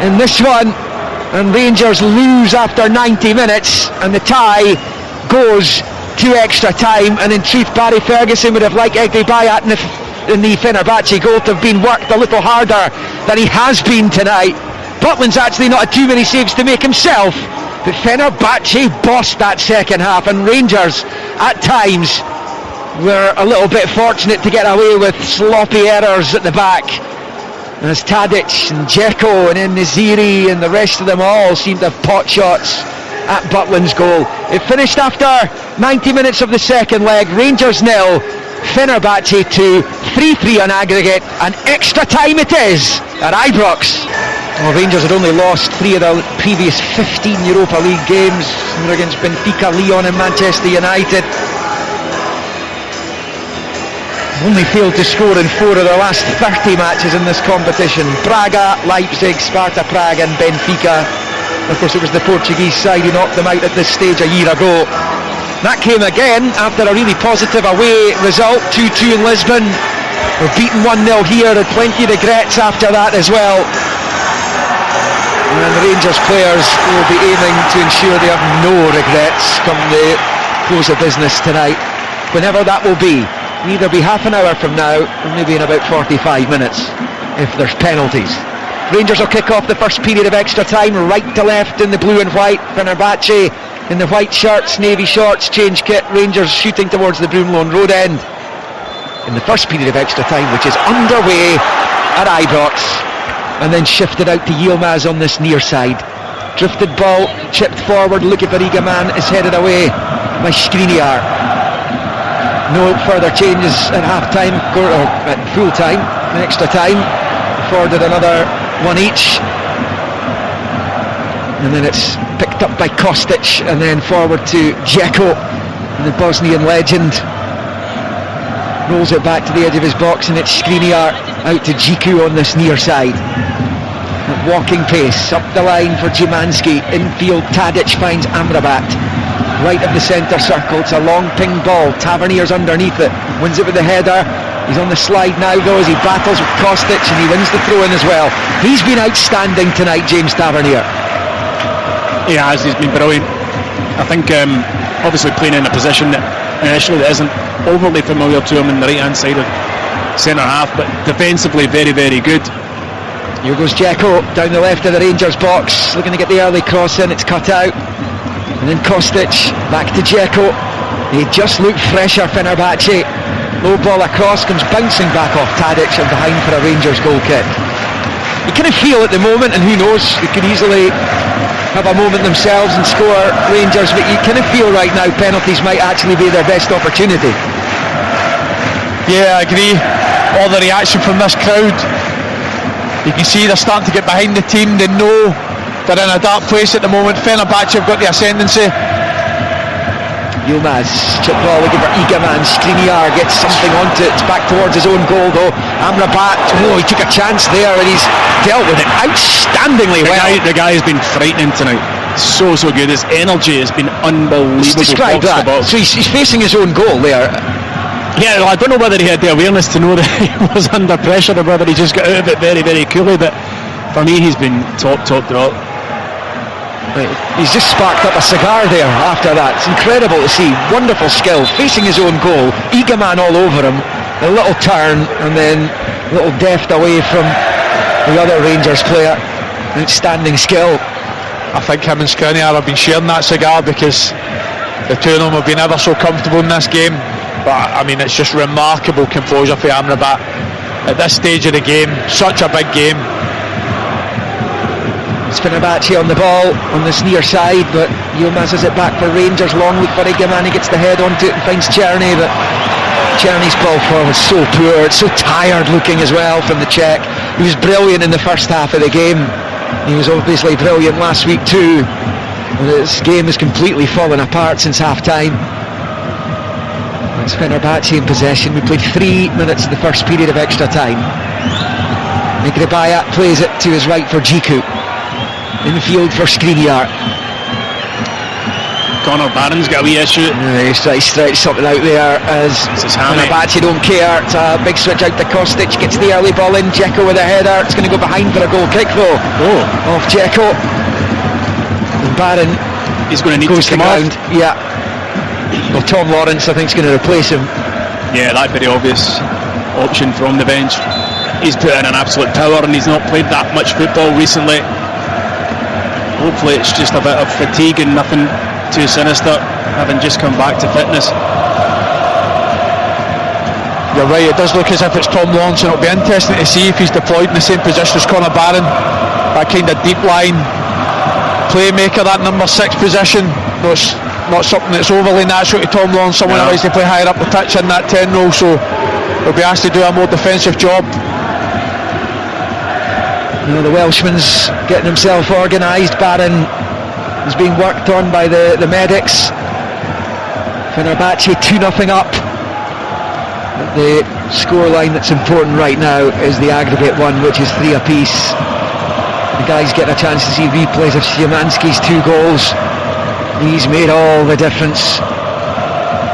Speaker 1: in this one, and Rangers lose after 90 minutes, and the tie goes to extra time. And in truth, Barry Ferguson would have liked Egri Bayat in the Fenerbahce goal to have been worked a little harder than he has been tonight. Butland's actually not had too many saves to make himself, but Fenerbahce bossed that second half, and Rangers at times were a little bit fortunate to get away with sloppy errors at the back, as Tadic and Dzeko and then Nesiri and the rest of them all seemed to have pot shots at Butland's goal. It finished after 90 minutes of the second leg. Rangers 0, Fenerbahce 2, 3-3 on aggregate, and extra time it is at Ibrox. Well, Rangers had only lost 3 of the previous 15 Europa League games. They were against Benfica, Lyon and Manchester United. Only failed to score in 4 of their last 30 matches in this competition. Braga, Leipzig, Sparta Prague and Benfica. Of course, it was the Portuguese side who knocked them out at this stage a year ago. That came again after a really positive away result, 2-2 in Lisbon. We're beaten 1-0 here, and plenty of regrets after that as well. And the Rangers players will be aiming to ensure they have no regrets come the close of business tonight, whenever that will be. It'll either be half an hour from now, or maybe in about 45 minutes, if there's penalties. Rangers will kick off the first period of extra time, right to left in the blue and white. Fenerbahce in the white shirts, navy shorts, change kit. Rangers shooting towards the Broomloan Road end in the first period of extra time, which is underway at Ibrox, and then shifted out to Yilmaz on this near side. Drifted ball, chipped forward, looking for Igaman, is headed away by Skriniar. No further changes at half time, or at full time, extra time. Forwarded another one each, and then it's picked up by Kostic, and then forward to Dzeko, the Bosnian legend. Rolls it back to the edge of his box, and it's Skriniar out to Džiku on this near side. At walking pace, up the line for Jumanski. Infield, Tadic finds Amrabat. Right of the centre circle, it's a long ping ball. Tavernier's underneath it, wins it with the header. He's on the slide now though as he battles with Kostic, and he wins the throw-in as well. He's been outstanding tonight, James Tavernier.
Speaker 3: He has, he's been brilliant. I think obviously playing in a position that initially that isn't overly familiar to him in the right hand side of centre half, but defensively very, very good.
Speaker 1: Here goes Dzeko down the left of the Rangers box, looking to get the early cross in, it's cut out. And then Kostic back to Dzeko. He just looked fresher, Fenerbahce. Low ball across, comes bouncing back off Tadic and behind for a Rangers goal kick. You kind of feel at the moment, and who knows, they could easily have a moment themselves and score, Rangers, but you kind of feel right now penalties might actually be their best opportunity.
Speaker 2: Yeah, I agree. All the reaction from this crowd, you can see they're starting to get behind the team. They know they're in a dark place at the moment. Fenerbahce have got the ascendancy.
Speaker 1: Yilmaz, chip ball looking for Igaman. Skriniar gets something onto it. It's back towards his own goal though. Amrabat, he took a chance there, and he's dealt with it outstandingly well.
Speaker 3: The guy has been frightening tonight. So good. His energy has been unbelievable.
Speaker 1: Let's describe that. So he's facing his own goal there.
Speaker 3: Yeah, well, I don't know whether he had the awareness to know that he was under pressure, or whether he just got out of it very, very coolly, but for me he's been top drop.
Speaker 1: Right. He's just sparked up a cigar there after that. It's incredible to see. Wonderful skill, facing his own goal. Igaman all over him. A little turn, and then a little deft away from the other Rangers player. Outstanding skill.
Speaker 2: I think him and Skriniar have been sharing that cigar, because the two of them have been ever so comfortable in this game. But I mean, it's just remarkable composure for Amrabat at this stage of the game. Such a big game.
Speaker 1: Fenerbahce on the ball on this near side, but Yilmaz has it back for Rangers. Long look for Igaman, he gets the head onto it and finds Czerny, but Czerny's ball forward was so poor. It's so tired looking as well from the Czech. He was brilliant in the first half of the game. He was obviously brilliant last week too. This game has completely fallen apart since half time. It's Fenerbahce in possession. We played 3 minutes of the first period of extra time. Migrebayat plays it to his right for Džiku. Infield for Skriniar.
Speaker 3: Connor Barron's got a wee issue.
Speaker 1: He's trying to stretch something out there as Fenerbahce don't care. It's a big switch out to Kostic, gets the early ball in. Dzeko with a header. It's going to go behind for a goal kick though. Off Dzeko. And Barron,
Speaker 3: he's going to need
Speaker 1: goes
Speaker 3: to come
Speaker 1: ground.
Speaker 3: off.
Speaker 1: Yeah. Well, Tom Lawrence I think is going to replace him.
Speaker 3: Yeah, that'd be the obvious option from the bench. He's put in an absolute power, and he's not played that much football recently. Hopefully it's just a bit of fatigue and nothing too sinister, having just come back to fitness.
Speaker 2: You're right, it does look as if it's Tom Lawrence, and it'll be interesting to see if he's deployed in the same position as Connor Barron. That kind of deep line playmaker, that number 6 position. No, it's not something that's overly natural to Tom Lawrence. Someone that likes to play higher up the pitch in that 10 role, so he'll be asked to do a more defensive job.
Speaker 1: You know, the Welshman's getting himself organised. Barron is being worked on by the medics. Fenerbahce 2-0 up. The scoreline that's important right now is the aggregate one, which is 3 apiece. The guys get a chance to see replays of Szymanski's 2 goals. He's made all the difference.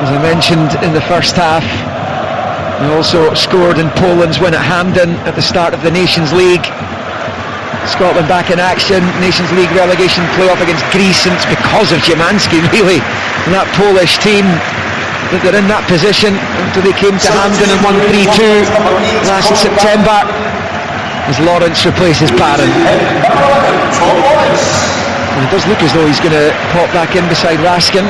Speaker 1: As I mentioned in the first half, he also scored in Poland's win at Hampden at the start of the Nations League. Scotland back in action, Nations League relegation play-off against Greece, and it's because of Szymanski really, and that Polish team, that they're in that position until they came to Hampden and won 3-2 last September, as Lawrence replaces Barron. And it does look as though he's going to pop back in beside Raskin.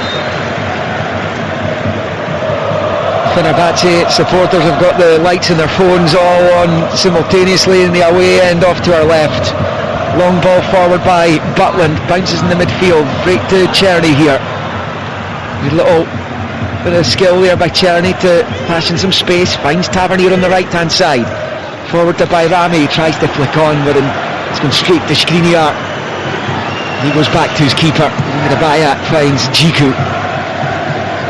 Speaker 1: Fenerbahce supporters have got the lights in their phones all on simultaneously in the away end off to our left. Long ball forward by Butland, bounces in the midfield, straight to Czerny here. A little bit of skill there by Czerny to pass in some space, finds Tavernier on the right hand side. Forward to Bayrami, tries to flick on, but it's gone straight to Skriniar. He goes back to his keeper. Bayat finds Djiku.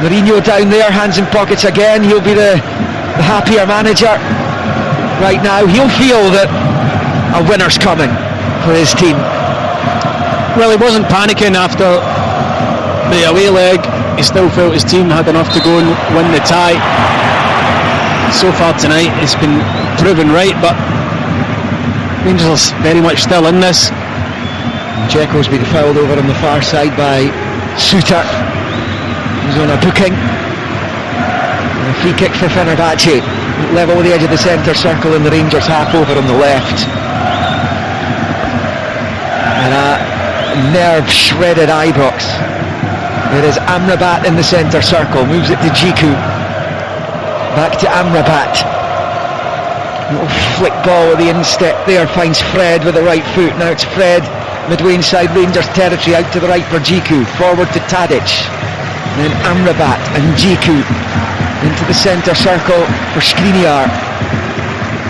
Speaker 1: Mourinho down there, hands in pockets again. He'll be the happier manager right now. He'll feel that a winner's coming for his team.
Speaker 3: Well, he wasn't panicking after the away leg. He still felt his team had enough to go and win the tie. So far tonight it's been proven right, but Rangers are very much still in this.
Speaker 1: Dzeko's been fouled over on the far side by Suter. He's on a booking. And a free kick for Fenerbahce, level with the edge of the centre circle in the Rangers half over on the left. And a nerve-shredded Ibrox. There is Amrabat in the centre circle, moves it to Djiku. Back to Amrabat. Little flick ball with the instep there, finds Fred with the right foot. Now it's Fred, midway inside Rangers territory, out to the right for Djiku. Forward to Tadic. Then Amrabat and Djiku into the centre circle for Skriniar.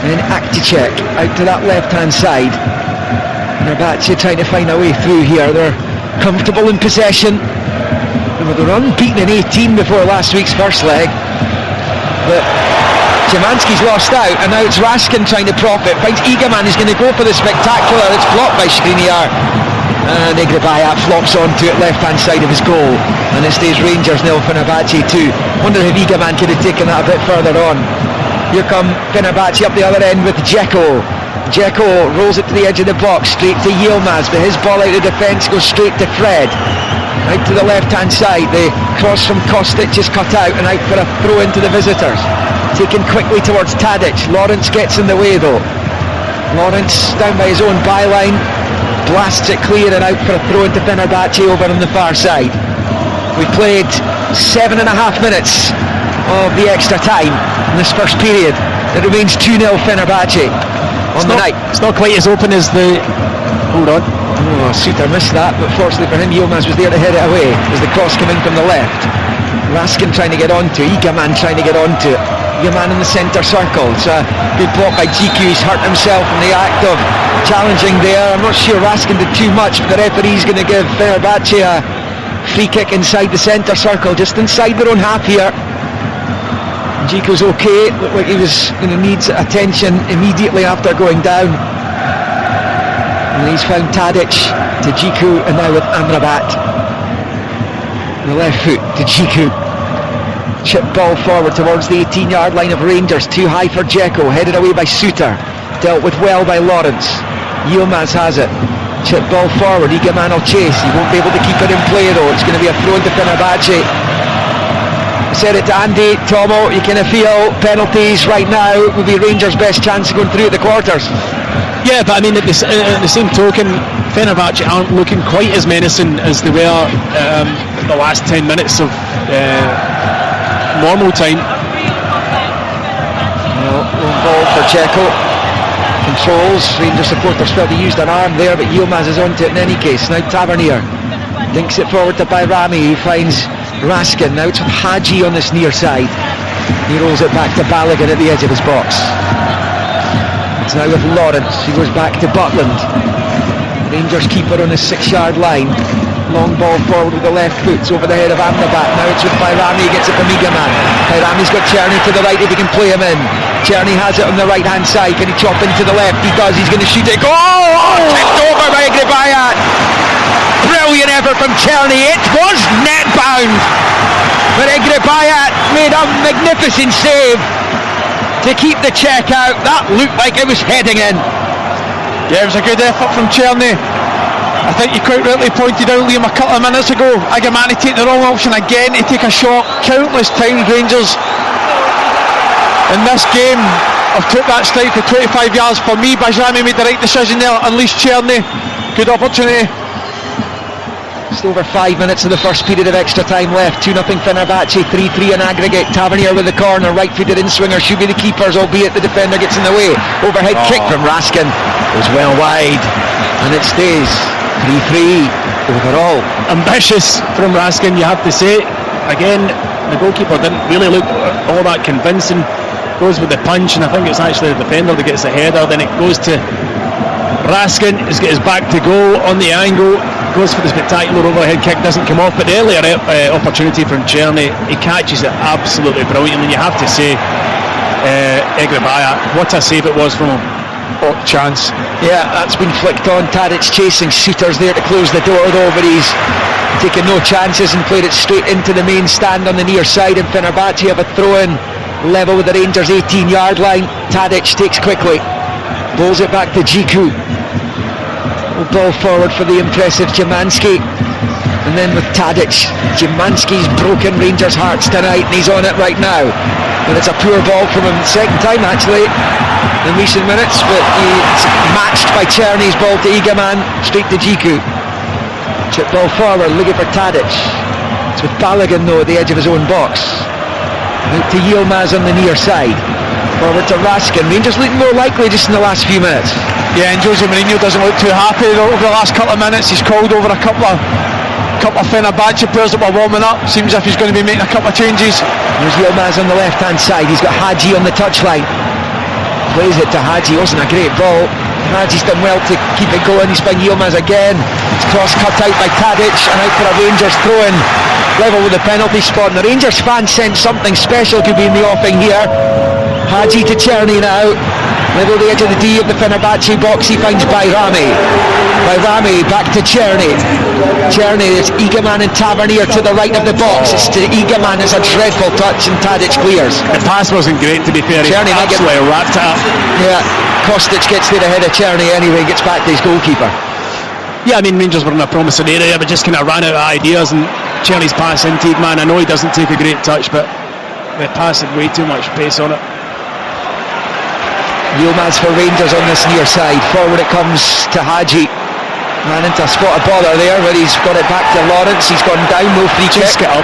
Speaker 1: Then Akticek out to that left-hand side. Fenerbahce trying to find a way through here. They're comfortable in possession. They were unbeaten in 18 before last week's first leg. But Szymanski's lost out, and now it's Raskin trying to profit. Finds Egeman, who's going to go for the spectacular. It's blocked by Skriniar. And Bayat flops onto it, left-hand side of his goal. And it stays Rangers 0, Fenerbahce 2. Wonder if Egeman could have taken that a bit further on. Here come Fenerbahce up the other end with Dzeko. Dzeko rolls it to the edge of the box, straight to Yilmaz, but his ball out of defence goes straight to Fred. Out to the left-hand side, the cross from Kostic is cut out and out for a throw into the visitors. Taken quickly towards Tadic. Lawrence gets in the way though. Lawrence down by his own byline, blasts it clear and out for a throw into Fenerbahce over on the far side. We played 7.5 minutes of the extra time in this first period. It remains 2-0 Fenerbahce on the night.
Speaker 3: It's not quite as open as the... Hold on.
Speaker 1: Oh, Suter missed that, but fortunately for him, Yilmaz was there to head it away as the cross came in from the left. Raskin trying to get onto it, Egeman trying to get onto it. Egeman in the centre circle. It's a good block by Djiku. He's hurt himself in the act of challenging there. I'm not sure Raskin did too much, but the referee's going to give Fenerbahce a free kick inside the centre circle, just inside their own half here. Djiku's okay, looked like he was going to need attention immediately after going down. And he's found Tadic to Djiku, and now with Amrabat. The left foot to Djiku. Chip ball forward towards the 18-yard line of Rangers, too high for Dzeko, headed away by Suter. Dealt with well by Lawrence. Yilmaz has it. Chip ball forward, Egeman will chase. He won't be able to keep it in play though. It's going to be a throw into Fenerbahce. I said it to Andy, Tomo, you kind of feel penalties right now would be Rangers' best chance of going through at the quarters.
Speaker 3: Yeah, but I mean, at the same token, Fenerbahce aren't looking quite as menacing as they were the last 10 minutes of normal time.
Speaker 1: Well, ball for Dzeko. Controls, Rangers supporters felt he used an arm there, but Yilmaz is onto it in any case. Now Tavernier dinks it forward to Bayrami, who finds Raskin. Now it's with Hadji on this near side. He rolls it back to Balogun at the edge of his box. It's now with Lawrence, who goes back to Butland. Rangers keeper on his 6-yard line. Long ball forward with the left foot, it's over the head of Amrabat. Now it's with Bayrami, he gets it from Egaman. Bayrami's got Czerny to the right if he can play him in. Czerny has it on the right hand side, can he chop into the left? He does, he's going to shoot it. Tipped over by Egrebayat. Brilliant effort from Czerny, it was net bound. But Egrebayat made a magnificent save to keep the check out. That looked like it was heading in.
Speaker 2: Yeah, it was a good effort from Czerny. I think you quite rightly pointed out, Liam, a couple of minutes ago, Agamani taking the wrong option again to take a shot. Countless times Rangers in this game have took that strike to 25 yards. For me, Bajrami made the right decision there, unleashed Czerny. Good opportunity.
Speaker 1: Just over 5 minutes of the first period of extra time left. 2-0 Fenerbahce, 3-3 in aggregate. Tavernier with the corner, right-footed in-swinger, should be the keepers, albeit the defender gets in the way. Overhead kick from Raskin, goes well wide, and it stays 3-3 overall.
Speaker 3: Ambitious from Raskin, you have to say. Again, the goalkeeper didn't really look all that convincing. Goes with the punch, and I think it's actually the defender that gets the header. Then it goes to Raskin, he's got his back to go on the angle, goes for the spectacular overhead kick, doesn't come off, but the earlier opportunity from Czerny, he catches it absolutely brilliantly. And you have to say, Egrebayat, what a save it was from him.
Speaker 2: Oh, chance.
Speaker 1: Yeah, that's been flicked on. Tadic chasing, Suter's there to close the door though, but he's taken no chances and played it straight into the main stand on the near side. And Fenerbahce have a throw-in level with the Rangers 18-yard line. Tadic takes quickly, bowls it back to Jiku. Ball forward for the impressive Szymanski, and then with Tadic, Szymanski's broken Rangers' hearts tonight, and he's on it right now. And it's a poor ball from him, second time actually in recent minutes, but he's matched by Czerny's ball to Egaman, straight to Jiku. Chip ball forward, looking for Tadic. It's with Balogun though at the edge of his own box. Out to Yilmaz on the near side. Forward to Raskin. Rangers looking more likely just in the last few minutes.
Speaker 2: Yeah, and Jose Mourinho doesn't look too happy over the last couple of minutes. He's called over a couple of Fenerbahce players that were warming up. Seems as if he's going to be making a couple of changes.
Speaker 1: There's Yilmaz on the left hand side. He's got Hadji on the touchline. Plays it to Hadji. Wasn't a great ball. Hadji's done well to keep it going. He's found Yilmaz again. It's cross cut out by Tadic and out for a Rangers throw-in. Level with the penalty spot. And the Rangers fans sense something special could be in the offing here. Hadji to Czerny now. Level the edge of the D of the Fenerbahce box. He finds Bayrami. Bayrami back to Czerny. Czerny, it's Egaman and Tavernier to the right of the box. It's to Egaman. It's a dreadful touch and Tadic clears.
Speaker 3: The pass wasn't great, to be fair.
Speaker 1: Czerny
Speaker 3: absolutely wrapped it up.
Speaker 1: Yeah, Kostic gets there ahead of Czerny anyway, gets back to his goalkeeper.
Speaker 3: Yeah, I mean, Rangers were in a promising area, but just kind of ran out of ideas, and Czerny's pass into Egaman, I know he doesn't take a great touch, but the pass had way too much pace on it.
Speaker 1: Yilmaz for Rangers on this near side. Forward it comes to Hadji. Ran into a spot of bother there, but he's got it back to Lawrence. He's gone down, no free kick.
Speaker 3: Get up.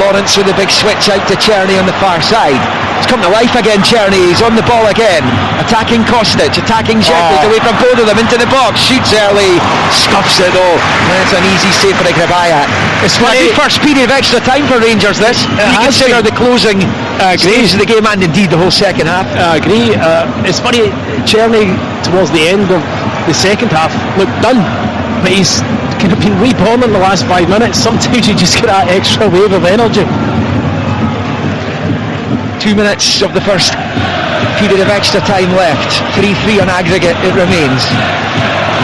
Speaker 1: Lawrence with a big switch out to Czerny on the far side. It's come to life again, Czerny. He's on the ball again. Attacking Kostic, attacking Žeko, away from both of them, into the box. Shoots early, scuffs it though. That's an easy save for Egrebayat. It's funny. First period of extra time for Rangers this. You consider the closing stage of the game and indeed the whole second half.
Speaker 3: I agree. It's funny, Czerny towards the end of the second half looked done, but he's kind of been reborn in the last 5 minutes. Sometimes you just get that extra wave of energy.
Speaker 1: 2 minutes of the first period of extra time left. 3-3 on aggregate it remains.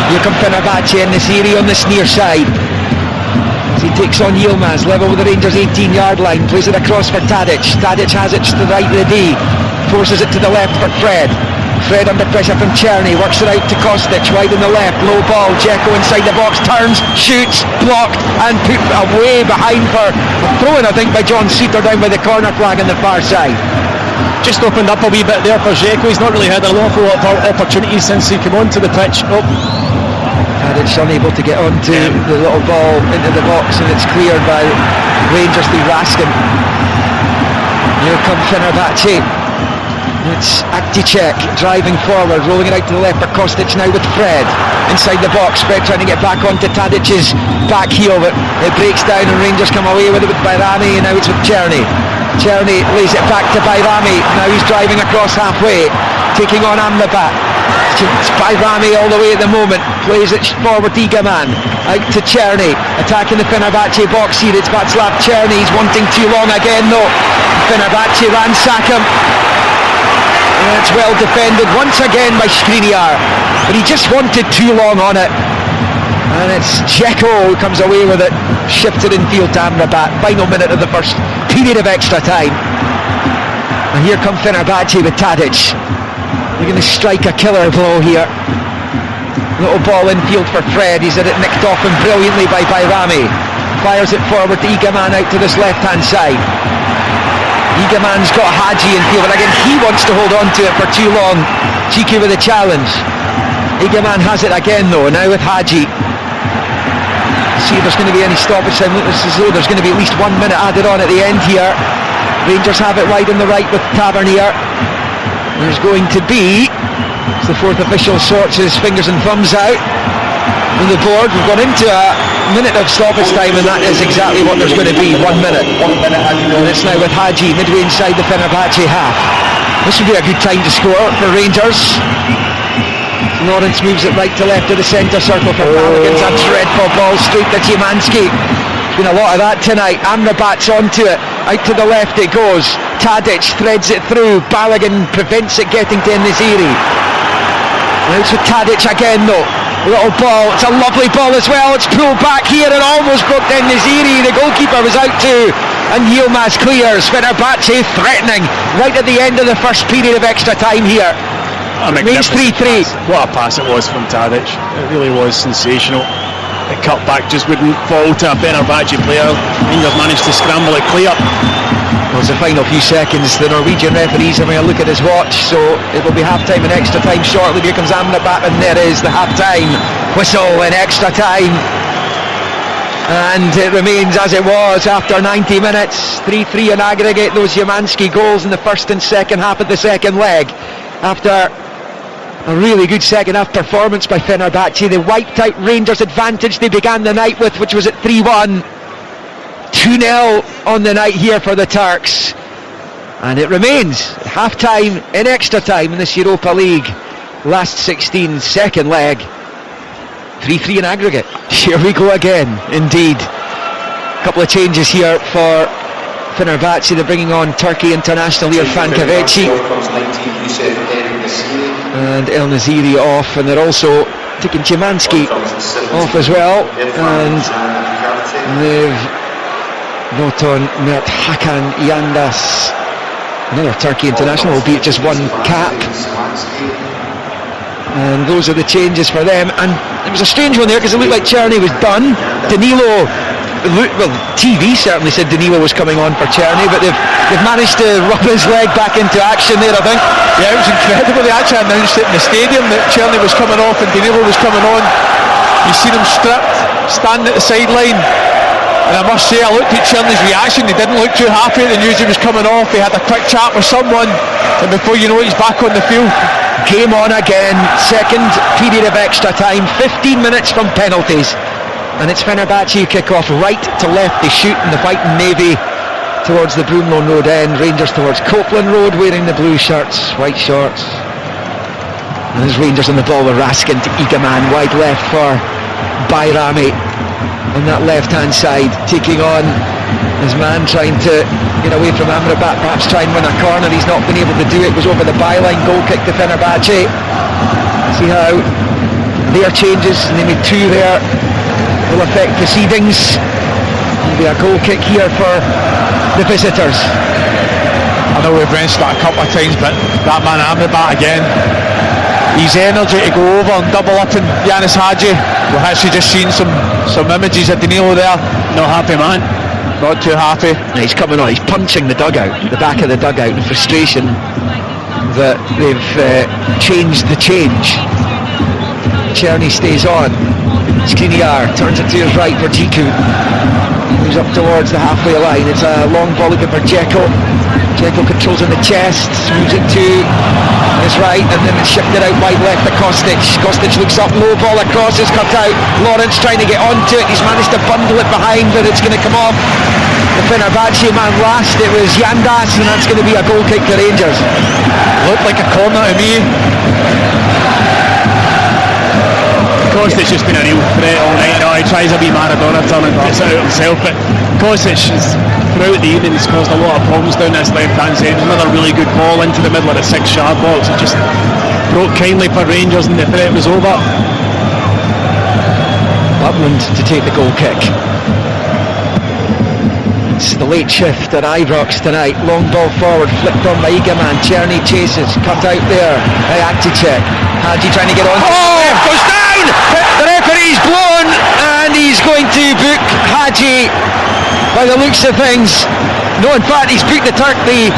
Speaker 1: Here come Fenerbahce in this area on this near side. As he takes on Yilmaz, level with the Rangers 18-yard line, plays it across for Tadic. Tadic has it to the right of the D, forces it to the left for Fred. Fred under pressure from Czerny, works it out to Kostic, wide on the left, low ball, Žeko inside the box, turns, shoots, blocked and put away behind for a throw-in I think by John Suter down by the corner flag on the far side.
Speaker 3: Just opened up a wee bit there for Žeko. He's not really had an awful lot of opportunities since he came onto the pitch.
Speaker 1: Tadic unable to get onto the little ball into the box, and it's cleared by Rangers through Raskin. Here comes Fenerbahce. It's Akticek driving forward, rolling it out to the left for Kostic now with Fred inside the box. Fred trying to get back onto Tadic's back heel, but it breaks down and Rangers come away with it with Bayrami, and now it's with Czerny. Czerny lays it back to Bayrami, now he's driving across halfway, taking on Amrabat. It's Bayrami all the way at the moment, plays it forward to Igaman, out to Czerny, attacking the Fenerbahce box here. It's Václav Czerny, he's wanting too long again though. Fenerbahce ransack him. And it's well defended once again by Skriniar, but he just wanted too long on it. And it's Dzeko who comes away with it, shifted infield to Amrabat. Final minute of the first period of extra time. And here come Fenerbahce with Tadic. They're going to strike a killer blow here. Little ball infield for Fred, he's had it nicked off him brilliantly by Bayrami. Fires it forward to Igaman out to this left hand side. Igaman's got Hadji in field, but again he wants to hold on to it for too long. Cheeky with a challenge. Igaman has it again though, now with Hadji. See if there's going to be any stoppage time. Looks as though there's going to be at least 1 minute added on at the end here. Rangers have it wide on the right with Tavernier. There's going to be, as the fourth official sorts his fingers and thumbs out on the board, we've gone into a minute of stoppage time, and that is exactly what there's going to be. 1 minute. And it's now with Hadji midway inside the Fenerbahce half. This would be a good time to score for Rangers. Lawrence moves it right to left of the centre circle for Balogun's a dreadful ball straight to Szymanski. There's been a lot of that tonight. Amrabat's onto it, out to the left it goes. Tadic threads it through, Balogun prevents it getting to Enneziri. Now it's with Tadic again though. Little ball, it's a lovely ball as well. It's pulled back here and almost broke down Enneziri. The goalkeeper was out too, and Yilmaz clears. Fenerbahce threatening right at the end of the first period of extra time here. Remains 3-3.
Speaker 3: What a pass it was from Tadic. It really was sensational. The cut back just wouldn't fall to a Fenerbahce player. Rangers managed to scramble it clear.
Speaker 1: Well, it's the final few seconds. The Norwegian referee's having a look at his watch, so it will be half-time and extra time shortly. Here comes Amrabat, and there is the half-time whistle in extra time. And it remains as it was after 90 minutes. 3-3 in aggregate. Those Szymanski goals in the first and second half of the second leg. After a really good second half performance by Fenerbahce, they wiped out Rangers' advantage they began the night with, which was at 3-1. 2-0 on the night here for the Turks, and it remains half-time in extra time in this Europa League last 16 second leg. 3-3 in aggregate. Here we go again, indeed. A couple of changes here for Fenerbahce. They're bringing on Turkey international Irfan Kahveci and Enneziri off, and they're also taking Szymanski off as well, and they've brought on Mert Hakan Yandas, another Turkey international, albeit just one cap. And those are the changes for them. And it was a strange one there because it looked like Czerny was done. Danilo, well, TV certainly said Danilo was coming on for Czerny, but they've managed to rub his leg back into action there, I think.
Speaker 2: Yeah, it was incredible. They actually announced it in the stadium that Czerny was coming off and Danilo was coming on. You seen him stripped, standing at the sideline. And I must say, I looked at Czerny's reaction. He didn't look too happy at the news he was coming off. He had a quick chat with someone, and before you know it, he's back on the field.
Speaker 1: Game on again, second period of extra time, 15 minutes from penalties, and it's Fenerbahce kick-off right to left. They shoot in the white and navy towards the Broomloan Road end, Rangers towards Copeland Road wearing the blue shirts, white shorts. And there's Rangers on the ball with Raskin to Igaman, wide left for Bayrami on that left hand side, taking on his man, trying to get away from Amrabat, perhaps try and win a corner. He's not been able to do it. Goes over the byline, goal kick to Fenerbahce. See how their changes, and they made two there, will affect proceedings. There'll be a goal kick here for the visitors.
Speaker 2: I know we've mentioned that a couple of times, but that man Amrabat again, his energy to go over and double up in Yanis Hadji. We've actually just seen some images of Danilo there.
Speaker 3: Not happy, man.
Speaker 2: Not too happy.
Speaker 1: He's coming on, he's punching the dugout, the back of the dugout in frustration that they've changed the change. Czerny stays on. Skriniar turns it to his right for Djiku. moves up towards the halfway line. It's a long ball looking for Dzeko. Dzeko controls in the chest, moves it to his right, and then it's shifted out wide left to Kostic. Kostic looks up, low ball across, it's cut out. Lawrence trying to get onto it, he's managed to bundle it behind, but it's going to come off the Fenerbahce man last. It was Yandas, and that's going to be a goal kick to Rangers.
Speaker 2: Looked like a corner to me.
Speaker 3: Kostic's just been a real threat all night. He tries a wee Maradona turn and gets it out himself, but Kostic is, throughout the evening, has caused a lot of problems down this left-hand side. Another really good ball into the middle of the 6-yard box. It just broke kindly for Rangers and the threat was over.
Speaker 1: Upland to take the goal kick. It's the late shift at Ibrox tonight. Long ball forward, flicked on by Egaman. Czerny chases, cut out there by Akticek. Hadji trying to get on. Oh, goes down! The referee's blown, and he's going to book Hadji by the looks of things. No, in fact, he's booked the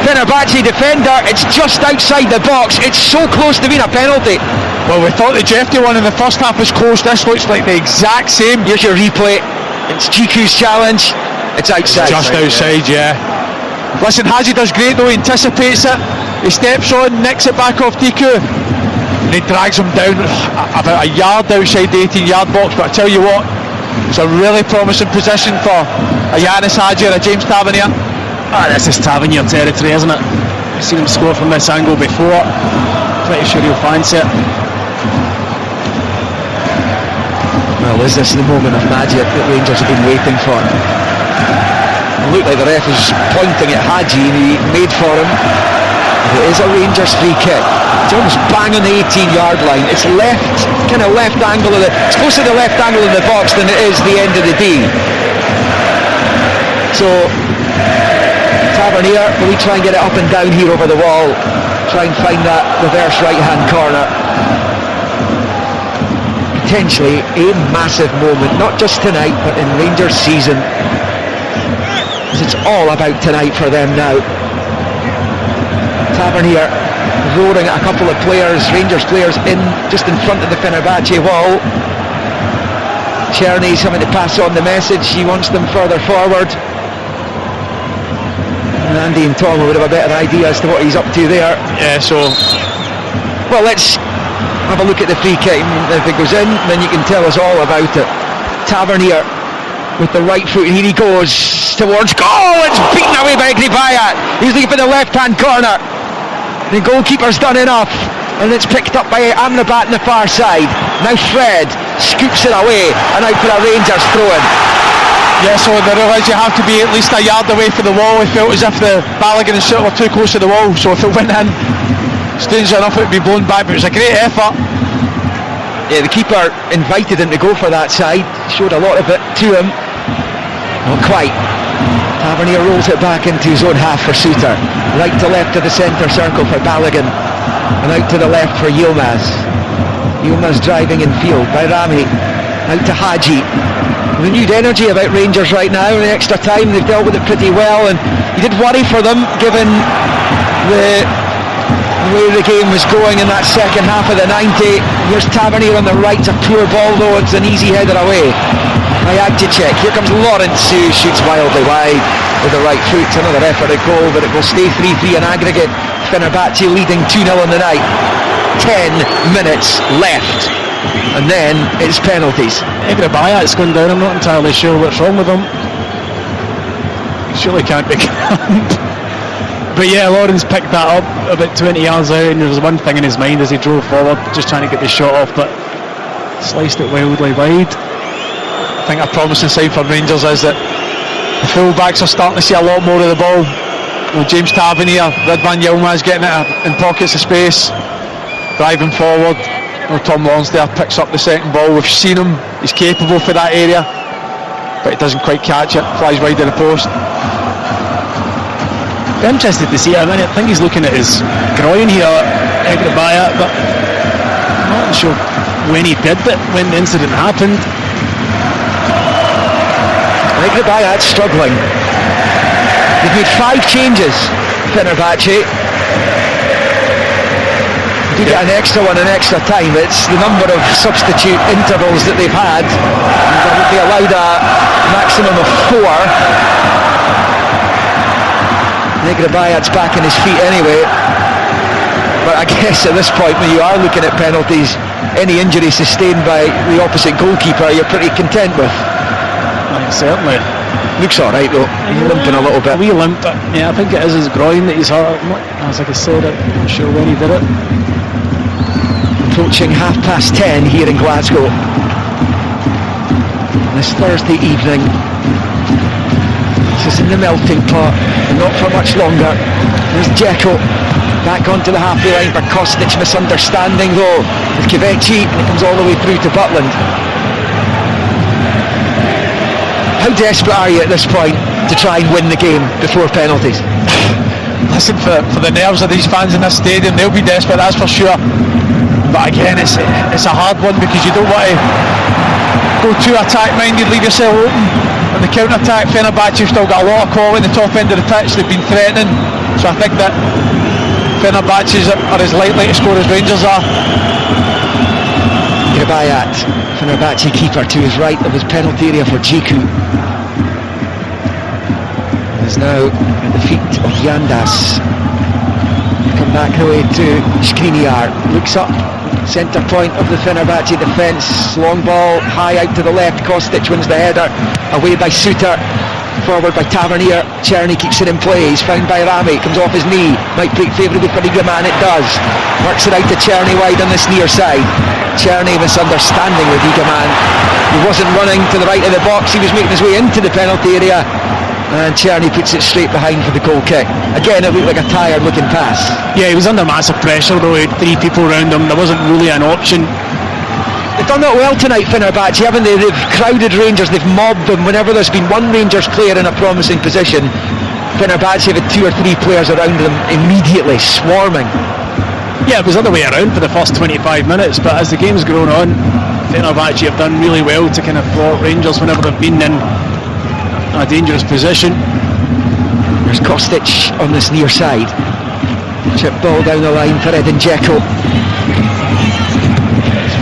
Speaker 1: Fenerbahce defender. It's just outside the box. It's so close to being a penalty.
Speaker 2: Well, we thought the Jeffrey one in the first half was close. This looks like the exact same.
Speaker 1: Here's your replay. It's GQ's challenge. It's outside.
Speaker 2: Just outside, yeah. Listen, Hadji does great though. He anticipates it. He steps on, nicks it back off Tiku, and he drags him down about a yard outside the 18-yard box. But I tell you what, it's a really promising position for a Yanis Hadji or a James Tavernier.
Speaker 3: This is Tavernier territory, isn't it? I've seen him score from this angle before. Pretty sure he'll fancy it.
Speaker 1: Well, is this the moment of magic that Rangers have been waiting for? It looked like the ref was pointing at Hadji, and he made for him. It is a Rangers free kick. It's almost bang on the 18-yard line. It's left, kind of left angle of it's closer to the left angle of the box than it is the end of the D. So Tavernier, will he try and get it up and down here over the wall? Try and find that reverse right-hand corner. Potentially a massive moment, not just tonight, but in Rangers season. It's all about tonight for them now. Tavernier roaring at a couple of players, Rangers players, just in front of the Fenerbahce wall. Czerny's having to pass on the message. He wants them further forward. And Andy and Tom would have a better idea as to what he's up to there.
Speaker 2: Yeah, so
Speaker 1: well, let's have a look at the free kick. If it goes in, then you can tell us all about it. Tavernier with the right foot, here he goes towards goal. It's beaten away by Gribaya. He's looking for the left-hand corner. The goalkeeper's done enough, and it's picked up by Amrabat on the far side. Now Fred scoops it away, and out for a Rangers throw-in.
Speaker 2: yeah, so they realise you have to be at least a yard away from the wall. It felt as if the Balogun and Suter were too close to the wall, so if it went in, strange enough it would be blown back, but it was a great effort.
Speaker 1: Yeah, the keeper invited him to go for that side, showed a lot of it to him. Not quite. Tavernier rolls it back into his own half for Suter. Right to left of the centre circle for Balogun, and out to the left for Yilmaz. Yilmaz driving in field by Rami. Out to Hadji. Renewed energy about Rangers right now. In the extra time they've dealt with it pretty well, and you did worry for them given the way the game was going in that second half of the 90. Here's Tavernier on the right, a poor ball though, it's an easy header away by Akticek. Here comes Lawrence, who shoots wildly wide with the right foot. Another effort at goal, but it will stay 3-3 in aggregate. Fenerbahce leading 2-0 on the night. 10 minutes left, and then it's penalties.
Speaker 3: Egrabayat's gone down. I'm not entirely sure what's wrong with him. He surely can't be cramped. But yeah, Lawrence picked that up about 20 yards out, and there was one thing in his mind as he drove forward, just trying to get the shot off, but sliced it wildly wide.
Speaker 2: I think a promising sign for Rangers is that the full-backs are starting to see a lot more of the ball. You know, James Tavernier, Ridvan Yilmaz getting it in pockets of space, driving forward. You know, Tom Lonsdale picks up the second ball. We've seen him, he's capable for that area, but he doesn't quite catch it, flies wide of the post.
Speaker 3: I'm interested to see it. I mean, I think he's looking at his groin here, Egrabayat, but I'm not sure when he did it, when the incident happened.
Speaker 1: Egrabayat struggling. They've made 5 changes, Fenerbahce. They get an extra one in extra time. It's the number of substitute intervals that they've had. They allowed a maximum of 4. Negrabayat's back on his feet anyway. But I guess at this point, when you are looking at penalties, any injury sustained by the opposite goalkeeper, you're pretty content with.
Speaker 3: Certainly.
Speaker 1: Looks alright though. He's limping a little bit.
Speaker 3: A wee limp. Yeah, I think it is his groin that he's hurt. As I said, I'm not sure when he did it.
Speaker 1: Approaching 10:30 here in Glasgow. This Thursday evening. This is in the melting pot, and not for much longer. There's Dzeko back onto the halfway line for Kostic, misunderstanding though with Kvechi, and it comes all the way through to Butland. How desperate are you at this point to try and win the game before penalties?
Speaker 2: Listen, for the nerves of these fans in this stadium, they'll be desperate, that's for sure. But again, it's a hard one because you don't want to go too attack-minded, leave yourself open. On the counter-attack, Fenerbahce have still got a lot of quality in the top end of the pitch. They've been threatening, so I think that Fenerbahce are as likely to score as Rangers are.
Speaker 1: Negrabayat, Fenerbahce keeper, to his right of his penalty area for Džiku. Is now at the feet of Yandas. Come back the way to Skriniar. Looks up, centre point of the Fenerbahce defence. Long ball high out to the left. Kostic wins the header. Away by Suter. Forward by Tavernier. Černý keeps it in play. He's found by Rami. Comes off his knee. Might break favourably for Igaman. It does. Works it out to Černý wide on this near side. Černý misunderstanding with Igaman. He wasn't running to the right of the box. He was making his way into the penalty area. And Černý puts it straight behind for the goal kick. Again, it looked like a tired looking pass.
Speaker 3: Yeah, he was under massive pressure though. He had 3 people around him. There wasn't really an option.
Speaker 1: They've done that well tonight, Fenerbahce, haven't they? They've crowded Rangers, they've mobbed them. Whenever there's been one Rangers player in a promising position, Fenerbahce have had 2 or 3 players around them immediately, swarming.
Speaker 3: Yeah, it was the other way around for the first 25 minutes, but as the game's grown on, Fenerbahce have done really well to kind of thwart Rangers whenever they've been in a dangerous position.
Speaker 1: There's Kostic on this near side. Chip ball down the line for Edin Dzeko.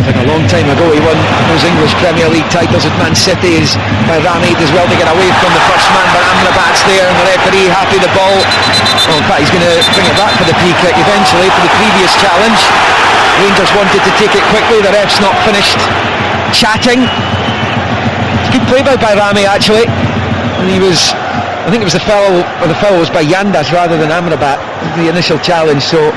Speaker 1: A long time ago he won those English Premier League titles with Man City. Is by Rami does well to get away from the first man, but Amrabat's there and the referee happy the ball. Well, in fact he's going to bring it back for the free kick eventually for the previous challenge. Rangers wanted to take it quickly, the ref's not finished chatting. Good play by Rami actually, and I think it was the foul was by Yandas rather than Amrabat, the initial challenge. So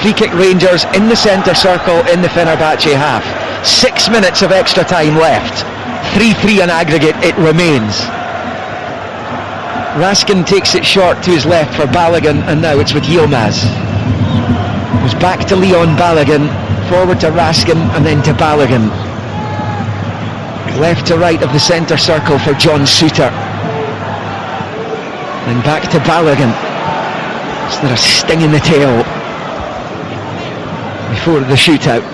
Speaker 1: free kick Rangers in the centre circle in the Fenerbahce half. 6 minutes of extra time left. 3-3 in aggregate it remains. Raskin takes it short to his left for Balogun, and now it's with Yilmaz. It was back to Leon Balogun, forward to Raskin and then to Balogun. Left to right of the centre circle for John Suter. Then back to Balogun. Is there a sting in the tail before the shootout?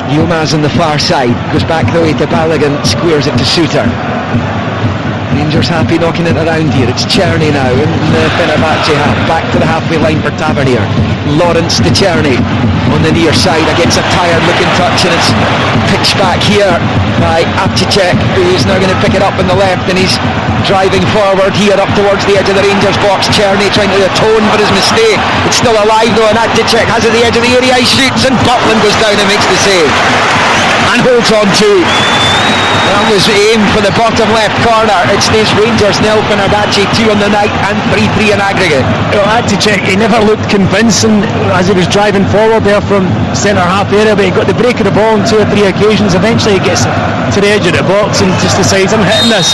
Speaker 1: Yilmaz on the far side goes back the way to Balogun, squares it to Suter. Rangers happy knocking it around here. It's Černý now in the Fenerbahce half, back to the halfway line for Tavernier. Lawrence to Černý on the near side against a tired looking touch, and it's pitched back here by Apticek, who's now going to pick it up on the left, and he's driving forward here up towards the edge of the Rangers box. Černý trying to atone for his mistake. It's still alive though, and Apticek has it at the edge of the area. He shoots and Butland goes down and makes the save and holds on to. That was aimed for the bottom left corner. It stays Rangers 0, Fenerbahce 2 on the night and 3-3 in aggregate.
Speaker 3: Well, I had to check, he never looked convincing as he was driving forward there from centre half area, but he got the break of the ball on 2 or 3 occasions. Eventually he gets to the edge of the box and just decides, I'm hitting this.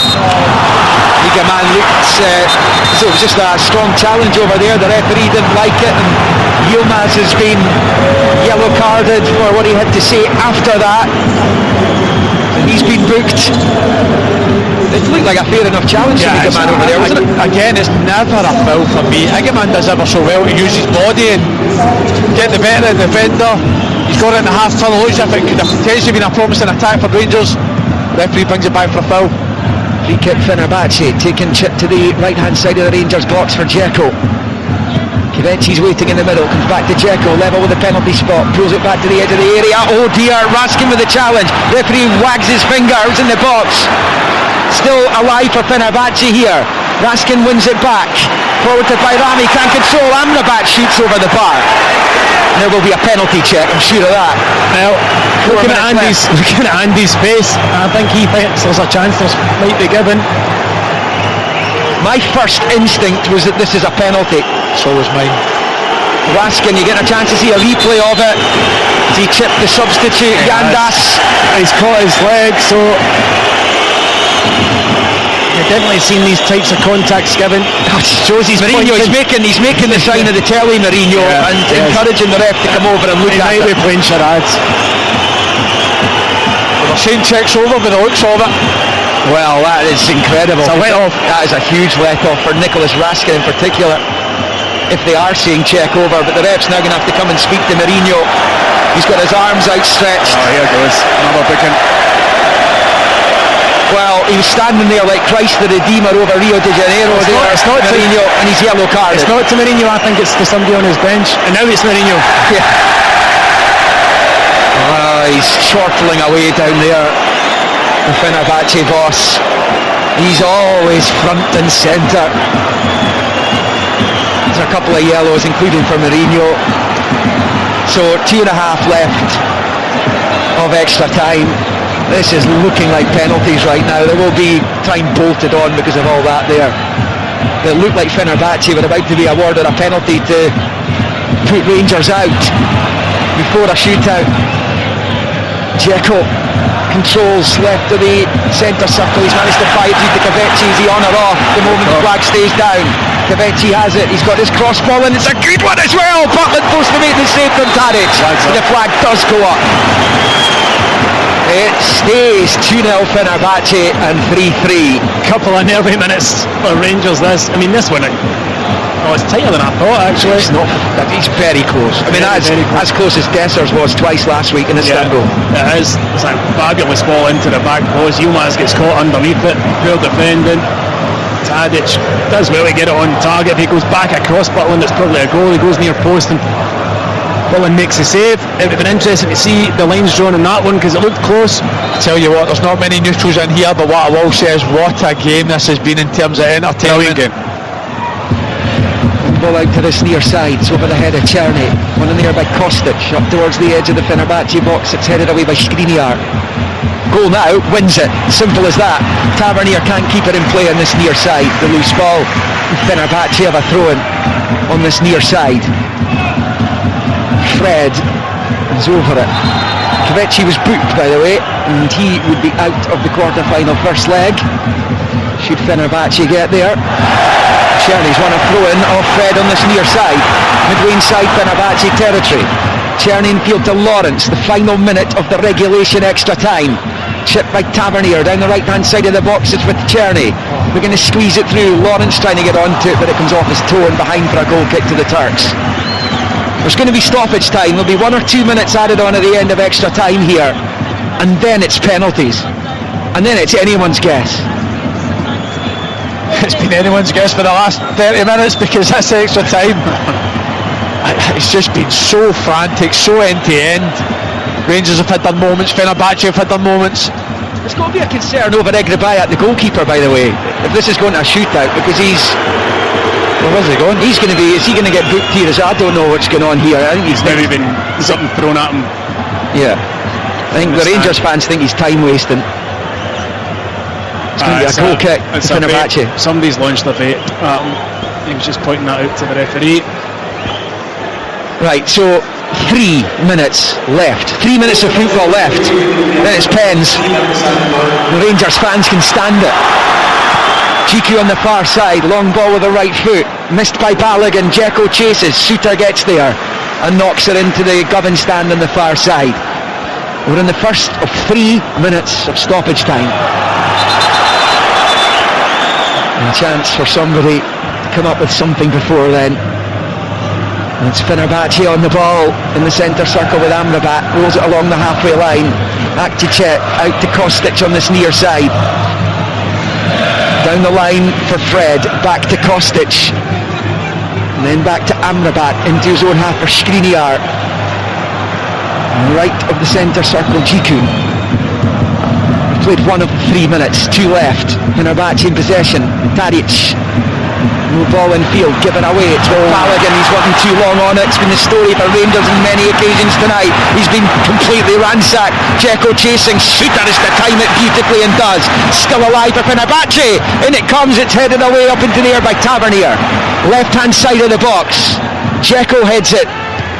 Speaker 1: Igaman looked so it was just a strong challenge over there. The referee didn't like it, and Yilmaz has been yellow carded for what he had to say after that. He's been booked. It looked like a fair enough challenge to Igaman over there, wasn't it?
Speaker 2: Again, it's never a foul for me. Igaman does ever so well to use his body and get the better of the defender. He's got it in the half tunnel. Looks as if it could have potentially been a promising attack for Rangers. Referee brings it back for a foul.
Speaker 1: Free kick Fenerbahce, taking chip to the right hand side of the Rangers box for Dzeko. Kvechi's waiting in the middle, comes back to Dzeko, level with the penalty spot, pulls it back to the edge of the area. Oh dear, Raskin with the challenge. Referee wags his finger, who's in the box. still alive for Fenerbahce here. Raskin wins it back. Forwarded by Rami, can't control. Amrabat shoots over the bar. There will be a penalty check, I'm sure of that.
Speaker 3: Well, looking at Andy's face, I think he thinks there's a chance this might be given.
Speaker 1: My first instinct was that this is a penalty.
Speaker 2: So was mine.
Speaker 1: Raskin, you get a chance to see a replay of it. He chipped the substitute, Yandas.
Speaker 3: He's caught his leg, so you've definitely seen these types of contacts given.
Speaker 1: Shows he's Mourinho, he's making the sign of the telly, Mourinho, and encouraging the ref to come over and look at it.
Speaker 3: He might be playing charades.
Speaker 2: They're saying check's over by the looks of it.
Speaker 1: Well, that is incredible.
Speaker 3: It's a let-off.
Speaker 1: That is a huge let-off for Nicholas Raskin in particular, if they are saying check over, but the ref's now going to have to come and speak to Mourinho. He's got his arms outstretched.
Speaker 3: Oh, here goes. Another booking.
Speaker 1: Well, he was standing there like Christ the Redeemer over Rio de Janeiro.
Speaker 3: It's not
Speaker 1: Mourinho, and he's yellow carded.
Speaker 3: It's not to Mourinho, I think it's to somebody on his bench. And now it's Mourinho.
Speaker 1: Yeah. He's chortling away down there. The Fenerbahce boss. He's always front and centre. There's a couple of yellows, including for Mourinho. So 2.5 left of extra time. This is looking like penalties right now. There will be time bolted on because of all that there. It looked like Fenerbahce were about to be awarded a penalty to put Rangers out before a shootout. Dzeko controls left of the centre circle. He's managed to fire through to Kaveci. Is he on or off? The moment the flag stays down, Kaveci has it. He's got his cross ball and it's a good one as well. Butland supposed to make the save from Tadic. The flag does go up. It stays 2-0 Fenerbahce and 3-3.
Speaker 3: Couple of nervy minutes for Rangers this. I mean, this one, it's tighter than I thought actually.
Speaker 1: He's very close. I mean, as close as Dessers was twice last week in Istanbul.
Speaker 3: Yeah, it is. It's a fabulous ball into the back post. Yilmaz gets caught underneath it. Poor defending. Tadic does really get it on target. If he goes back across Butland, it's probably a goal. He goes near post and Butland makes the save. It would have been interesting to see the lines drawn on that one because it looked close.
Speaker 2: I tell you what, there's not many neutrals in here, but what I will say is what a game this has been in terms of entertainment.
Speaker 3: Brilliant game.
Speaker 1: Ball out to this near side, it's over the head of Černý. One in there by Kostic, up towards the edge of the Fenerbahce box. It's headed away by Skriniar. Goal now, wins it. Simple as that. Tavernier can't keep it in play on this near side. The loose ball. Fenerbahce have a throw-in on this near side. Fred is over it. Kaveci was booked, by the way, and he would be out of the quarter-final first leg. Should Fenerbahce get there. Černy's won a throw-in off Fred on this near side. Midway inside Fenerbahce territory. Černý in field to Lawrence, the final minute of the regulation extra time. Chipped by Tavernier down the right-hand side of the box. It's with Černý. We're going to squeeze it through. Lawrence trying to get onto it, but it comes off his toe and behind for a goal kick to the Turks. There's going to be stoppage time. There'll be 1 or 2 minutes added on at the end of extra time here. And then it's penalties. And then it's anyone's guess.
Speaker 2: It's been anyone's guess for the last 30 minutes because that's extra time. It's just been so frantic, so end-to-end. Rangers have had their moments, Fenerbahce have had their moments.
Speaker 1: There's got to be a concern over Egrabaya, the goalkeeper, by the way, if this is going to a shootout, because he's...
Speaker 2: Well, where's he going?
Speaker 1: Is he going to get booked here? I don't know what's going on here. I think he's
Speaker 3: maybe been something thrown at him.
Speaker 1: Yeah. I think the Rangers fans think he's time wasting. It's going to be a goal kick to Fenerbahce.
Speaker 3: Somebody's launched a bait. He was just pointing that out to the referee.
Speaker 1: Right, so 3 minutes left. 3 minutes of football left. Then it's pens. The Rangers fans can stand it. GQ on the far side, long ball with the right foot. Missed by Balogun. Dzeko chases. Suter gets there and knocks it into the Govan stand on the far side. We're in the first of 3 minutes of stoppage time. And a chance for somebody to come up with something before then. And it's Fenerbahce on the ball in the centre circle with Amrabat. Rolls it along the halfway line. Akticet out to Kostic on this near side. Down the line for Fred. Back to Kostic. And then back to Amrabat into his own half for Skriniar. Right of the centre circle, Djiku. played 1 of 3 minutes, 2 left. Fenerbahce in possession. Tadic. No ball in field, given away. It's Balogun, he's wasn't too long on it. It's been the story for Rangers on many occasions tonight. He's been completely ransacked. Dzeko chasing, Suter is to time it beautifully and does. Still alive for Fenerbahce. In it comes, it's headed away up into the air by Tavernier. Left hand side of the box. Dzeko heads it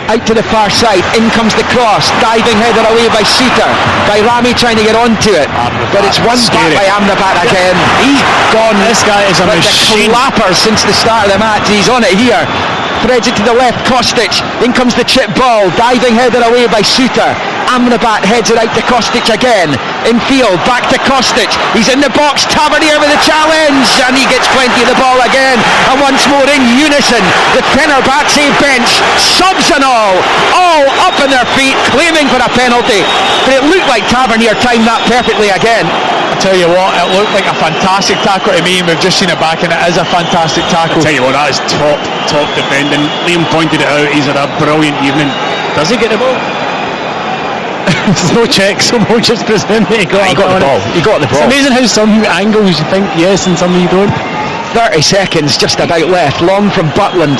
Speaker 1: out to the far side. In comes the cross, diving header away by Suter. By Rami trying to get onto it, but it's won back by Amrabat again. He's gone.
Speaker 3: This guy is a machine.
Speaker 1: The clapper since the start of the match. He's on it here. Threads it to the left. Kostic. In comes the chip ball, diving header away by Suter. Amrabat heads it out to Kostic again. In field, back to Kostic. He's in the box. Tavernier with a challenge, and he gets plenty of the ball again. And once more in unison, the Fenerbahce bench, subs and all up on their feet, claiming for a penalty. But it looked like Tavernier timed that perfectly again.
Speaker 2: I tell you what, it looked like a fantastic tackle to me, and we've just seen it back, and it is a fantastic tackle.
Speaker 3: I tell you what, that is top defending. Liam pointed it out. He's had a brilliant evening. Does he get the ball? There's no check, so we'll just presume that he got the ball.
Speaker 1: He got the ball.
Speaker 3: It's amazing how some angles you think yes and some you don't.
Speaker 1: 30 seconds just about left. Long from Butland.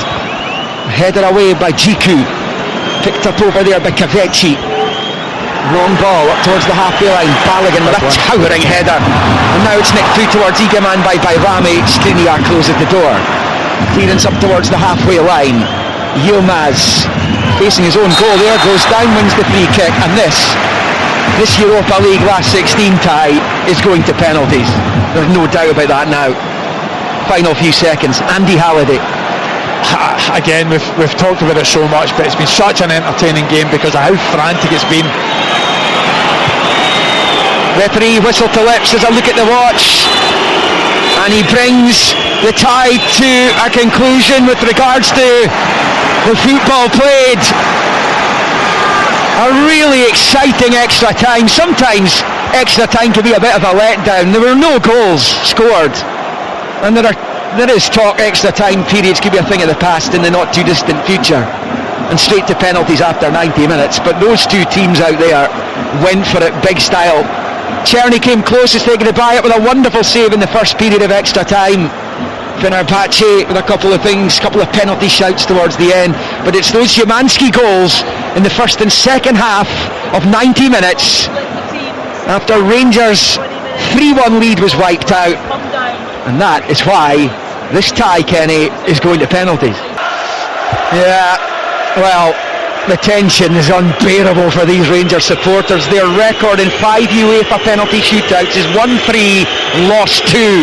Speaker 1: Headed away by Jiku. Picked up over there by Kaveci. Long ball up towards the halfway line. Balogun with a towering header. And now it's nicked through towards Egeman by Rami. Skriniar closes the door. Clearance up towards the halfway line. Yilmaz facing his own goal. There goes down, wins the free kick. And this Europa League last 16 tie is going to penalties. There's no doubt about that now. Final few seconds. Andy Halliday.
Speaker 2: Again, we've talked about it so much, but it's been such an entertaining game because of how frantic it's been.
Speaker 1: Referee whistle to lips as I look at the watch, and he brings the tie to a conclusion with regards to the football played. A really exciting extra time. Sometimes extra time can be a bit of a letdown. There were no goals scored, and there is talk extra time periods could be a thing of the past in the not too distant future, and straight to penalties after 90 minutes. But those two teams out there went for it big style. Czerny came close to taking it by it with a wonderful save in the first period of extra time. Fenerbahce with a couple of penalty shouts towards the end, but it's those Szymanski goals in the first and second half of 90 minutes after Rangers' 3-1 lead was wiped out, and that is why this tie, Kenny, is going to penalties. Yeah, well, the tension is unbearable for these Rangers supporters. Their record in 5 UEFA penalty shootouts is 1-3, lost 2,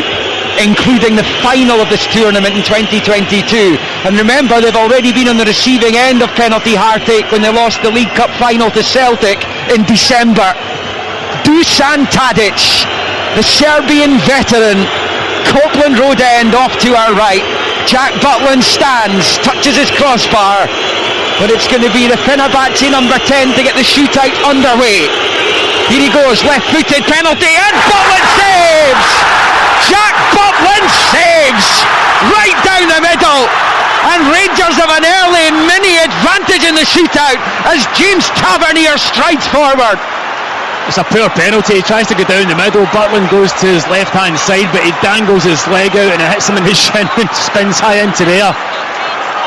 Speaker 1: including the final of this tournament in 2022. And remember, they've already been on the receiving end of penalty heartache when they lost the League Cup final to Celtic in December. Dusan Tadic, the Serbian veteran, Copeland Road end off to our right. Jack Butland stands, touches his crossbar, but it's going to be the Fenerbahce number 10 to get the shootout underway. Here he goes, left-footed penalty, and Butland saves! Jack Butland saves! Right down the middle! And Rangers have an early mini advantage in the shootout as James Tavernier strides forward.
Speaker 3: It's a poor penalty. He tries to go down the middle. Butland goes to his left hand side, but he dangles his leg out and it hits him in the shin and spins high into the air.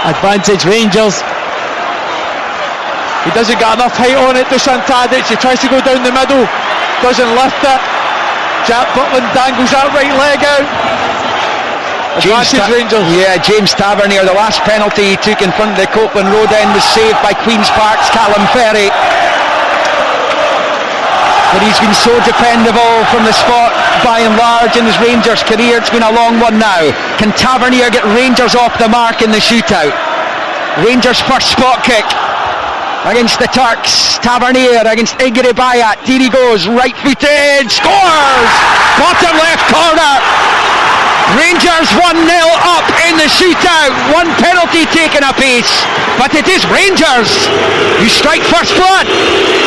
Speaker 3: Advantage Rangers.
Speaker 2: He doesn't get enough height on it, Dusan Tadic. He tries to go down the middle, doesn't lift it. Jack Butland dangles that right leg out. Advantage Rangers.
Speaker 1: Yeah, James Tavernier, the last penalty he took in front of the Copeland Road end was saved by Queen's Park's Callum Ferry. But he's been so dependable from the spot by and large in his Rangers career. It's been a long one now. Can Tavernier get Rangers off the mark in the shootout? Rangers' first spot kick against the Turks. Tavernier against Igor Bayat. Here he goes, right-footed, scores! Bottom left corner. Rangers 1-0 up in the shootout. One penalty taken apiece, but it is Rangers who strike first blood.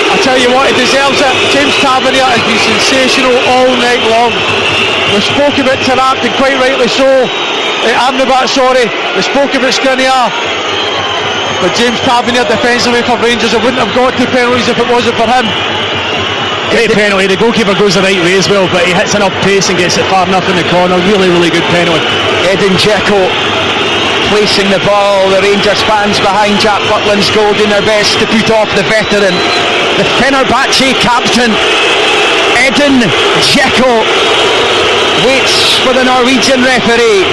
Speaker 2: I tell you what, he deserves it. James Tavernier has been sensational all night long. We spoke about Taarabt, and quite rightly so. Amrabat, sorry. We spoke about Skriniar. But James Tavernier defensively for Rangers, it wouldn't have got to penalties if it wasn't for him.
Speaker 3: Great penalty. The goalkeeper goes the right way as well, but he hits enough pace and gets it far enough in the corner. Really, really good penalty.
Speaker 1: Edin Dzeko placing the ball. The Rangers fans behind Jack Butland's goal doing their best to put off the veteran. The Fenerbahce captain, Edin Dzeko, waits for the Norwegian referee.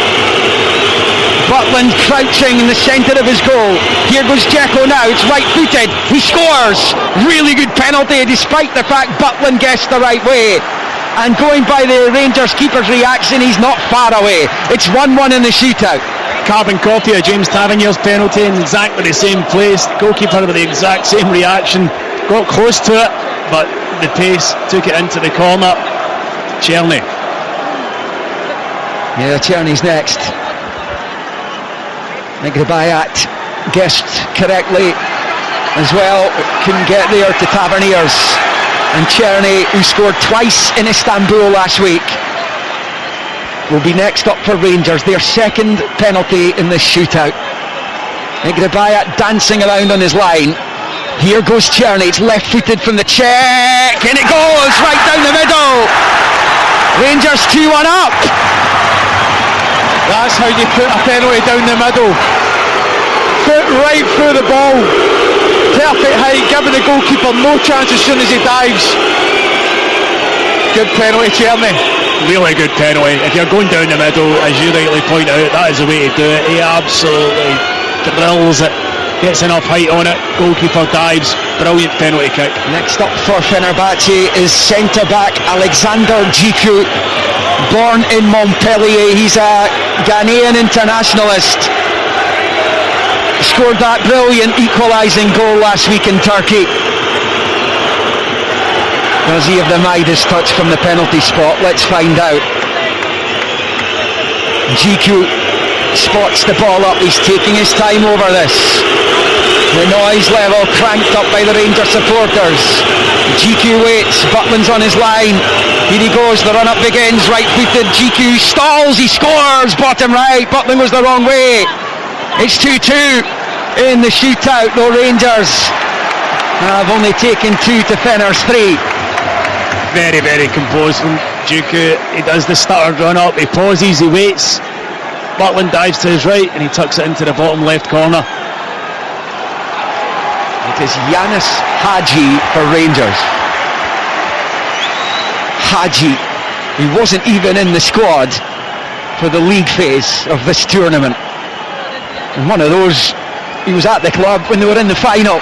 Speaker 1: Butland crouching in the centre of his goal. Here goes Dzeko now, it's right-footed, he scores! Really good penalty despite the fact Butland guessed the right way. And going by the Rangers keeper's reaction, he's not far away. It's 1-1 in the shootout.
Speaker 3: Carbon copy of James Tavernier's penalty in exactly the same place. The goalkeeper with the exact same reaction. Got close to it, but the pace took it into the corner. Czerny.
Speaker 1: Yeah, Czerny's next. Negrebayat guessed correctly as well. Couldn't get there to Taverniers. And Czerny, who scored twice in Istanbul last week, will be next up for Rangers, their second penalty in this shootout. Negrebayat dancing around on his line. Here goes Czerny, it's left-footed from the check, and it goes right down the middle. Rangers 2-1 up.
Speaker 2: That's how you put a penalty down the middle. Foot right through the ball. Perfect height, giving the goalkeeper no chance as soon as he dives. Good penalty, Czerny.
Speaker 3: Really good penalty. If you're going down the middle, as you rightly point out, that is the way to do it. He absolutely drills it, gets enough height on it, goalkeeper dives, brilliant penalty kick.
Speaker 1: Next up for Fenerbahce is centre-back Alexander Djiku, born in Montpellier. He's a Ghanaian internationalist. Scored that brilliant equalising goal last week in Turkey. Does he have the Midas touch from the penalty spot? Let's find out. Djiku spots the ball up. He's taking his time over this. The noise level cranked up by the Rangers supporters. Djiku waits. Butland's on his line. Here he goes. The run-up begins. Right-footed. Djiku stalls. He scores. Bottom right. Butland was the wrong way. It's 2-2 in the shootout. The Rangers have only taken 2 to Fener's 3.
Speaker 3: Very, very composed from Djiku. He does the stuttered run up, he pauses, he waits. Butland dives to his right and he tucks it into the bottom left corner.
Speaker 1: It is Yanis Hadji for Rangers. Hadji, he wasn't even in the squad for the league phase of this tournament. And one of those, he was at the club when they were in the final.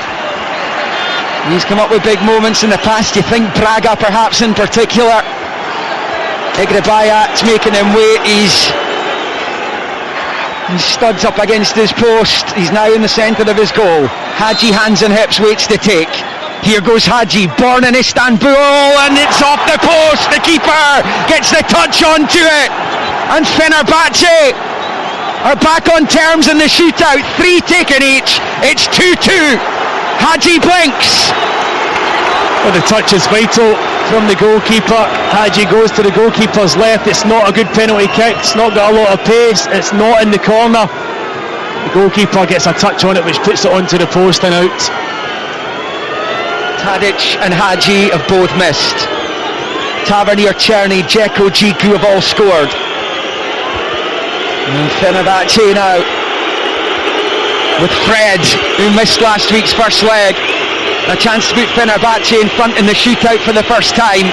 Speaker 1: He's come up with big moments in the past. You think Braga perhaps in particular. Negrebayat's making him wait. He studs up against his post. He's now in the centre of his goal. Hadji, hands and hips, waits to take. Here goes Hadji, born in Istanbul, and it's off the post. The keeper gets the touch onto it. And Fenerbahce are back on terms in the shootout. 3 taken each. It's 2-2. Hadji blinks.
Speaker 3: Well, the touch is vital from the goalkeeper. Hadji goes to the goalkeeper's left. It's not a good penalty kick. It's not got a lot of pace. It's not in the corner. The goalkeeper gets a touch on it, which puts it onto the post and out.
Speaker 1: Tadic and Hadji have both missed. Tavernier, Czerny, Dzeko, Djiku have all scored. And Fenerbahce now with Fred, who missed last week's first leg. A chance to put Fenerbahce in front in the shootout for the first time.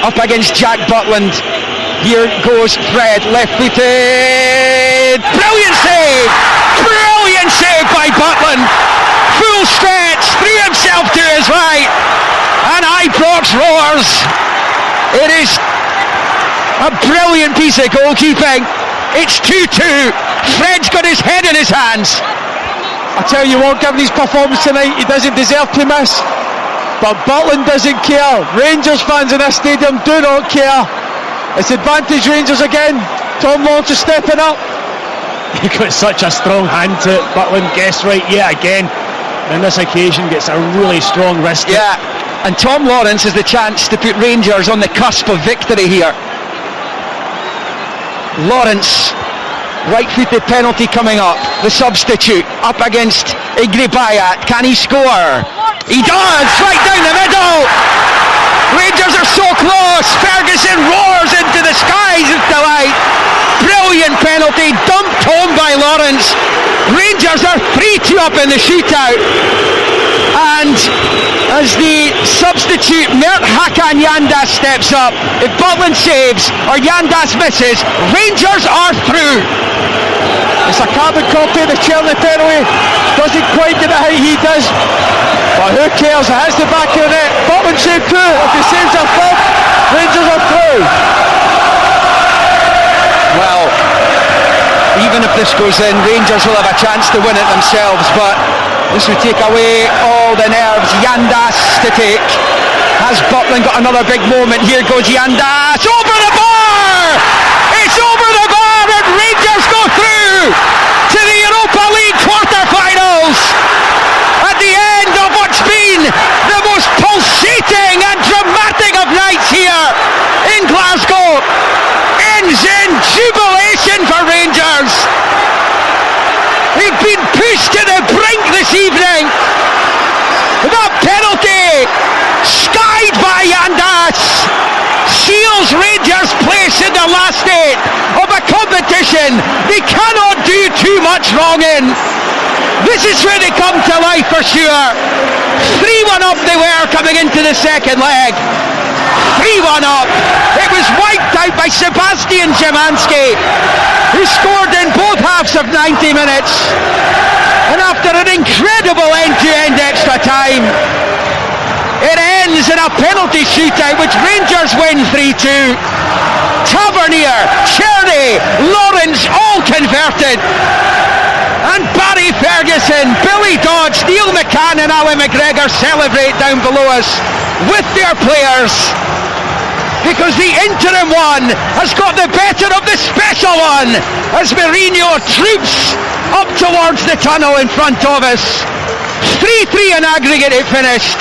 Speaker 1: Up against Jack Butland. Here goes Fred, left-footed. Brilliant save! Brilliant save by Butland. Full stretch, threw himself to his right. And Ibrox roars. It is a brilliant piece of goalkeeping. It's 2-2. Fred's got his head in his hands.
Speaker 2: I tell you what, given his performance tonight, he doesn't deserve to miss. But Butland doesn't care. Rangers fans in this stadium do not care. It's advantage Rangers again. Tom Lawrence is stepping up.
Speaker 3: He got such a strong hand to it. Butland guessed right yet again. On this occasion gets a really strong wrist.
Speaker 1: Yeah, and Tom Lawrence has the chance to put Rangers on the cusp of victory here. Lawrence, right-footed penalty coming up. The substitute up against Negrebayat. Can he score? He does! Right down the middle! Rangers are so close. Ferguson roars into the skies of delight. Brilliant penalty, dumped home by Lawrence. Rangers are 3-2 up in the shootout. And as the substitute Mert Hakan Yandas steps up, if Butland saves or Yandas misses, Rangers are through.
Speaker 2: It's a carbon copy of the Chelsea penalty. Doesn't quite get the height he does, but who cares? It hits the back of the net. Butland saved two. If he saves a third, Rangers are through.
Speaker 1: Well, even if this goes in, Rangers will have a chance to win it themselves, but this would take away all the nerves. Yandas to take. Has Butland got another big moment? Here goes Yandas. Over the bar! It's over the bar and Rangers go through to the Europa League quarter-finals at the end of what's been the most pulsating and dramatic of nights here in Glasgow. Ends in jubilation for Rangers. They've been pushed to the brink this evening. That penalty, skied by Yandas, seals Rangers' place in the last eight of a competition they cannot do too much wrong in. This is where they come to life for sure. 3-1 up they were coming into the second leg. 3-1 up. It was wiped out by Sebastian Szymanski, who scored in both halves of 90 minutes. And after an incredible end-to-end extra time, it ends in a penalty shootout which Rangers win 3-2. Tavernier, Cherny, Lawrence all converted. And Barry Ferguson, Billy Dodds, Neil McCann and Alan McGregor celebrate down below us with their players, because the interim one has got the better of the special one as Mourinho troops up towards the tunnel in front of us. 3-3 in aggregate it finished.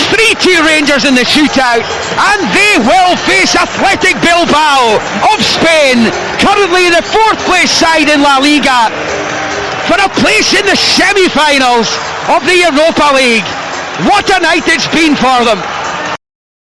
Speaker 1: 3-2 Rangers in the shootout, and they will face Athletic Bilbao of Spain, currently the fourth place side in La Liga, for a place in the semi-finals of the Europa League. What a night it's been for them.